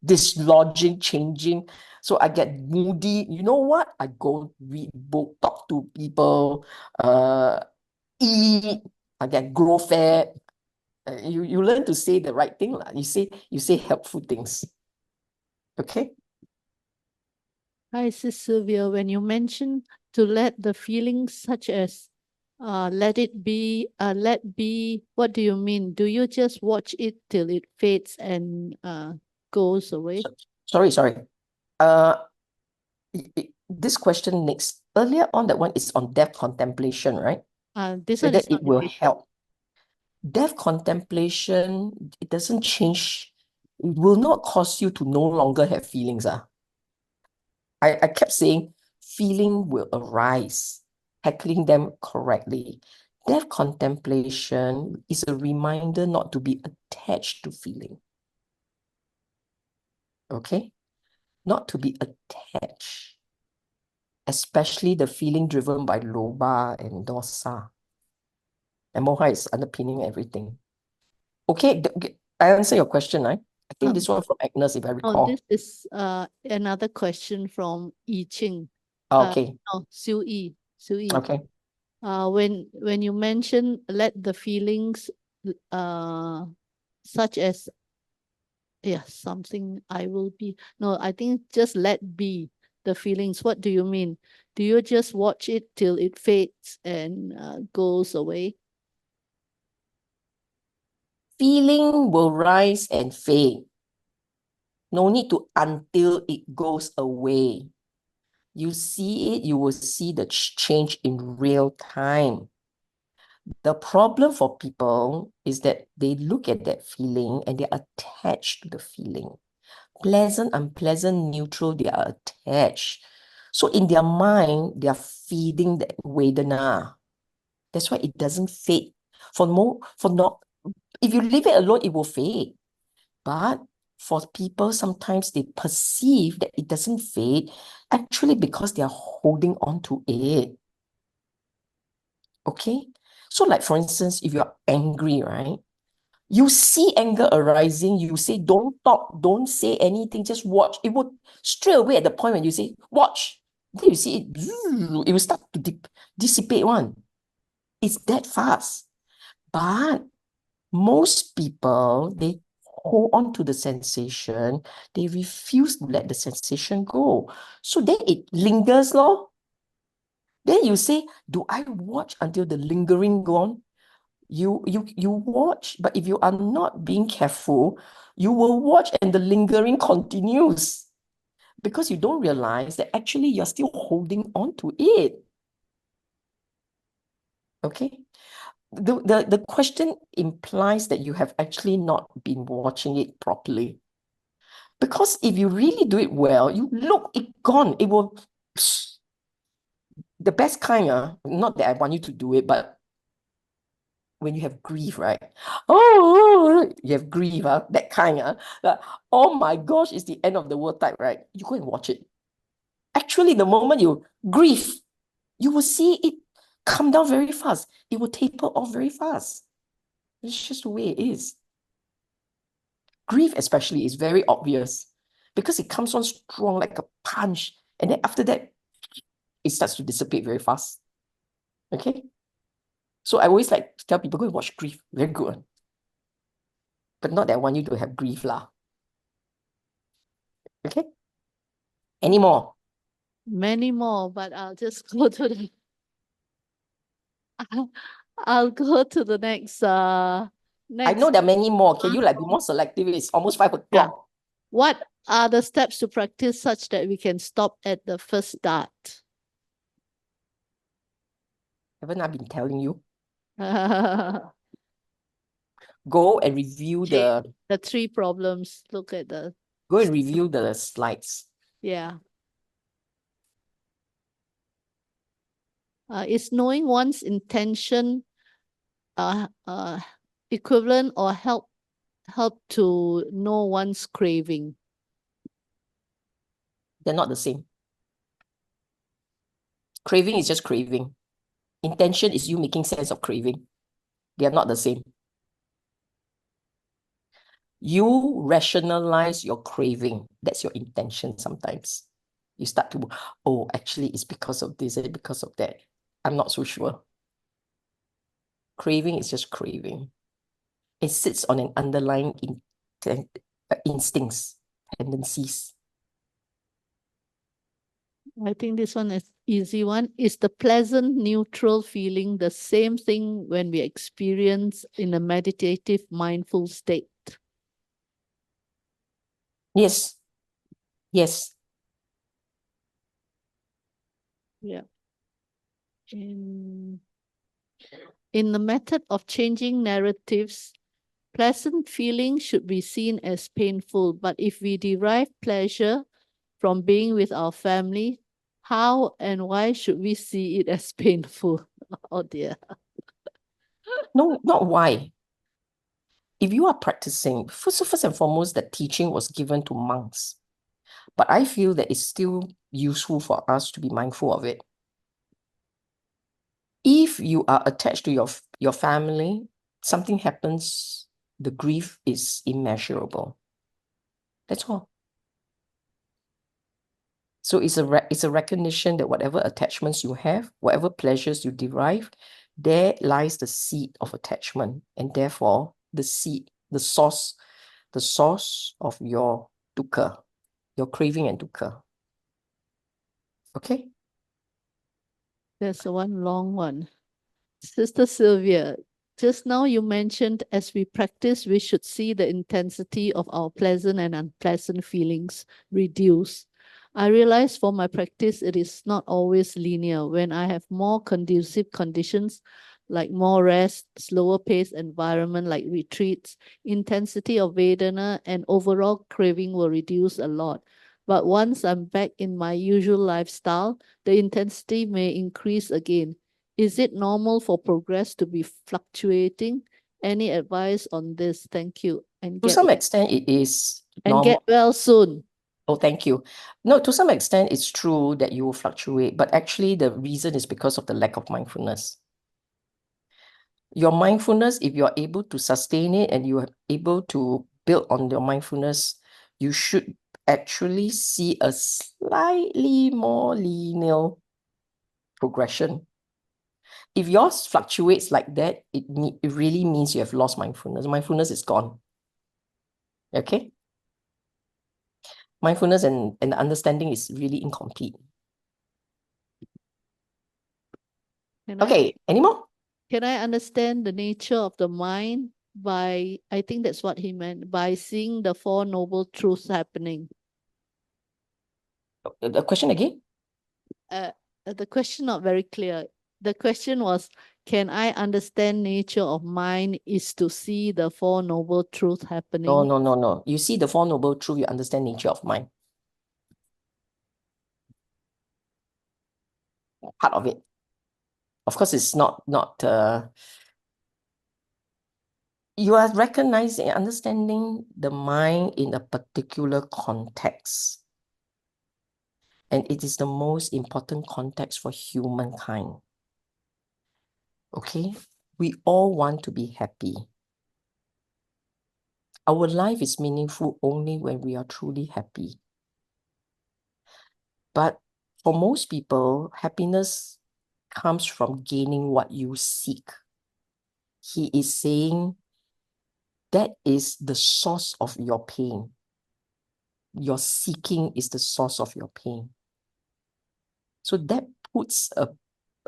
dislodging, changing. So I get moody. You know what? I go read book, talk to people, eat, I get grow fat. You learn to say the right thing lah. You say helpful things. Okay? Hi, Sis Sylvia. When you mention to let the feelings such as Let it be, let be. What do you mean? Do you just watch it till it fades and goes away? Sorry. This question next, earlier on, that one is on death contemplation, right? This one Whether is it not will repeated. help. Death contemplation, it doesn't change. It will not cause you to no longer have feelings. I kept saying feeling will arise, tackling them correctly. Death contemplation is a reminder not to be attached to feeling. Okay? Not to be attached, especially the feeling driven by Loba and Dosa. And Moha is underpinning everything. Okay, I answer your question, right? I think this one from Agnes, if I Oh, recall. this is another question from Yi Ching. Okay, No, Siu Yi. Siu Yi. okay. When you mention let the feelings such as something I will be. No, I think just let be the feelings. What do you mean? Do you just watch it till it fades and goes away? Feeling will rise and fade. No need to until it goes away. You see it, you will see the change in real time. The problem for people is that they look at that feeling and they're attached to the feeling. Pleasant, unpleasant, neutral, they are attached. So in their mind, they are feeding that Vedana. That's why it doesn't fade. If you leave it alone, it will fade. But for people, sometimes they perceive that it doesn't fade, actually because they are holding on to it. Okay? So like for instance, if you're angry, right? You see anger arising, you say, don't talk, don't say anything, just watch. It would straight away at the point when you say, watch, then you see it will start to dissipate one. It's that fast. But most people, they hold on to the sensation, they refuse to let the sensation go. So then it lingers, lor. Then you say, do I watch until the lingering gone? You watch, but if you are not being careful, you will watch and the lingering continues because you don't realize that actually you're still holding on to it. Okay? The question implies that you have actually not been watching it properly. Because if you really do it well, you look, it gone. It will, the best kind, not that I want you to do it, but when you have grief, right? Oh, you have grief, that kind, like, oh my gosh, it's the end of the world type, right? You go and watch it. Actually, the moment you grieve, you will see it come down very fast. It will taper off very fast. It's just the way it is. Grief especially is very obvious because it comes on strong like a punch. And then after that, it starts to dissipate very fast. Okay? So I always like to tell people, go and watch grief. Very good. But not that I want you to have grief lah. Okay? Any more? Many more, but I'll just go to the I'll go to the next I next. know there are many more. Can you like be more selective? It's almost 5 o'clock. What are the steps to practice such that we can stop at the first start? Haven't I been telling you? The Go and review the 3 problems. Look at the slides. yeah. Is knowing one's intention equivalent or help to know one's craving? They're not the same. Craving is just craving. Intention is you making sense of craving. They are not the same. You rationalize your craving. That's your intention sometimes. You start to, oh, actually, it's because of this and because of that. I'm not so sure. Craving is just craving. It sits on an underlying instincts, tendencies. I think this one is easy one. Is the pleasant neutral feeling the same thing when we experience in a meditative mindful state? Yes. Yes. Yeah. In the method of changing narratives, pleasant feelings should be seen as painful, but if we derive pleasure from being with our family, how and why should we see it as painful? Oh dear. No, not why. If you are practicing, first and foremost, that teaching was given to monks. But I feel that it's still useful for us to be mindful of it. If you are attached to your family, something happens, the grief is immeasurable. That's all. So it's a recognition that whatever attachments you have, whatever pleasures you derive, there lies the seed of attachment, and therefore the seed, the source of your dukkha, your craving and dukkha. Okay? There's one long one. Sister Sylvia, just now you mentioned as we practice, we should see the intensity of our pleasant and unpleasant feelings reduce. I realize for my practice, it is not always linear. When I have more conducive conditions, like more rest, slower pace environment like retreats, intensity of Vedana and overall craving will reduce a lot. But once I'm back in my usual lifestyle, the intensity may increase again. Is it normal for progress to be fluctuating? Any advice on this? Thank you. And To get, some extent, it is and normal. get well soon. Oh, thank you. No, to some extent, it's true that you will fluctuate, but actually the reason is because of the lack of mindfulness. Your mindfulness, if you're able to sustain it and you are able to build on your mindfulness, you should actually see a slightly more linear progression. If yours fluctuates like that, it really means you have lost mindfulness. Mindfulness is gone. Okay? Mindfulness and understanding is really incomplete. Okay, any more? Can I understand the nature of the mind by, I think that's what he meant, by seeing the Four Noble Truths happening? The question again? The question not very clear. The question was, can I understand nature of mind is to see the Four Noble Truths happening? No. You see the Four Noble Truths, you understand nature of mind. Part of it. Of course, it's not you are recognizing, understanding the mind in a particular context. And it is the most important context for humankind. Okay? We all want to be happy. Our life is meaningful only when we are truly happy. But for most people, happiness comes from gaining what you seek. He is saying that is the source of your pain. Your seeking is the source of your pain. So that puts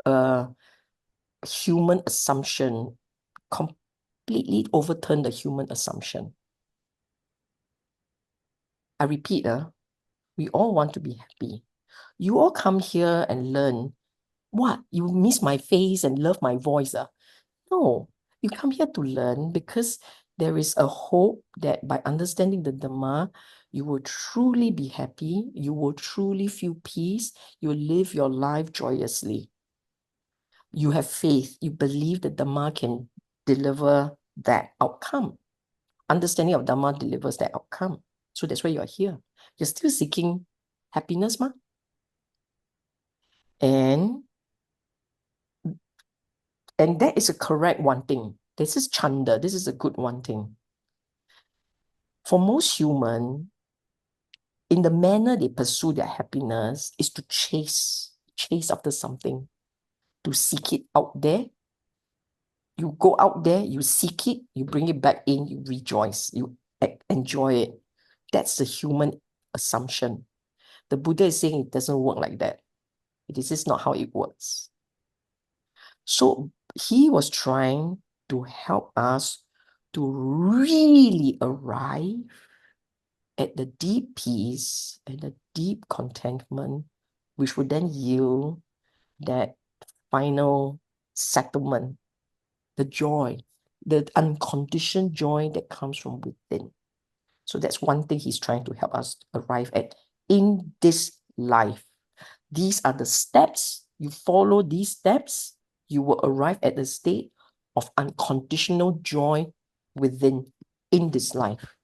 a human assumption, completely overturn the human assumption. I repeat, we all want to be happy. You all come here and learn. What? You miss my face and love my voice? No, you come here to learn because there is a hope that by understanding the Dhamma, you will truly be happy, you will truly feel peace, you will live your life joyously. You have faith, you believe that Dhamma can deliver that outcome. Understanding of Dhamma delivers that outcome. So that's why you're here. You're still seeking happiness, ma? And that is a correct one thing. This is chanda. This is a good one thing. For most human, in the manner they pursue their happiness is to chase after something, to seek it out there. You go out there, you seek it, you bring it back in, you rejoice, you enjoy it. That's the human assumption. The Buddha is saying it doesn't work like that. This is not how it works. So he was trying to help us to really arrive at the deep peace and the deep contentment, which would then yield that final settlement, the joy, the unconditioned joy that comes from within. So that's one thing he's trying to help us arrive at in this life. These are the steps. You follow these steps, you will arrive at the state of unconditional joy within in this life.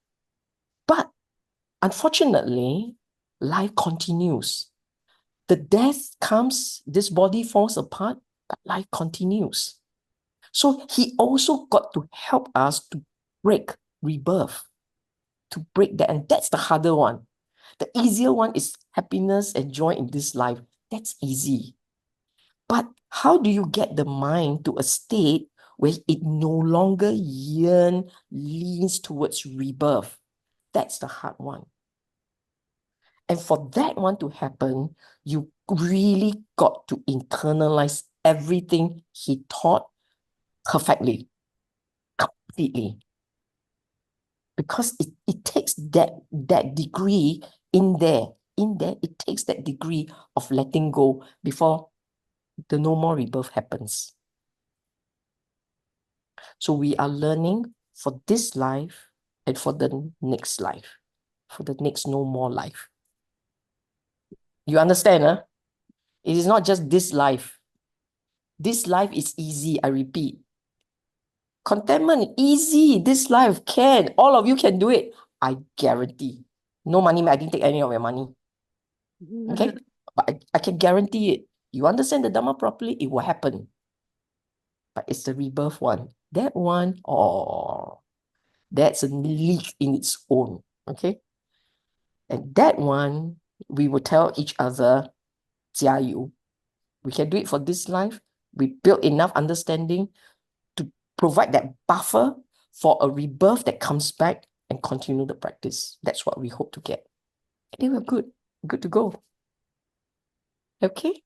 But unfortunately, life continues. The death comes, this body falls apart, but life continues. So he also got to help us to break rebirth, to break that. And that's the harder one. The easier one is happiness and joy in this life. That's easy. But how do you get the mind to a state where it no longer leans towards rebirth? That's the hard one. And for that one to happen, you really got to internalize everything he taught perfectly, completely. Because it takes that degree in there, it takes that degree of letting go before the no more rebirth happens. So we are learning for this life and for the next life, for the next no more life. You understand, huh? It is not just this life. This life is easy, I repeat. Contentment, easy. This life can. All of you can do it. I guarantee. No money, I didn't take any of your money. Okay? But I can guarantee it. You understand the Dhamma properly, it will happen. But it's the rebirth one. That one, oh, that's a leak in its own. Okay? And that one, we will tell each other, 加油. We can do it for this life. We build enough understanding to provide that buffer for a rebirth that comes back and continue the practice. That's what we hope to get. I think we're good to go. Okay?